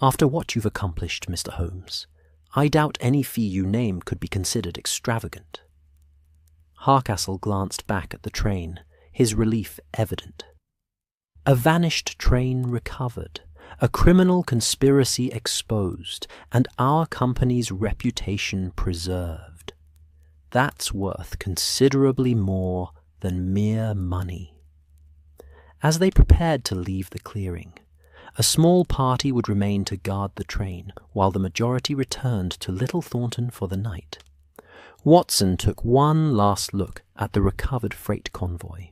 "After what you've accomplished, Mr. Holmes, I doubt any fee you name could be considered extravagant." Hardcastle glanced back at the train, his relief evident. A vanished train recovered, a criminal conspiracy exposed, and our company's reputation preserved. That's worth considerably more than mere money. As they prepared to leave the clearing, a small party would remain to guard the train, while the majority returned to Little Thornton for the night. Watson took one last look at the recovered freight convoy.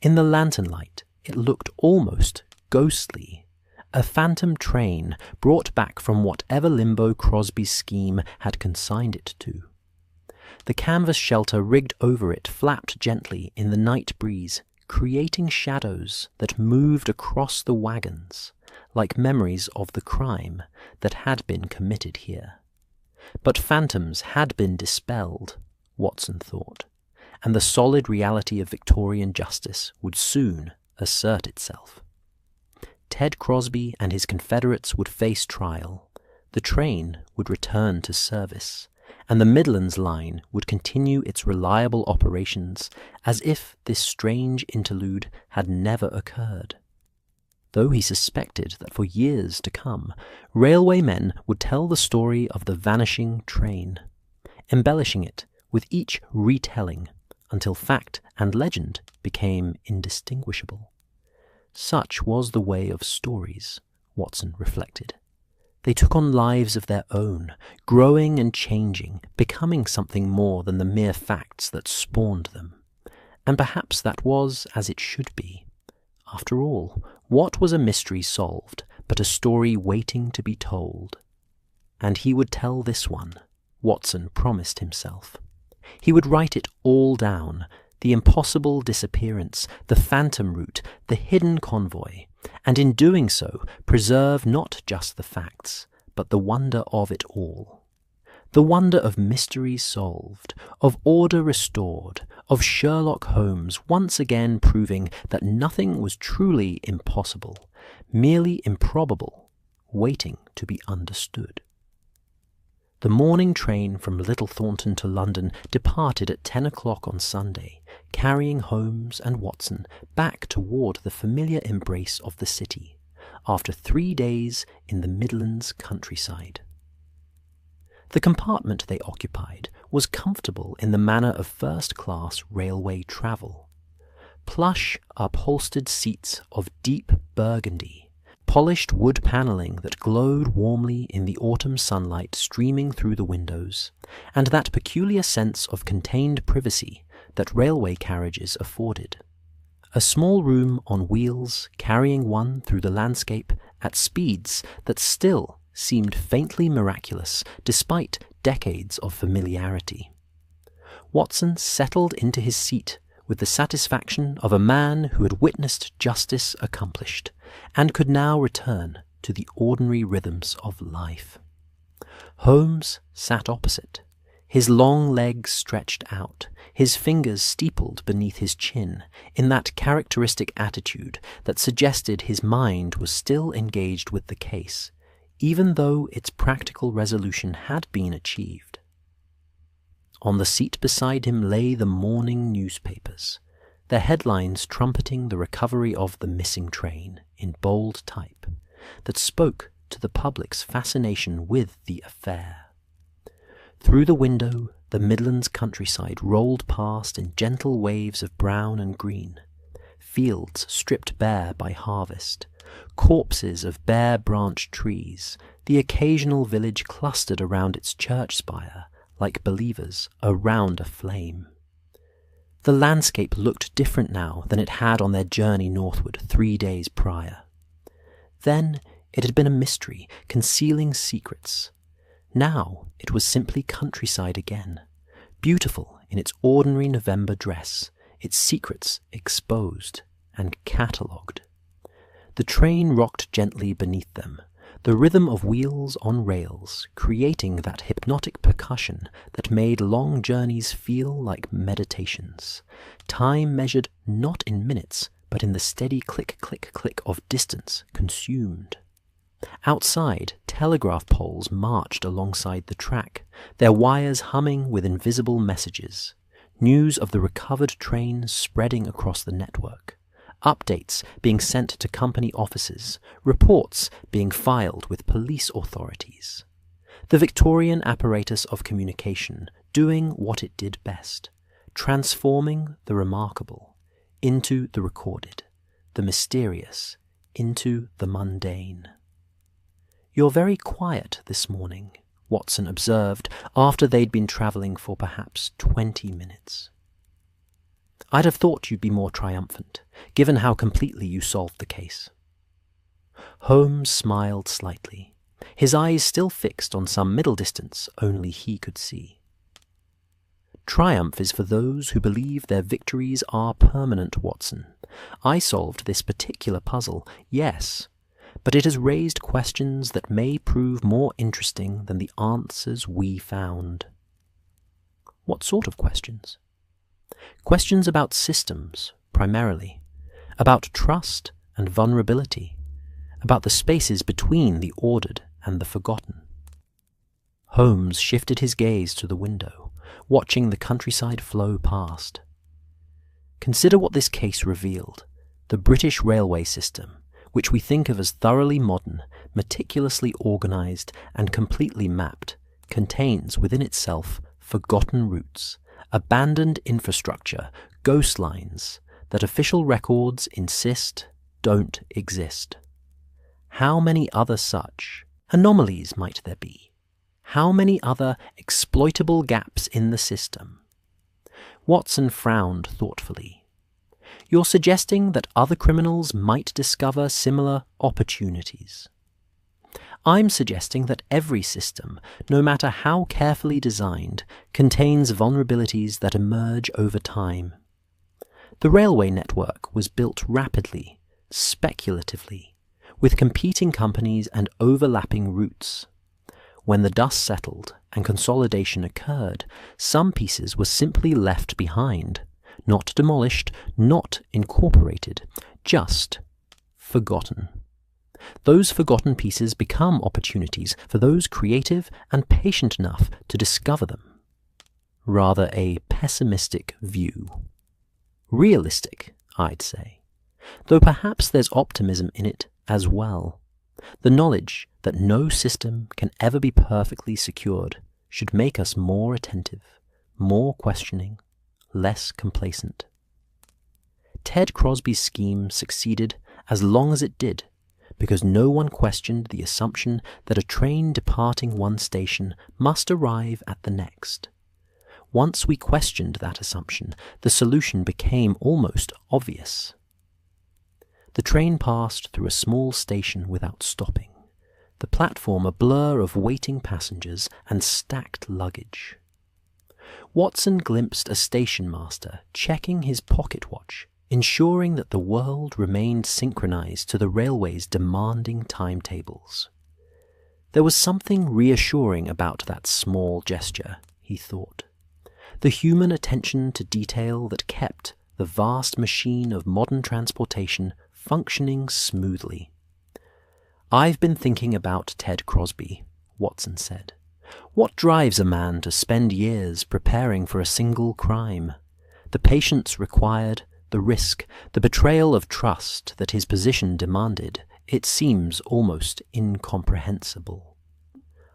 In the lantern light, it looked almost ghostly, a phantom train brought back from whatever limbo Crosby's scheme had consigned it to. The canvas shelter rigged over it flapped gently in the night breeze, creating shadows that moved across the wagons, like memories of the crime that had been committed here. But phantoms had been dispelled, Watson thought, and the solid reality of Victorian justice would soon assert itself. Ted Crosby and his Confederates would face trial, the train would return to service, and the Midlands line would continue its reliable operations as if this strange interlude had never occurred. Though he suspected that for years to come, railwaymen would tell the story of the vanishing train, embellishing it with each retelling until fact and legend became indistinguishable. Such was the way of stories, Watson reflected. They took on lives of their own, growing and changing, becoming something more than the mere facts that spawned them. And perhaps that was as it should be. After all, what was a mystery solved but a story waiting to be told? And he would tell this one, Watson promised himself. He would write it all down, the impossible disappearance, the phantom route, the hidden convoy, and in doing so preserve not just the facts, but the wonder of it all. The wonder of mysteries solved, of order restored, of Sherlock Holmes once again proving that nothing was truly impossible, merely improbable, waiting to be understood. The morning train from Little Thornton to London departed at 10 o'clock on Sunday, carrying Holmes and Watson back toward the familiar embrace of the city, after 3 days in the Midlands countryside. The compartment they occupied was comfortable in the manner of first-class railway travel. Plush, upholstered seats of deep burgundy, polished wood panelling that glowed warmly in the autumn sunlight streaming through the windows, and that peculiar sense of contained privacy that railway carriages afforded. A small room on wheels carrying one through the landscape at speeds that still seemed faintly miraculous despite decades of familiarity. Watson settled into his seat with the satisfaction of a man who had witnessed justice accomplished, and could now return to the ordinary rhythms of life. Holmes sat opposite, his long legs stretched out, his fingers steepled beneath his chin, in that characteristic attitude that suggested his mind was still engaged with the case, even though its practical resolution had been achieved. On the seat beside him lay the morning newspapers, their headlines trumpeting the recovery of the missing train in bold type that spoke to the public's fascination with the affair. Through the window, the Midlands countryside rolled past in gentle waves of brown and green, fields stripped bare by harvest, corpses of bare branched trees, the occasional village clustered around its church spire, like believers around a flame. The landscape looked different now than it had on their journey northward 3 days prior. Then it had been a mystery, concealing secrets. Now it was simply countryside again, beautiful in its ordinary November dress, its secrets exposed and catalogued. The train rocked gently beneath them, the rhythm of wheels on rails creating that hypnotic percussion that made long journeys feel like meditations, time measured not in minutes, but in the steady click-click-click of distance consumed. Outside, telegraph poles marched alongside the track, their wires humming with invisible messages, news of the recovered train spreading across the network, updates being sent to company offices, reports being filed with police authorities. The Victorian apparatus of communication doing what it did best, transforming the remarkable into the recorded, the mysterious into the mundane. "You're very quiet this morning," Watson observed after they'd been travelling for perhaps 20 minutes. "I'd have thought you'd be more triumphant, given how completely you solved the case." Holmes smiled slightly, his eyes still fixed on some middle distance only he could see. "Triumph is for those who believe their victories are permanent, Watson. I solved this particular puzzle, yes, but it has raised questions that may prove more interesting than the answers we found." "What sort of questions?" "Questions about systems, primarily. about trust and vulnerability, about the spaces between the ordered and the forgotten. Holmes shifted his gaze to the window, watching the countryside flow past. Consider what this case revealed. The British railway system, which we think of as thoroughly modern, meticulously organized, and completely mapped, contains within itself forgotten routes, abandoned infrastructure, ghost lines that official records insist don't exist. How many other such anomalies might there be? How many other exploitable gaps in the system? Watson frowned thoughtfully. You're suggesting that other criminals might discover similar opportunities. I'm suggesting that every system, no matter how carefully designed, contains vulnerabilities that emerge over time. The railway network was built rapidly, speculatively, with competing companies and overlapping routes. When the dust settled and consolidation occurred, some pieces were simply left behind, not demolished, not incorporated, just forgotten. Those forgotten pieces become opportunities for those creative and patient enough to discover them. Rather a pessimistic view. Realistic, I'd say, though perhaps there's optimism in it as well. The knowledge that no system can ever be perfectly secured should make us more attentive, more questioning, less complacent. Ted Crosby's scheme succeeded as long as it did, because no one questioned the assumption that a train departing one station must arrive at the next. Once we questioned that assumption, the solution became almost obvious. The train passed through a small station without stopping, the platform a blur of waiting passengers and stacked luggage. Watson glimpsed a station master checking his pocket watch, ensuring that the world remained synchronized to the railway's demanding timetables. There was something reassuring about that small gesture, he thought. The human attention to detail that kept the vast machine of modern transportation functioning smoothly. "I've been thinking about Ted Crosby," Watson said. "What drives a man to spend years preparing for a single crime? The patience required, the risk, the betrayal of trust that his position demanded. It seems almost incomprehensible."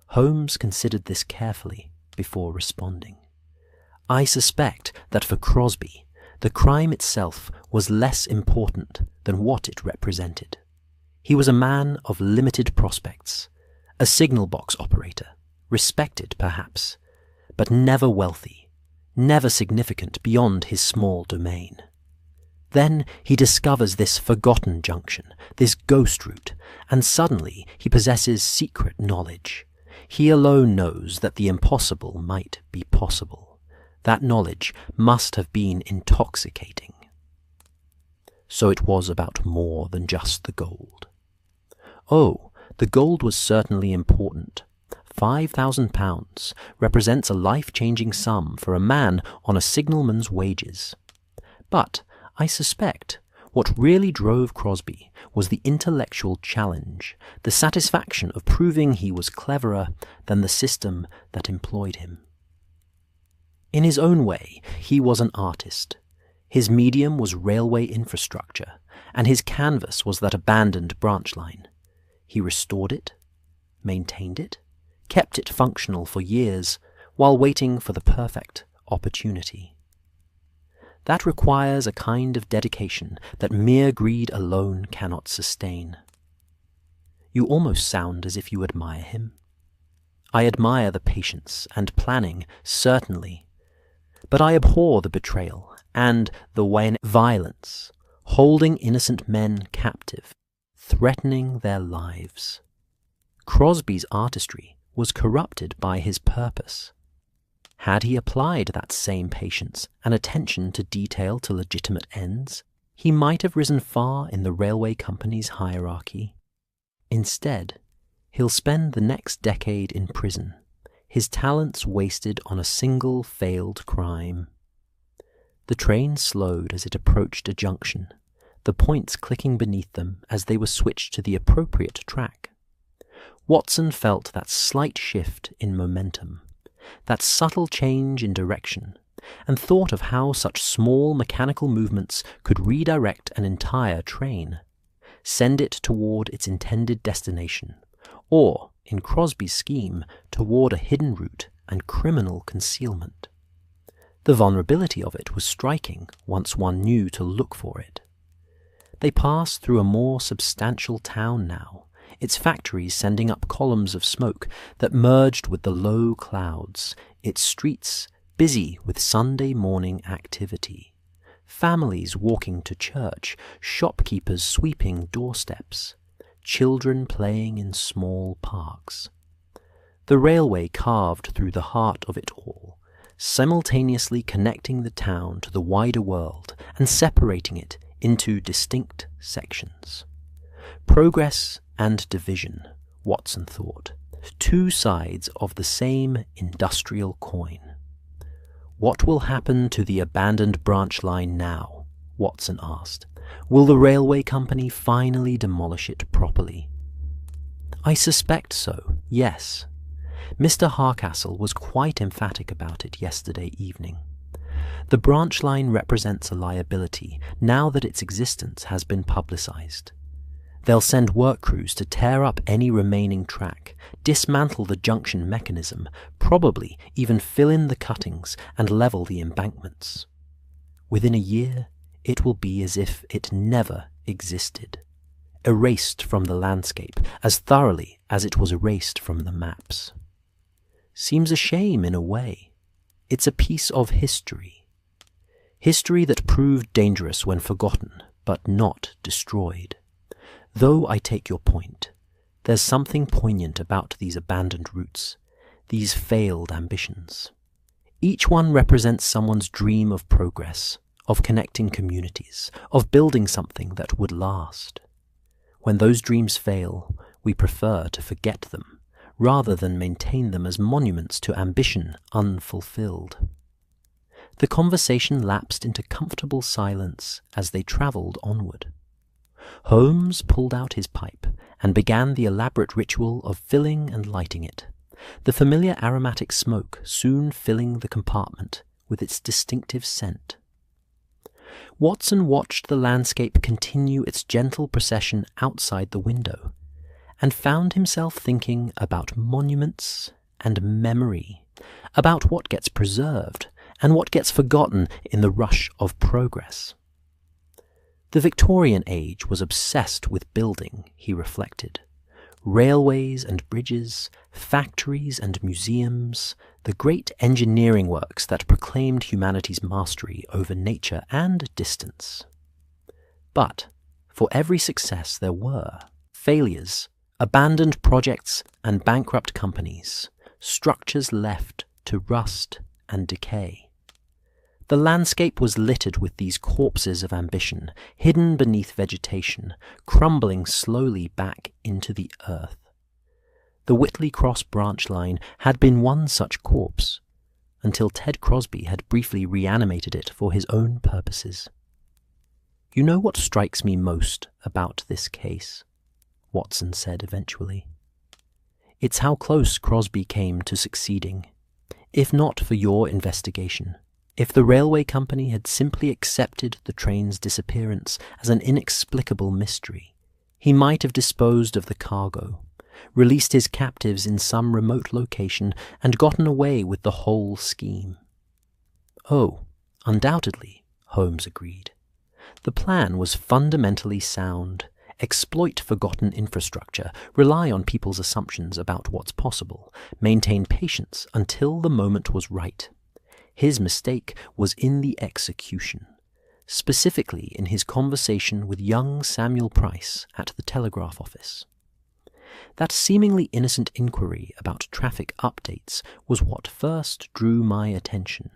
Holmes considered this carefully before responding. "I suspect that for Crosby, the crime itself was less important than what it represented. He was a man of limited prospects, a signal box operator, respected perhaps, but never wealthy, never significant beyond his small domain. Then he discovers this forgotten junction, this ghost route, and suddenly he possesses secret knowledge. He alone knows that the impossible might be possible. That knowledge must have been intoxicating. So it was about more than just the gold. Oh, the gold was certainly important. £5,000 represents a life-changing sum for a man on a signalman's wages. But I suspect what really drove Crosby was the intellectual challenge, the satisfaction of proving he was cleverer than the system that employed him. In his own way, he was an artist. His medium was railway infrastructure, and his canvas was that abandoned branch line. He restored it, maintained it, kept it functional for years, while waiting for the perfect opportunity. That requires a kind of dedication that mere greed alone cannot sustain. You almost sound as if you admire him. I admire the patience and planning, certainly, but I abhor the betrayal and the violence, holding innocent men captive, threatening their lives. Crosby's artistry was corrupted by his purpose. Had he applied that same patience and attention to detail to legitimate ends, he might have risen far in the railway company's hierarchy. Instead, he'll spend the next decade in prison, his talents wasted on a single failed crime. The train slowed as it approached a junction. the points clicking beneath them as they were switched to the appropriate track. Watson felt that slight shift in momentum, that subtle change in direction, and thought of how such small mechanical movements could redirect an entire train, send it toward its intended destination, or, in Crosby's scheme, toward a hidden route and criminal concealment. The vulnerability of it was striking once one knew to look for it. They passed through a more substantial town now, its factories sending up columns of smoke that merged with the low clouds, its streets busy with Sunday morning activity, families walking to church, shopkeepers sweeping doorsteps, children playing in small parks. The railway carved through the heart of it all, simultaneously connecting the town to the wider world and separating it into distinct sections. Progress and division, Watson thought, two sides of the same industrial coin. What will happen to the abandoned branch line now? Watson asked. Will the railway company finally demolish it properly? I suspect so, yes. Mr. Harcastle was quite emphatic about it yesterday evening. The branch line represents a liability now that its existence has been publicized. They'll send work crews to tear up any remaining track, dismantle the junction mechanism, probably even fill in the cuttings and level the embankments. Within a year, it will be as if it never existed, erased from the landscape as thoroughly as it was erased from the maps. Seems a shame in a way. It's a piece of history. History that proved dangerous when forgotten, but not destroyed. Though I take your point, there's something poignant about these abandoned routes, these failed ambitions. Each one represents someone's dream of progress, of connecting communities, of building something that would last. When those dreams fail, we prefer to forget them, rather than maintain them as monuments to ambition unfulfilled. The conversation lapsed into comfortable silence as they travelled onward. Holmes pulled out his pipe and began the elaborate ritual of filling and lighting it, the familiar aromatic smoke soon filling the compartment with its distinctive scent. Watson watched the landscape continue its gentle procession outside the window, and found himself thinking about monuments and memory, about what gets preserved and what gets forgotten in the rush of progress. The Victorian age was obsessed with building, he reflected. Railways and bridges, factories and museums, the great engineering works that proclaimed humanity's mastery over nature and distance. But for every success there were failures, abandoned projects and bankrupt companies, structures left to rust and decay. The landscape was littered with these corpses of ambition, hidden beneath vegetation, crumbling slowly back into the earth. The Whitley Cross branch line had been one such corpse, until Ted Crosby had briefly reanimated it for his own purposes. You know what strikes me most about this case? Watson said eventually. It's how close Crosby came to succeeding, if not for your investigation. If the railway company had simply accepted the train's disappearance as an inexplicable mystery, he might have disposed of the cargo, released his captives in some remote location, and gotten away with the whole scheme. Oh, undoubtedly, Holmes agreed. The plan was fundamentally sound. Exploit forgotten infrastructure, rely on people's assumptions about what's possible, maintain patience until the moment was right. His mistake was in the execution, specifically in his conversation with young Samuel Price at the telegraph office. That seemingly innocent inquiry about traffic updates was what first drew my attention.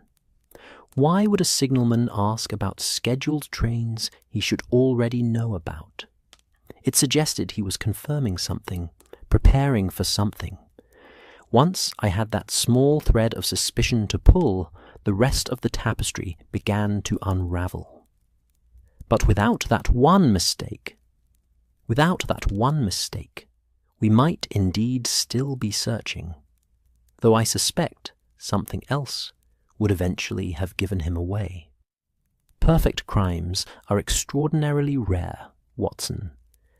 Why would a signalman ask about scheduled trains he should already know about? It suggested he was confirming something, preparing for something. Once I had that small thread of suspicion to pull, the rest of the tapestry began to unravel. But without that one mistake, we might indeed still be searching, though I suspect something else would eventually have given him away. Perfect crimes are extraordinarily rare, Watson,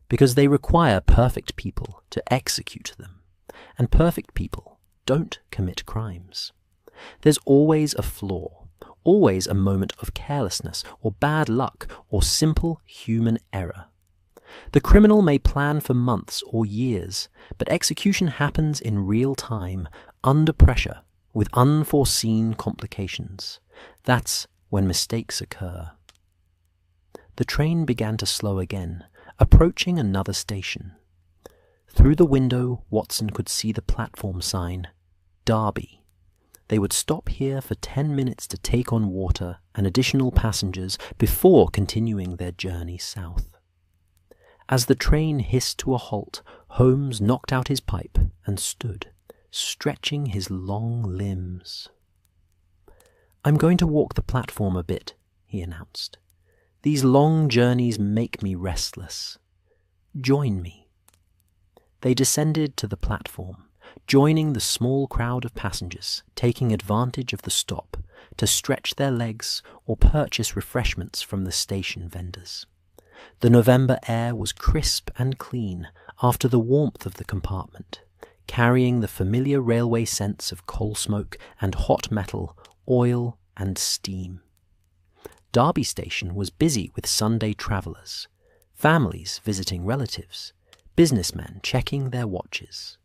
because they require perfect people to execute them, and perfect people don't commit crimes. There's always a flaw, always a moment of carelessness or bad luck or simple human error. The criminal may plan for months or years, but execution happens in real time, under pressure, with unforeseen complications. That's when mistakes occur. The train began to slow again, approaching another station. Through the window, Watson could see the platform sign, Derby. They would stop here for 10 minutes to take on water and additional passengers before continuing their journey south. As the train hissed to a halt, Holmes knocked out his pipe and stood, stretching his long limbs. "I'm going to walk the platform a bit," he announced. "These long journeys make me restless. Join me." They descended to the platform, joining the small crowd of passengers, taking advantage of the stop to stretch their legs or purchase refreshments from the station vendors. The November air was crisp and clean after the warmth of the compartment, carrying the familiar railway scents of coal smoke and hot metal, oil and steam. Derby Station was busy with Sunday travellers, families visiting relatives, businessmen checking their watches,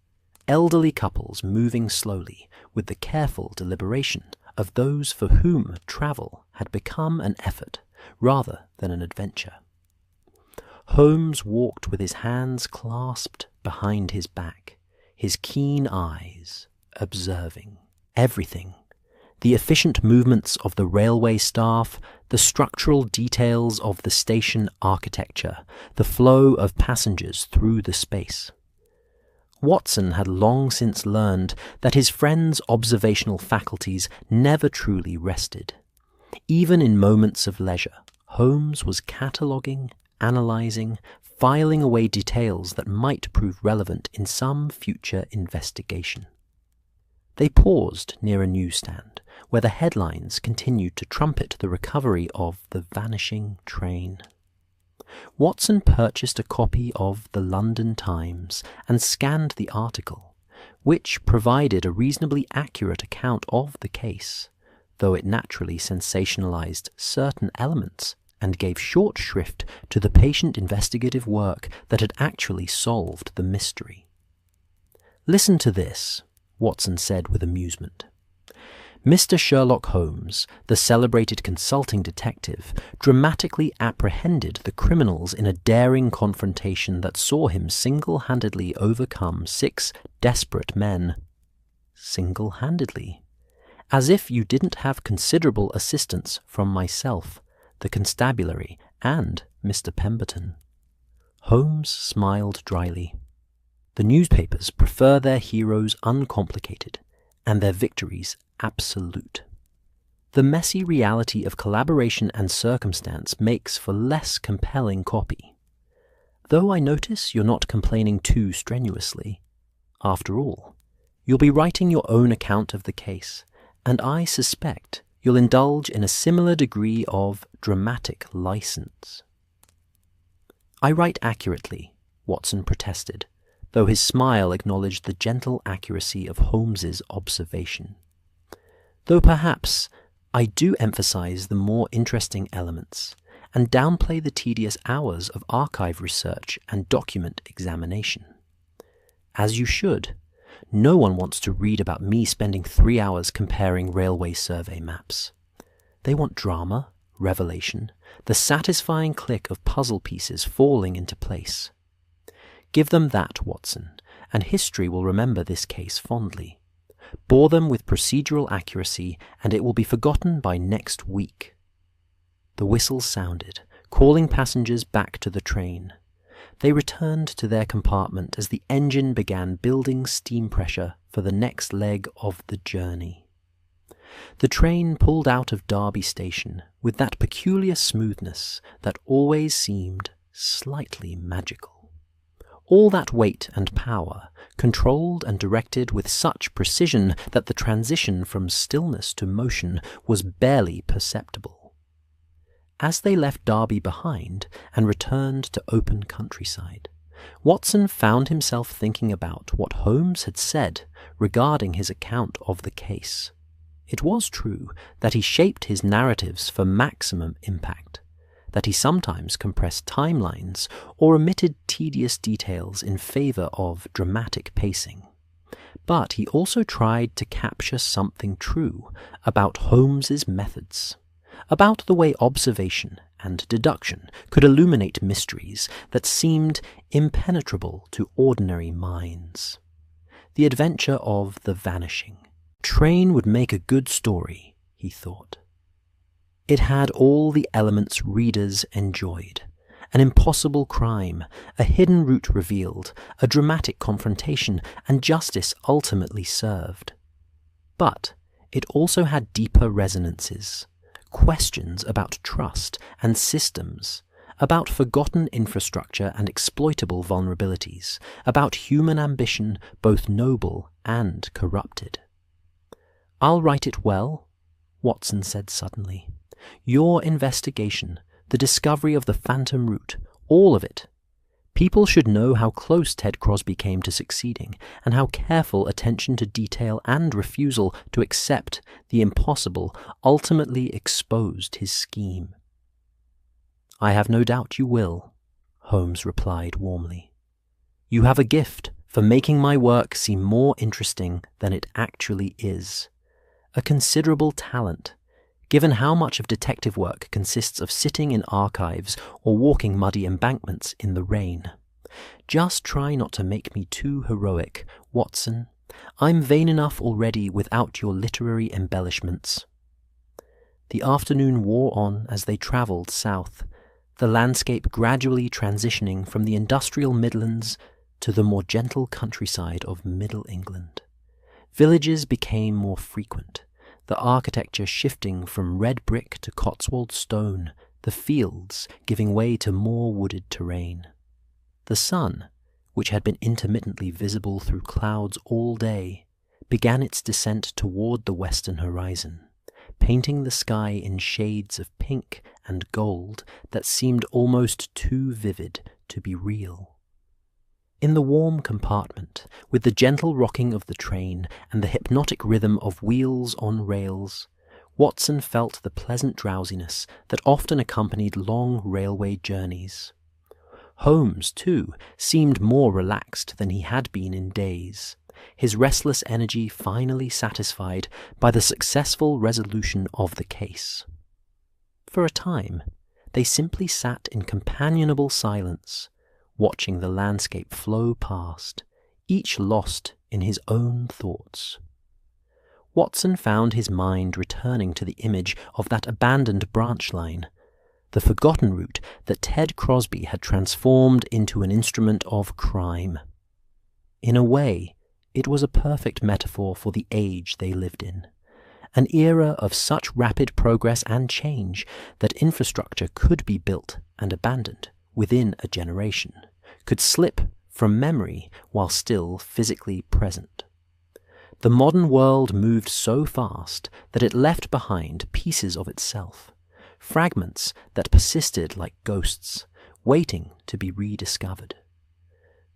elderly couples moving slowly with the careful deliberation of those for whom travel had become an effort rather than an adventure. Holmes walked with his hands clasped behind his back, his keen eyes observing everything, the efficient movements of the railway staff, the structural details of the station architecture, the flow of passengers through the space. Watson had long since learned that his friend's observational faculties never truly rested. Even in moments of leisure, Holmes was cataloguing, analysing, filing away details that might prove relevant in some future investigation. They paused near a newsstand, where the headlines continued to trumpet the recovery of the vanishing train. Watson purchased a copy of the London Times and scanned the article, which provided a reasonably accurate account of the case, though it naturally sensationalized certain elements and gave short shrift to the patient investigative work that had actually solved the mystery. "Listen to this," Watson said with amusement. Mr. Sherlock Holmes, the celebrated consulting detective, dramatically apprehended the criminals in a daring confrontation that saw him single-handedly overcome 6 desperate men. Single-handedly. As if you didn't have considerable assistance from myself, the constabulary, and Mr. Pemberton. Holmes smiled dryly. The newspapers prefer their heroes uncomplicated, and their victories absolute. The messy reality of collaboration and circumstance makes for less compelling copy. Though I notice you're not complaining too strenuously. After all, you'll be writing your own account of the case, and I suspect you'll indulge in a similar degree of dramatic license. "I write accurately," Watson protested, though his smile acknowledged the gentle accuracy of Holmes's observation. "Though perhaps I do emphasize the more interesting elements, and downplay the tedious hours of archive research and document examination. As you should. No one wants to read about me spending 3 hours comparing railway survey maps. They want drama, revelation, the satisfying click of puzzle pieces falling into place. Give them that, Watson, and history will remember this case fondly. Bore them with procedural accuracy, and it will be forgotten by next week." The whistle sounded, calling passengers back to the train. They returned to their compartment as the engine began building steam pressure for the next leg of the journey. The train pulled out of Derby Station with that peculiar smoothness that always seemed slightly magical. All that weight and power, controlled and directed with such precision that the transition from stillness to motion was barely perceptible. As they left Derby behind and returned to open countryside, Watson found himself thinking about what Holmes had said regarding his account of the case. It was true that he shaped his narratives for maximum impact, that he sometimes compressed timelines or omitted tedious details in favor of dramatic pacing. But he also tried to capture something true about Holmes's methods, about the way observation and deduction could illuminate mysteries that seemed impenetrable to ordinary minds. The adventure of the Vanishing train would make a good story, he thought. It had all the elements readers enjoyed: an impossible crime, a hidden route revealed, a dramatic confrontation, and justice ultimately served. But it also had deeper resonances, questions about trust and systems, about forgotten infrastructure and exploitable vulnerabilities, about human ambition, both noble and corrupted. "I'll write it well," Watson said suddenly. "Your investigation, the discovery of the phantom route, all of it. People should know how close Ted Crosby came to succeeding, and how careful attention to detail and refusal to accept the impossible ultimately exposed his scheme." "I have no doubt you will," Holmes replied warmly. "You have a gift for making my work seem more interesting than it actually is. A considerable talent, given how much of detective work consists of sitting in archives or walking muddy embankments in the rain. Just try not to make me too heroic, Watson. I'm vain enough already without your literary embellishments." The afternoon wore on as they travelled south, the landscape gradually transitioning from the industrial Midlands to the more gentle countryside of Middle England. Villages became more frequent, the architecture shifting from red brick to Cotswold stone, the fields giving way to more wooded terrain. The sun, which had been intermittently visible through clouds all day, began its descent toward the western horizon, painting the sky in shades of pink and gold that seemed almost too vivid to be real. In the warm compartment, with the gentle rocking of the train and the hypnotic rhythm of wheels on rails, Watson felt the pleasant drowsiness that often accompanied long railway journeys. Holmes, too, seemed more relaxed than he had been in days, his restless energy finally satisfied by the successful resolution of the case. For a time, they simply sat in companionable silence, watching the landscape flow past, each lost in his own thoughts. Watson found his mind returning to the image of that abandoned branch line, the forgotten route that Ted Crosby had transformed into an instrument of crime. In a way, it was a perfect metaphor for the age they lived in, an era of such rapid progress and change that infrastructure could be built and abandoned within a generation, could slip from memory while still physically present. The modern world moved so fast that it left behind pieces of itself, fragments that persisted like ghosts, waiting to be rediscovered.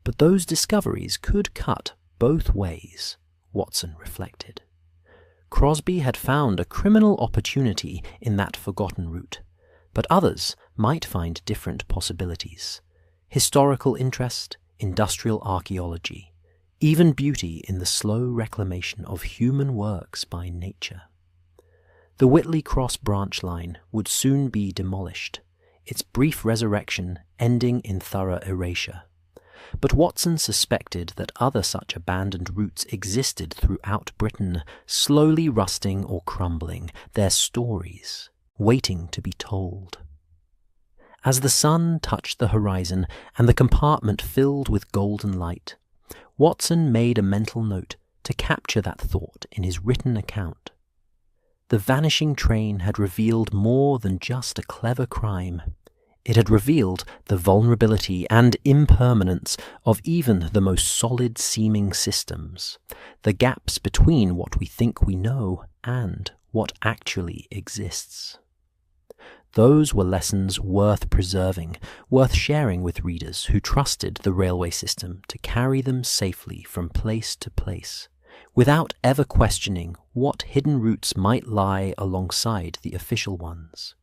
But those discoveries could cut both ways, Watson reflected. Crosby had found a criminal opportunity in that forgotten route, but others might find different possibilities: historical interest, industrial archaeology, even beauty in the slow reclamation of human works by nature. The Whitley Cross branch line would soon be demolished, its brief resurrection ending in thorough erasure. But Watson suspected that other such abandoned routes existed throughout Britain, slowly rusting or crumbling, their stories waiting to be told. As the sun touched the horizon and the compartment filled with golden light, Watson made a mental note to capture that thought in his written account. The vanishing train had revealed more than just a clever crime. It had revealed the vulnerability and impermanence of even the most solid-seeming systems, the gaps between what we think we know and what actually exists. Those were lessons worth preserving, worth sharing with readers who trusted the railway system to carry them safely from place to place, without ever questioning what hidden routes might lie alongside the official ones.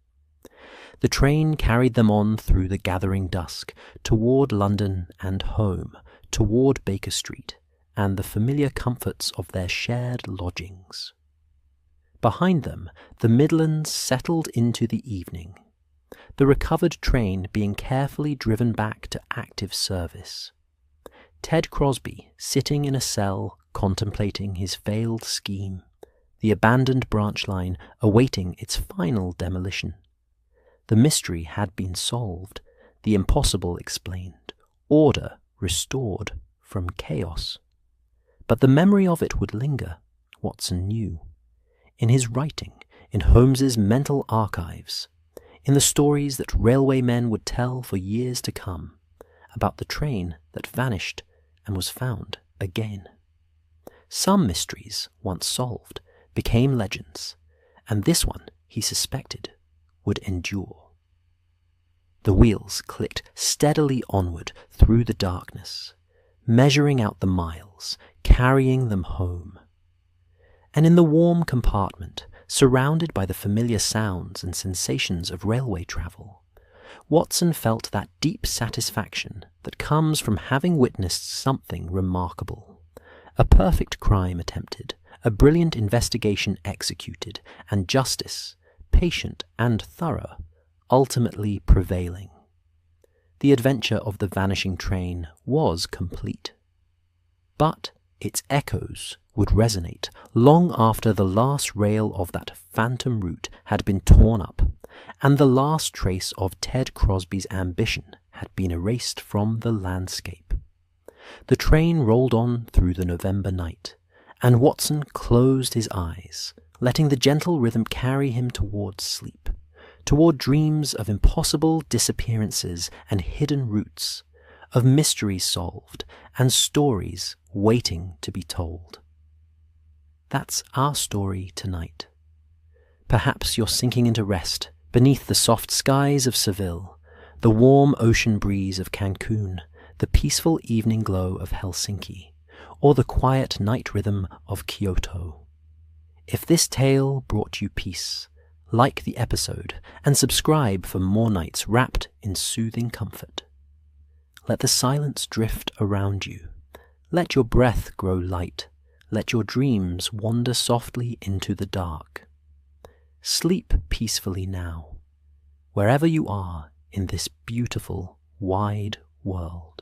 The train carried them on through the gathering dusk, toward London and home, toward Baker Street, and the familiar comforts of their shared lodgings. Behind them, the Midlands settled into the evening, the recovered train being carefully driven back to active service. Ted Crosby sitting in a cell contemplating his failed scheme, the abandoned branch line awaiting its final demolition. The mystery had been solved, the impossible explained, order restored from chaos. But the memory of it would linger, Watson knew. In his writing, in Holmes's mental archives, in the stories that railway men would tell for years to come, about the train that vanished and was found again. Some mysteries, once solved, became legends, and this one, he suspected, would endure. The wheels clicked steadily onward through the darkness, measuring out the miles, carrying them home. And in the warm compartment, surrounded by the familiar sounds and sensations of railway travel, Watson felt that deep satisfaction that comes from having witnessed something remarkable. A perfect crime attempted, a brilliant investigation executed, and justice, patient and thorough, ultimately prevailing. The adventure of the vanishing train was complete. But its echoes would resonate long after the last rail of that phantom route had been torn up, and the last trace of Ted Crosby's ambition had been erased from the landscape. The train rolled on through the November night, and Watson closed his eyes, letting the gentle rhythm carry him towards sleep, toward dreams of impossible disappearances and hidden routes, of mysteries solved and stories waiting to be told. That's our story tonight. Perhaps you're sinking into rest beneath the soft skies of Seville, the warm ocean breeze of Cancun, the peaceful evening glow of Helsinki, or the quiet night rhythm of Kyoto. If this tale brought you peace, like the episode and subscribe for more nights wrapped in soothing comfort. Let the silence drift around you. Let your breath grow light. Let your dreams wander softly into the dark. Sleep peacefully now, wherever you are in this beautiful, wide world.